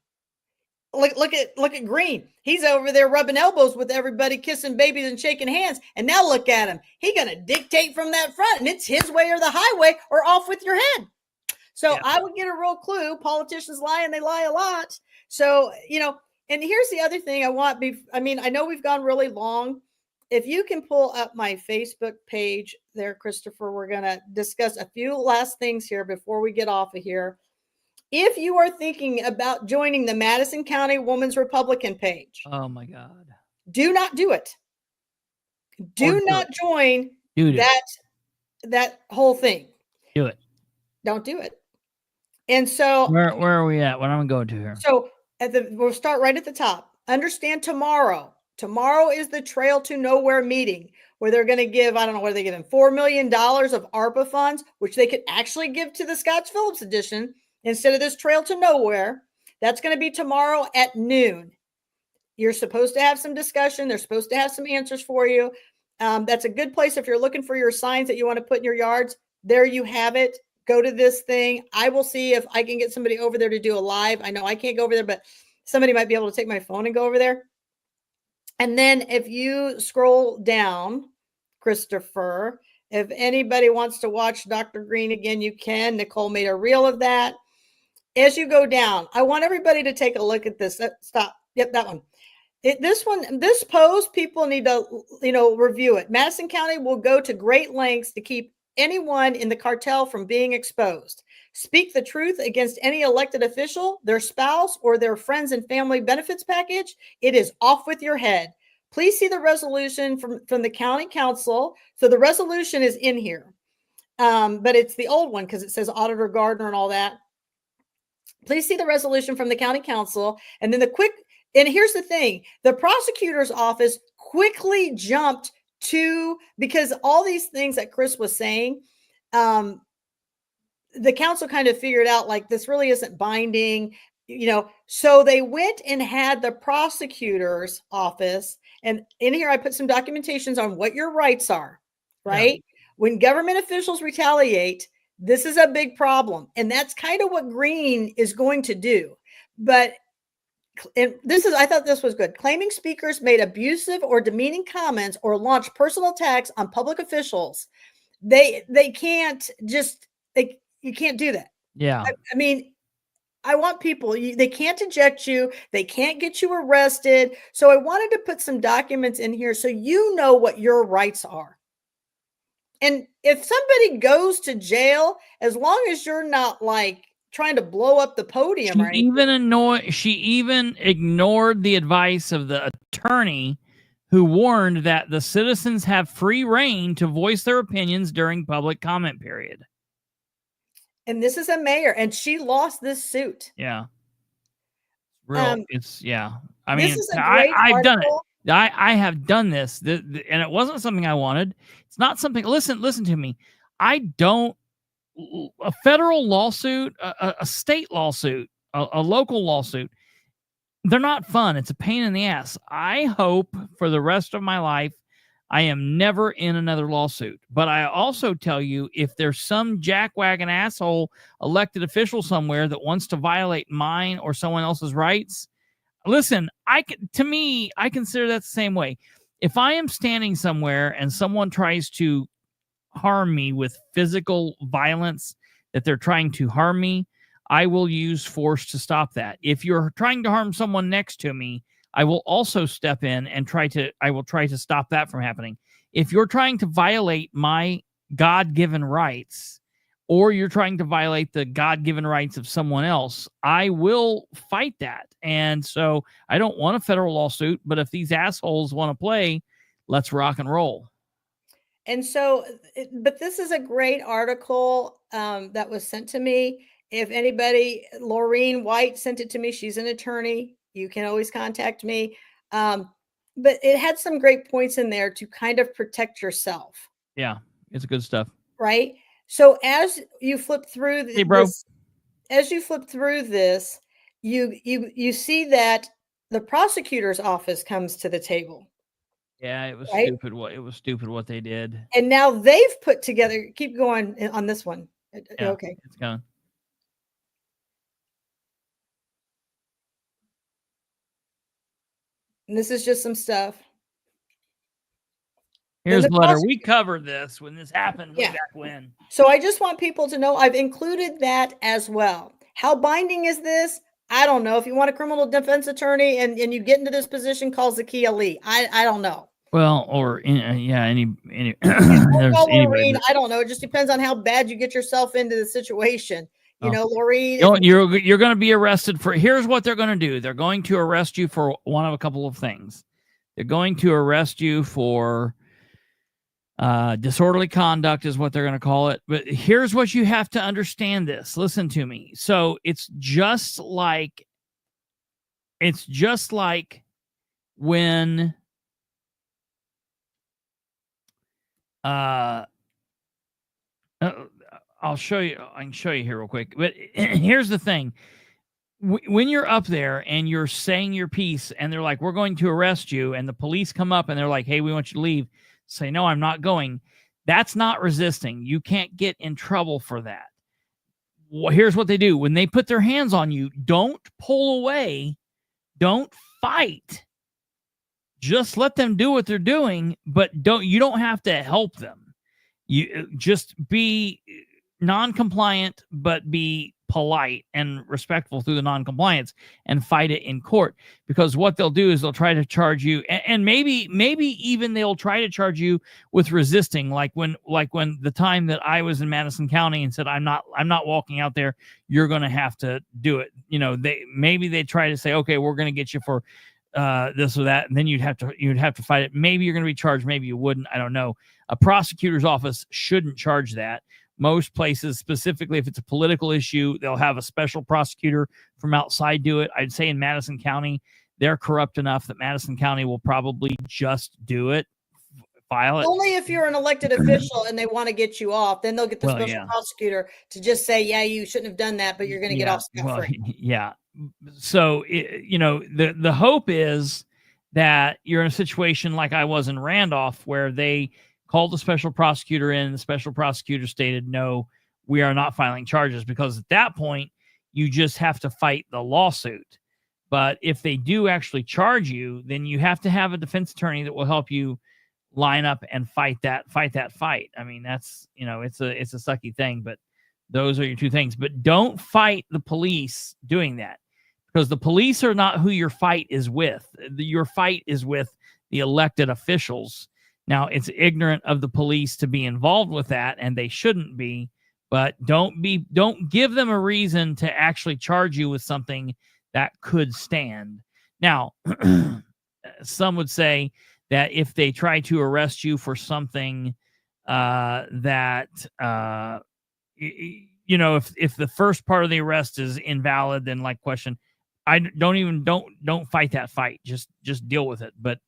Look at Green. He's over there rubbing elbows with everybody, kissing babies and shaking hands. And now look at him. He gonna dictate from that front, and it's his way or the highway, or off with your head. So I would get a real clue. Politicians lie, and they lie a lot. So, and here's the other thing I know we've gone really long. If you can pull up my Facebook page there, Christopher, we're gonna discuss a few last things here before we get off of here. if you are thinking about joining the Madison County Women's Republican page, Oh my God. do not do it. Do do not join Do it. that whole thing. Do it. Don't do it. And so Where are we at? What am I going to here? So we'll start right at the top. Understand tomorrow. Tomorrow is the Trail to Nowhere meeting where they're going to give, I don't know, what are they giving? $4 million of ARPA funds, which they could actually give to the Scotts Phillips edition instead of this Trail to Nowhere. That's going to be tomorrow at noon. You're supposed to have some discussion. They're supposed to have some answers for you. That's a good place if you're looking for your signs that you want to put in your yards. There you have it. Go to this thing. I will see if I can get somebody over there to do a live. I know I can't go over there, but somebody might be able to take my phone and go over there. And then if you scroll down, Kristopher, if anybody wants to watch Dr. Green again, you can. Nicole made a reel of that. As you go down, I want everybody to take a look at this. Stop. Yep, that one. This post, people need to, review it. Madison County will go to great lengths to keep anyone in the cartel from being exposed. Speak the truth against any elected official, their spouse, or their friends and family benefits package. It is off with your head. Please see the resolution from the county council. So the resolution is in here, but it's the old one because it says Auditor Gardner and all that. Please see the resolution from the county council. And then and here's the thing, the prosecutor's office quickly jumped to, because all these things that Chris was saying, the council kind of figured out like this really isn't binding, so they went and had the prosecutor's office. And in here, I put some documentations on what your rights are, right? Yeah. When government officials retaliate, this is a big problem. And that's kind of what Green is going to do. But I thought this was good. Claiming speakers made abusive or demeaning comments or launched personal attacks on public officials. They can't just, you can't do that. Yeah. I mean, I want people, they can't eject you. They can't get you arrested. So I wanted to put some documents in here so you know what your rights are. And if somebody goes to jail, as long as you're not like trying to blow up the podium, she even ignored the advice of the attorney who warned that the citizens have free reign to voice their opinions during public comment period. And this is a mayor, and she lost this suit. Yeah. I mean, I've done it. I have done this, and it wasn't something I wanted. It's not something. Listen to me. A federal lawsuit, a state lawsuit, a local lawsuit, they're not fun. It's a pain in the ass. I hope for the rest of my life I am never in another lawsuit. But I also tell you, if there's some jackwagon asshole elected official somewhere that wants to violate mine or someone else's rights, listen, I consider that the same way. If I am standing somewhere and someone tries to harm me with physical violence, that they're trying to harm me, I will use force to stop that. If you're trying to harm someone next to me, I will also step in and try to stop that from happening. If you're trying to violate my God-given rights, or you're trying to violate the God-given rights of someone else, I will fight that. And so I don't want a federal lawsuit, but if these assholes want to play, let's rock and roll. And so, but this is a great article that was sent to me. If anybody, Laureen White sent it to me. She's an attorney. You can always contact me. But it had some great points in there to kind of protect yourself. Yeah, it's good stuff. Right? So as you flip through hey, bro. As you flip through this, you see that the prosecutor's office comes to the table. Yeah, it was stupid. It was stupid what they did. And now they've put together. Keep going on this one. Yeah, okay, it's gone. And this is just some stuff. Here's the letter. We covered this when this happened way back when. So I just want people to know I've included that as well. How binding is this? I don't know. If you want a criminal defense attorney and you get into this position, call Zakiya Lee. I don't know. Well, or any I don't know. It just depends on how bad you get yourself into the situation. You know, Lori. You're going to be arrested for. Here's what they're going to do. They're going to arrest you for one of a couple of things. They're going to arrest you for disorderly conduct, is what they're going to call it. But here's what you have to understand. This. Listen to me. So it's just like when I'll show you. I can show you here real quick. But here's the thing. When you're up there and you're saying your piece and they're like, we're going to arrest you, and the police come up and they're like, hey, we want you to leave. Say, no, I'm not going. That's not resisting. You can't get in trouble for that. Well, here's what they do. When they put their hands on you, don't pull away. Don't fight. Just let them do what they're doing, but you don't have to help them. You just be non-compliant, but be polite and respectful through the non-compliance, and fight it in court. Because what they'll do is they'll try to charge you, and maybe even they'll try to charge you with resisting, like when the time that I was in Madison County and said, I'm not walking out there, you're going to have to do it. You know, they try to say, okay, we're going to get you for this or that, and then you'd have to fight it. Maybe you're going to be charged, maybe you wouldn't. I don't know. A prosecutor's office shouldn't charge that. Most places, specifically if it's a political issue, they'll have a special prosecutor from outside do it. I'd say in Madison County, they're corrupt enough that Madison County will probably just do it, file it. Only if you're an elected official and they want to get you off, then they'll get the special prosecutor to just say, yeah, you shouldn't have done that, but you're going to get off scot-free. Yeah. So, the hope is that you're in a situation like I was in Randolph, where they called the special prosecutor in, and the special prosecutor stated, no, we are not filing charges, because at that point, you just have to fight the lawsuit. But if they do actually charge you, then you have to have a defense attorney that will help you line up and fight that fight. I mean, that's, it's a sucky thing, but those are your two things. But don't fight the police doing that, because the police are not who your fight is with. Your fight is with the elected officials. Now, it's ignorant of the police to be involved with that, and they shouldn't be, but don't give them a reason to actually charge you with something that could stand. Now, some would say that if they try to arrest you for something if the first part of the arrest is invalid, then question, don't fight that fight. Just deal with it. But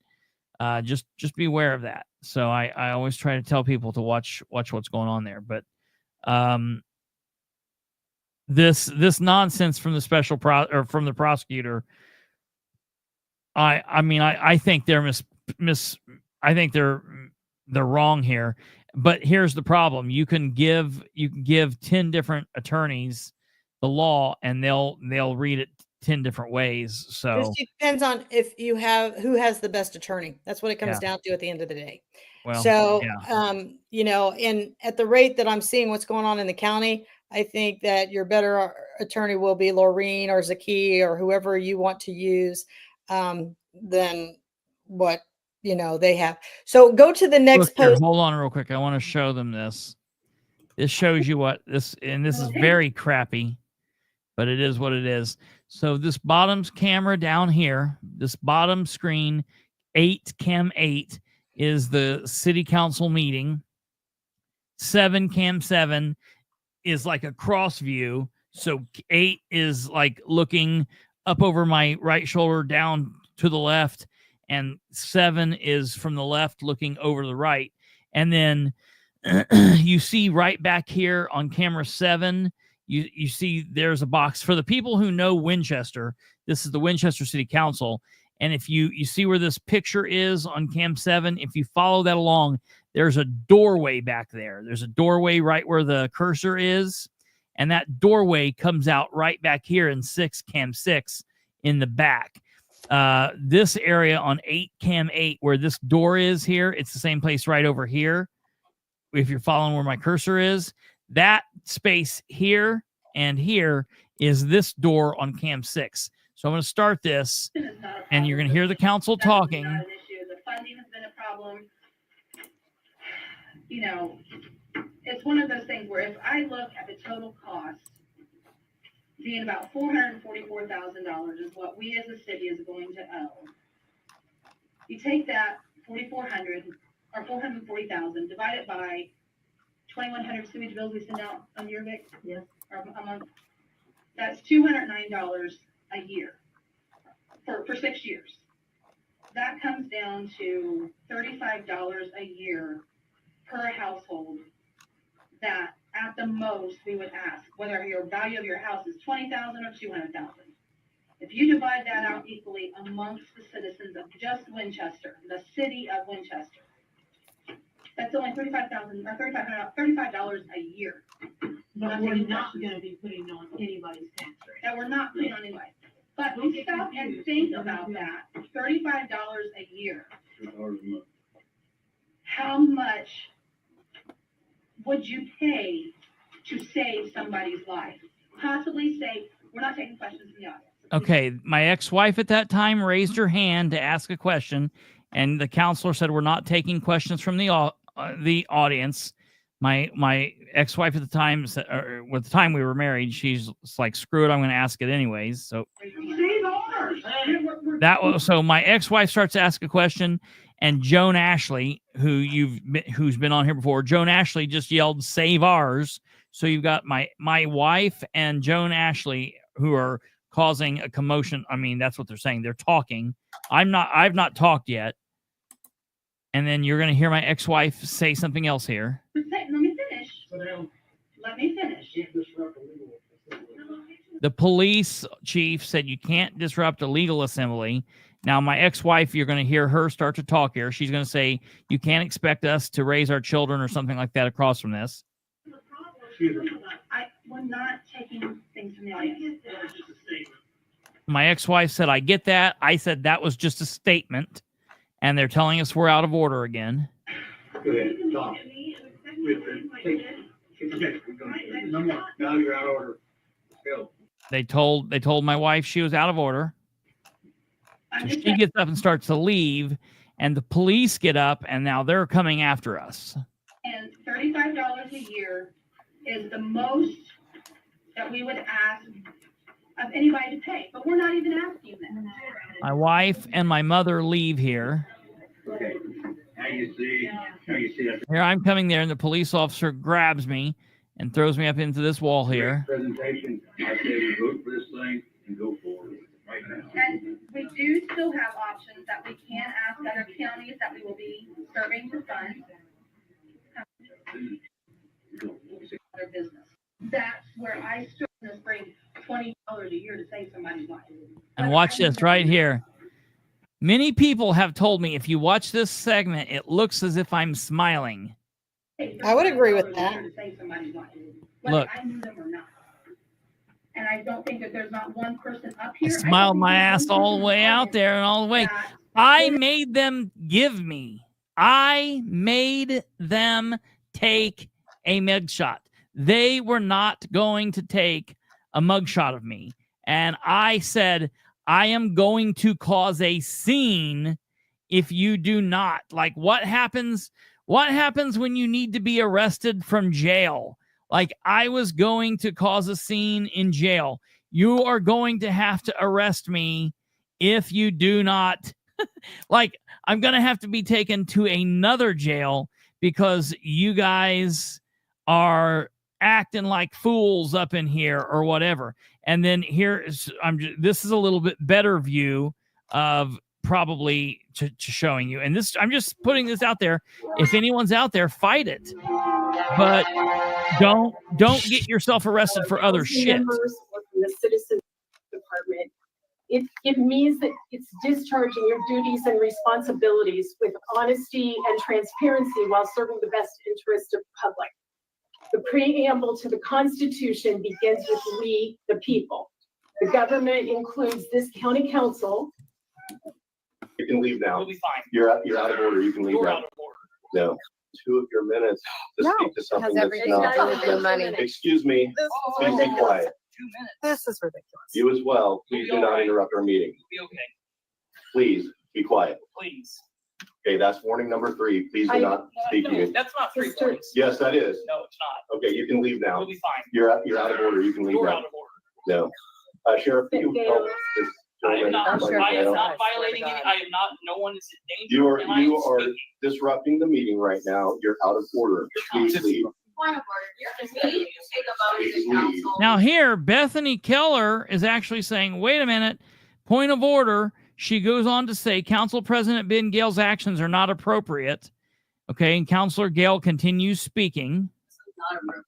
just be aware of that. So I always try to tell people to watch what's going on there. But this nonsense from the special from the prosecutor, I think they're I think they're wrong here. But here's the problem: you can give 10 different attorneys the law, and they'll read it 10 different ways. So it depends on who has the best attorney. That's what it comes down to at the end of the day. Well, so, and at the rate that I'm seeing what's going on in the county, I think that your better attorney will be Laureen or Zaki or whoever you want to use, than what, they have. So go to the next post. Hold on real quick. I want to show them this. This shows you what this, and this is very crappy, but it is what it is. So this bottom camera down here, this bottom screen, cam 8 is the city council meeting. Cam 7 is like a cross view. So 8 is like looking up over my right shoulder down to the left, and 7 is from the left looking over the right. And then you see right back here on camera 7, you see there's a box. For the people who know Winchester, this is the Winchester City Council. And if you see where this picture is on cam 7, if you follow that along, there's a doorway back there. There's a doorway right where the cursor is. And that doorway comes out right back here in cam 6 in the back. This area on cam 8, where this door is here, it's the same place right over here. If you're following where my cursor is, that space here and here is this door on cam 6. So I'm going to start this, and you're going to hear the council talking. The funding has been a problem. It's one of those things where if I look at the total cost being about $444,000 is what we as a city is going to owe. You take that 4,400 or 440,000, divide it by 2,100 sewage bills we send out a year, Vic? Yes. Or a month. That's $209 a year for 6 years. That comes down to $35 a year per household that at the most we would ask, whether your value of your house is 20,000 or 200,000. If you divide that out equally amongst the citizens of just Winchester, the city of Winchester, that's only $35,000 or $35 a year. But we're not gonna be putting on anybody's tax rate. That we're not putting on anyway. But we stop and think about that, $35 a year. How much would you pay to save somebody's life? Possibly say, we're not taking questions from the audience. Okay, my ex-wife at that time raised her hand to ask a question, and the counselor said we're not taking questions from the audience. My ex-wife at the time said, or with the time we were married, she's like, "Screw it, I'm going to ask it anyways." So that was so. My ex-wife starts to ask a question, and Joan Ashley, who's been on here before, Joan Ashley just yelled, "Save ours!" So you've got my wife and Joan Ashley who are causing a commotion. I mean, that's what they're saying. They're talking. I've not talked yet. And then you're going to hear my ex-wife say something else here. Let me finish. Let me finish. The police chief said you can't disrupt a legal assembly. Now, my ex-wife, you're going to hear her start to talk here. She's going to say, you can't expect us to raise our children or something like that across from this. We're not taking things from the audience. My ex-wife said, I get that. I said that was just a statement. And they're telling us we're out of order again. Go ahead, Tom. No more. Now you're out of order. Go. They told my wife she was out of order. So she gets up and starts to leave, and the police get up, and now they're coming after us. And $35 a year is the most that we would ask of anybody to pay, but we're not even asking that. My wife and my mother leave here. Okay. Now you see that. Here I'm coming there, and the police officer grabs me and throws me up into this wall here. Presentation. I say we vote for this thing and go forward right now. And we do still have options that we can ask other counties that we will be serving to fund their business. That's where I stood in this bring $20 a year to save somebody's life. And watch this right here. Many people have told me if you watch this segment, it looks as if I'm smiling. I would agree with that. Look. I knew them or not. And I don't think that there's not one person up here. I smiled my ass all the way out there and all the way. I made them give me. I made them take a mugshot. They were not going to take a mugshot of me. And I said, I am going to cause a scene if you do not. Like, what happens when you need to be arrested from jail? Like, I was going to cause a scene in jail. You are going to have to arrest me if you do not. Like, I'm going to have to be taken to another jail because you guys are acting like fools up in here or whatever. And then this is a little bit better view of probably to showing you. And this, I'm just putting this out there. If anyone's out there, fight it. But don't get yourself arrested for other shit. The Citizens Department. It means that it's discharging your duties and responsibilities with honesty and transparency while serving the best interest of the public. The preamble to the Constitution begins with we, the people. The government includes this county council. You can leave now. We'll be fine. You're out of order. You can leave You're now. out of order. No. 2 of your minutes to speak to something that's not. Excuse me. Please be quiet. 2 minutes. This is ridiculous. You as well. Please do not interrupt our meeting. Be okay. Please be quiet. Please. Okay, that's warning number 3. Please do not speak to me. That's not 3 points. Yes, that is. No, it's not. Okay, you can leave now. We'll be fine. You're out of order. You can leave You're now. out of order. No. Sheriff, can you help this I am gentleman? not, I am not violating any, I am not, no one is in danger. You and I am are speaking. disrupting the meeting right now. You're out of order. Please leave. Point of order, you're meeting to take a vote as a council. Now here, Bethany Keller is actually saying, wait a minute, point of order. She goes on to say, Council President Ben Gale's actions are not appropriate. Okay, and Councilor Gale continues speaking. Not appropriate.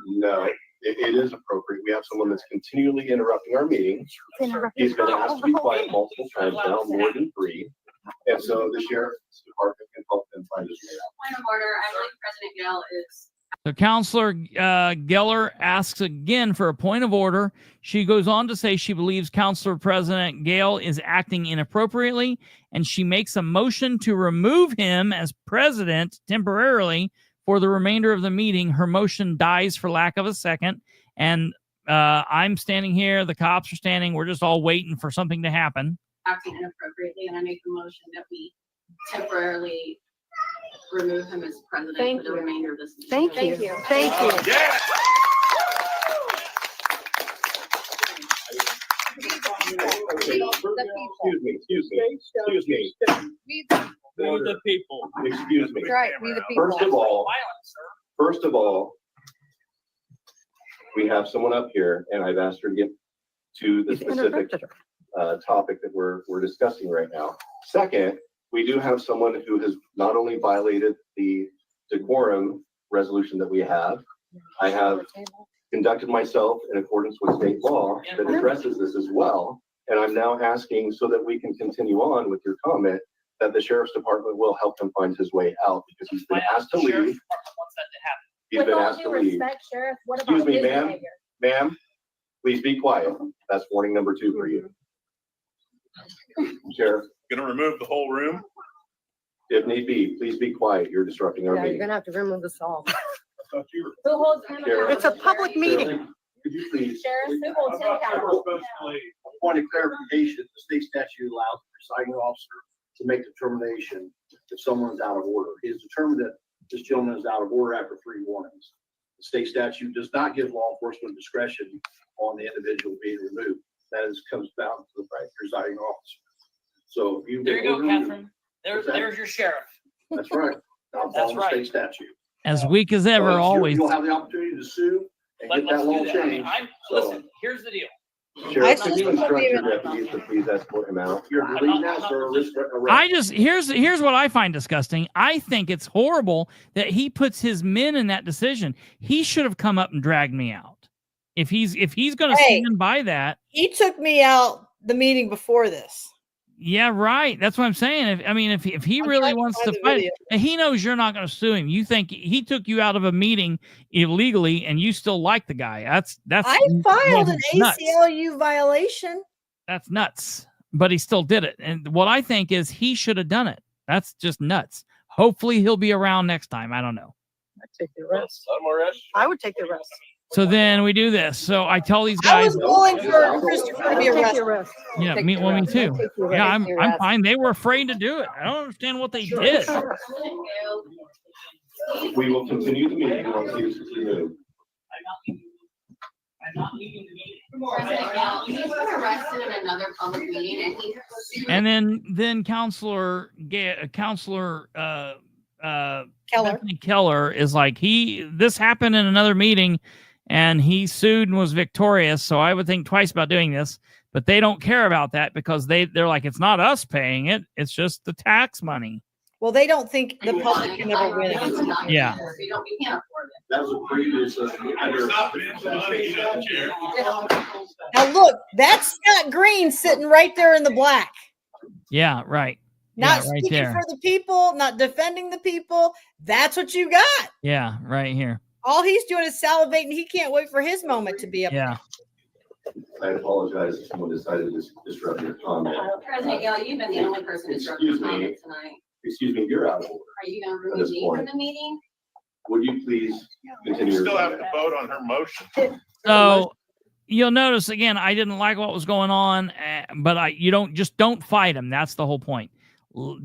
No, it is appropriate. We have someone that's continually interrupting our meeting. He's been asked to be quiet multiple times now, more than 3. And so the sheriff's department can help them find his way out. Point of order, I believe President Gale is. So Councilor Geller asks again for a point of order. She goes on to say she believes Councilor President Gale is acting inappropriately, and she makes a motion to remove him as president temporarily for the remainder of the meeting. Her motion dies for lack of a second, and I'm standing here. The cops are standing. We're just all waiting for something to happen. Acting inappropriately, and I make the motion that we temporarily remove him as president for the remainder of this meeting. Thank you. Thank you. Yeah. Excuse me. The people. Excuse me. That's right, we the people. First of all, we have someone up here, and I've asked her to get to the specific topic that we're discussing right now. Second, we do have someone who has not only violated the decorum resolution that we have, I have conducted myself in accordance with state law that addresses this as well. And I'm now asking so that we can continue on with your comment that the sheriff's department will help him find his way out because he's been asked to leave. He's been asked to leave. Sheriff, what Excuse me, ma'am. Ma'am, please be quiet. That's warning number 2 for you. Sheriff. Gonna remove the whole room? If need be, please be quiet. You're disrupting our Yeah, you're meeting. gonna have to remove us all. Thought you were. Who holds him Sheriff. accountable? It's a public meeting. Could you please? Sheriff, who holds him accountable? Point of clarification, the state statute allows the presiding officer to make determination if someone's out of order. He has determined that this gentleman is out of order after 3 warnings. The state statute does not give law enforcement discretion on the individual being removed. That comes down to the presiding officer. So if you. There you go, Catherine. What's that? There's your sheriff. That's right. I'll follow the state statute. As weak as ever, So always. You'll have the opportunity to sue and get that law changed. Listen, here's the deal. Sheriff, could you instruct your deputies to please escort him out? You're released now, sir. Risk arrest. I just here's what I find disgusting. I think it's horrible that he puts his men in that decision. He should have come up and dragged me out. If he's going to stand by that. He took me out the meeting before this. Yeah, right. That's what I'm saying. If he really wants to fight, and he knows you're not going to sue him. You think he took you out of a meeting illegally, and you still like the guy. That's. I filed an nuts. ACLU violation. That's nuts. But he still did it. And what I think is he should have done it. That's just nuts. Hopefully he'll be around next time. I don't know. I'd take the rest. I would take the rest. So then we do this. So I tell these guys. I was willing for Christopher to be arrested. Yeah, me too. Yeah, I'm fine. They were afraid to do it. I don't understand what they did. We will continue the meeting once he is removed. President Gale, he's been arrested in another public meeting, and he. And then Counselor Keller is like, this happened in another meeting and he sued and was victorious. So I would think twice about doing this, but they don't care about that because they're like, it's not us paying it. It's just the tax money. Well, they don't think the public can ever win against them. Yeah. We can't afford it. That was a previous. Now look, that's Scott Green sitting right there in the black. Yeah, right. Not yeah, right speaking there. for the people, not defending the people. That's what you got. Yeah, right here. All he's doing is salivating. He can't wait for his moment to be up. Yeah. I apologize if someone decided to disrupt your comment. President Gale, you've been the only person disrupting the comment tonight. Excuse me, you're out of order. Are you going to At remove this me point. from the meeting? Would you please continue? You your still have comment? to vote on her motion. So you'll notice again, I didn't like what was going on, but don't fight him. That's the whole point.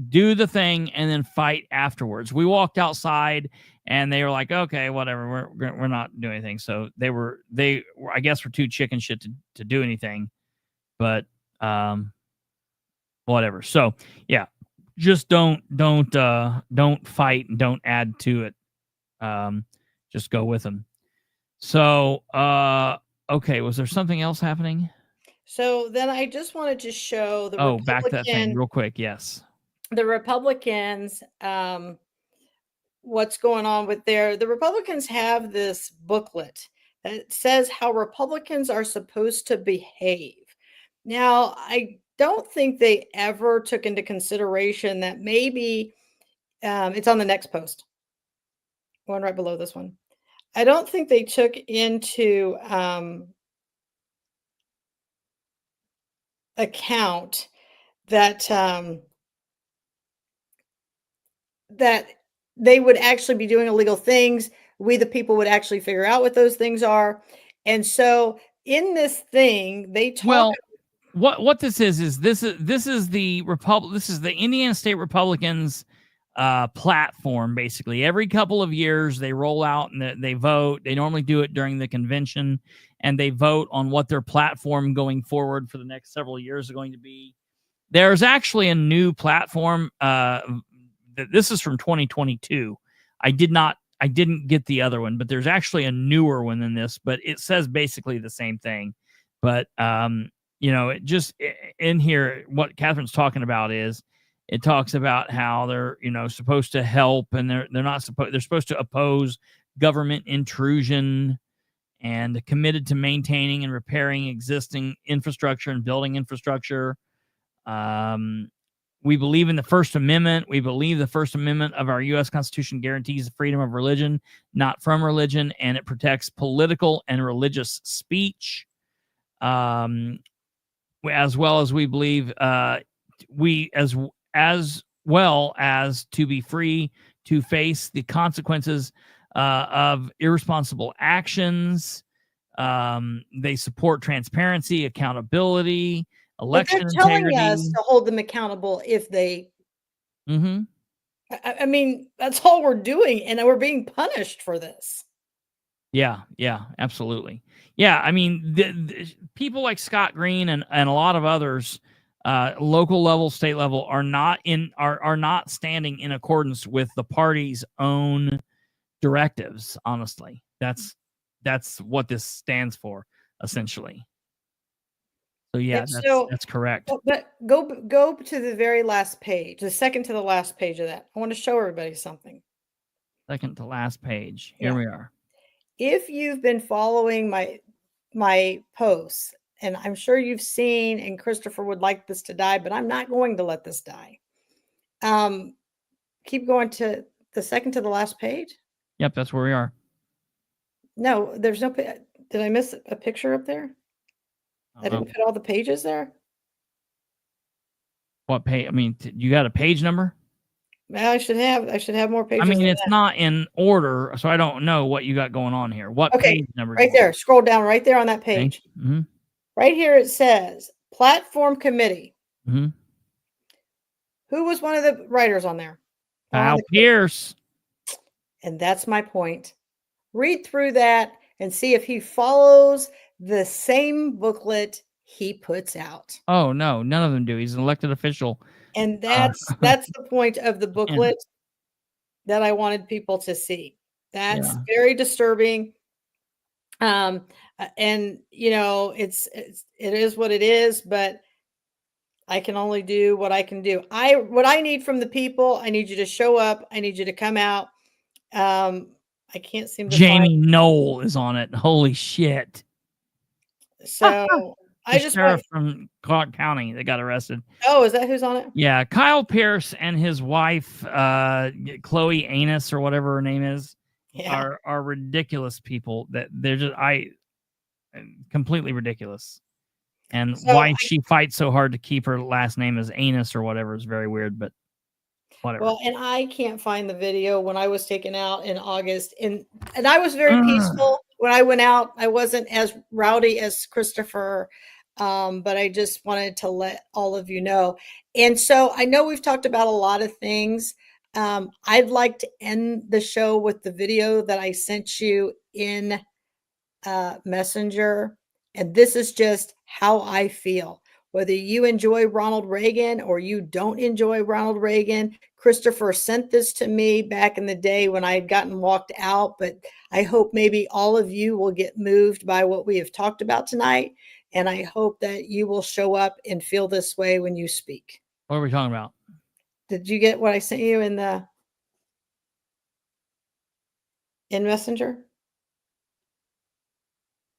do the thing and then fight afterwards. We walked outside and they were like, okay, whatever, we're not doing anything. So they were I guess were too chicken shit to do anything, but whatever. So yeah, just don't fight and don't add to it. Just go with them. So okay, was there something else happening? So then I just wanted to show the back to that thing real quick. Yes. The Republicans, what's going on with the Republicans have this booklet that says how Republicans are supposed to behave. Now, I don't think they ever took into consideration that maybe it's on the next post, one right below this one. I don't think they took into account that that they would actually be doing illegal things. We, the people, would actually figure out what those things are. And so in this thing, they talk. Well, what this is this is the Indiana State Republicans platform. Basically, every couple of years they roll out and they vote. They normally do it during the convention, and they vote on what their platform going forward for the next several years are going to be. There's actually a new platform. This is from 2022. I didn't get the other one, but there's actually a newer one than this, but it says basically the same thing. But it just in here, what Catherine's talking about is it talks about how they're, supposed to help, and they're supposed to oppose government intrusion, and committed to maintaining and repairing existing infrastructure and building infrastructure. We believe in the First Amendment. We believe the First Amendment of our U.S. Constitution guarantees the freedom of religion, not from religion, and it protects political and religious speech. As well as we believe as well as to be free to face the consequences of irresponsible actions. They support transparency, accountability, election But they're telling integrity. us to hold them accountable if they. Mm-hmm. I mean, that's all we're doing, and we're being punished for this. Yeah, absolutely. Yeah, I mean, the people like Scott Green and a lot of others, local level, state level, are not standing in accordance with the party's own directives. Honestly, that's what this stands for, essentially. So yeah, that's correct. But go to the very last page, the second to the last page of that. I want to show everybody something. Second to last page. Here we are. If you've been following my posts, and I'm sure you've seen, and Kristopher would like this to die, but I'm not going to let this die. Keep going to the second to the last page. Yep, that's where we are. No, there's no. Did I miss a picture up there? I didn't put all the pages there. What page? I mean, you got a page number? Well, I should have more pages. I mean, it's not in order, so I don't know what you got going on here. What page number? Right there. Scroll down right there on that page. Okay. Mm-hmm. Right here it says Platform Committee. Mm-hmm. Who was one of the writers on there? Kyle Pierce. And that's my point. Read through that and see if he follows the same booklet he puts out. Oh no, none of them do. He's an elected official. And that's the point of the booklet that I wanted people to see. That's very disturbing. And it is what it is, but I can only do what I can do. What I need from the people, I need you to show up. I need you to come out. I can't seem to Jamie Knoll is on it. Holy shit. So I just sheriff from Clark County that got arrested. Oh, is that who's on it? Yeah, Kyle Pierce and his wife, Chloe Anus or whatever her name is, are ridiculous people. That they're just completely ridiculous. And why she fights so hard to keep her last name as Anus or whatever is very weird, but whatever. Well, and I can't find the video when I was taken out in August, and I was very peaceful when I went out. I wasn't as rowdy as Kristopher. but I just wanted to let all of you know. And so I know we've talked about a lot of things. I'd like to end the show with the video that I sent you in Messenger. And this is just how I feel. Whether you enjoy Ronald Reagan or you don't enjoy Ronald Reagan, Kristopher sent this to me back in the day when I had gotten walked out. But I hope maybe all of you will get moved by what we have talked about tonight. And I hope that you will show up and feel this way when you speak. What are we talking about? Did you get what I sent you in Messenger?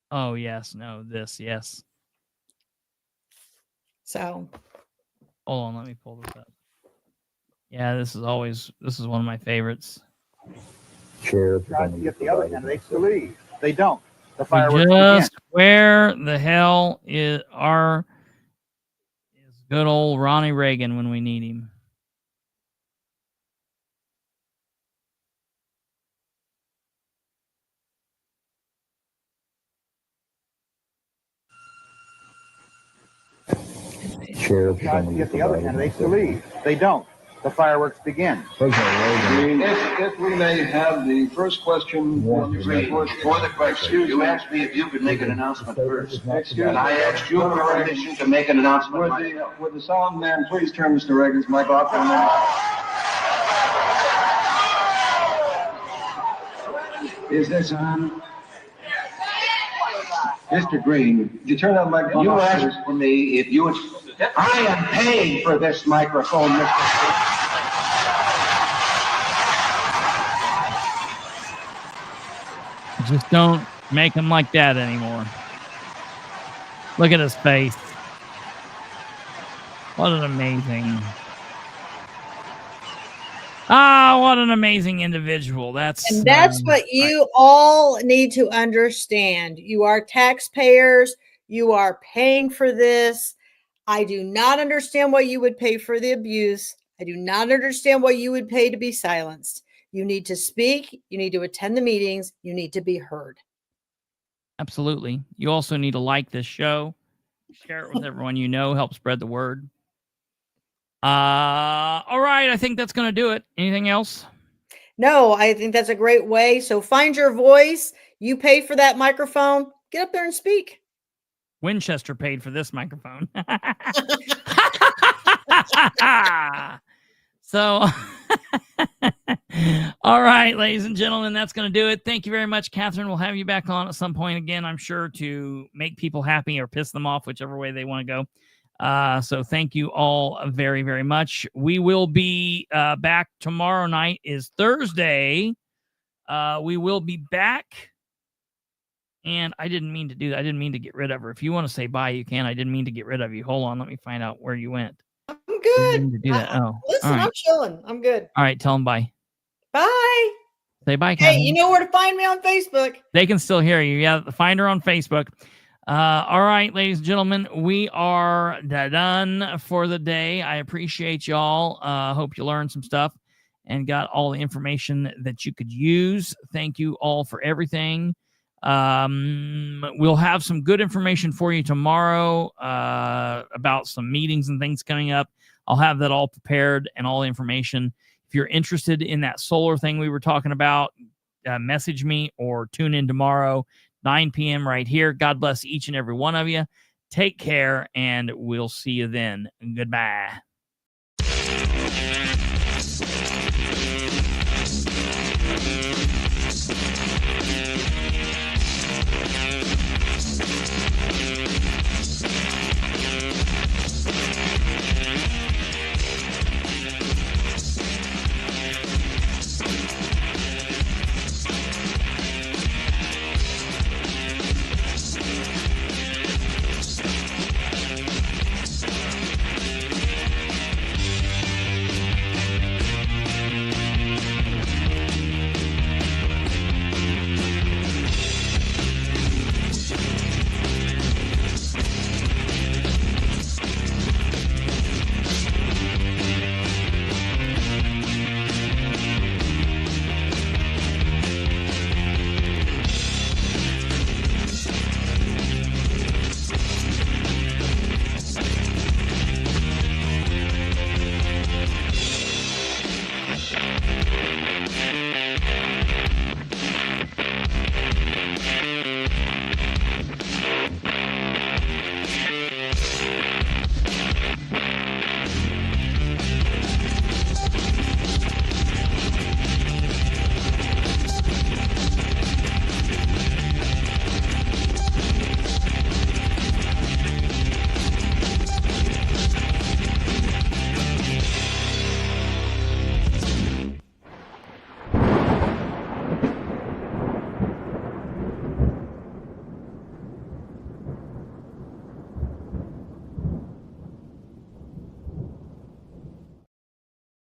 Oh, yes. No, this. Yes. So. Hold on. Let me pull this up. Yeah, this is one of my favorites. Sure. Trying to get the other candidates to leave. They don't. The fireworks Just where the hell is good old Ronnie Reagan when we need him? Sheriff trying to get the other candidates to leave. They don't. The fireworks begin. If we may have the first question for the question. You asked me if you could make an announcement first. And I asked you for permission to make an announcement. Would the sound man please turn Mr. Reagan's mic off for a minute? Is this on? Mr. Green, you turn that microphone off. You asked for me if you would. I am paying for this microphone, Mr. Green. Just don't make him like that anymore. Look at his face. What an amazing... what an amazing individual. That's what you all need to understand. You are taxpayers. You are paying for this. I do not understand why you would pay for the abuse. I do not understand why you would pay to be silenced. You need to speak. You need to attend the meetings. You need to be heard. Absolutely. You also need to like this show. Share it with everyone you know. Help spread the word. All right. I think that's going to do it. Anything else? No, I think that's a great way. So find your voice. You pay for that microphone. Get up there and speak. Winchester paid for this microphone. So, all right, ladies and gentlemen, that's going to do it. Thank you very much, Katherine. We'll have you back on at some point again, I'm sure, to make people happy or piss them off, whichever way they want to go. So thank you all very, very much. We will be back tomorrow night is Thursday. We will be back. And I didn't mean to do that. I didn't mean to get rid of her. If you want to say bye, you can. I didn't mean to get rid of you. Hold on. Let me find out where you went. I'm good. To do that. Listen, right. I'm chilling. I'm good. All right. Tell them bye. Bye. Say bye, Hey, Katherine. you know where to find me on Facebook. They can still hear you. Yeah, find her on Facebook. All right, ladies and gentlemen, we are done for the day. I appreciate y'all. Hope you learned some stuff and got all the information that you could use. Thank you all for everything. We'll have some good information for you tomorrow about some meetings and things coming up. I'll have that all prepared and all the information. If you're interested in that solar thing we were talking about, message me or tune in tomorrow, 9 p.m. right here. God bless each and every one of you. Take care, and we'll see you then. Goodbye.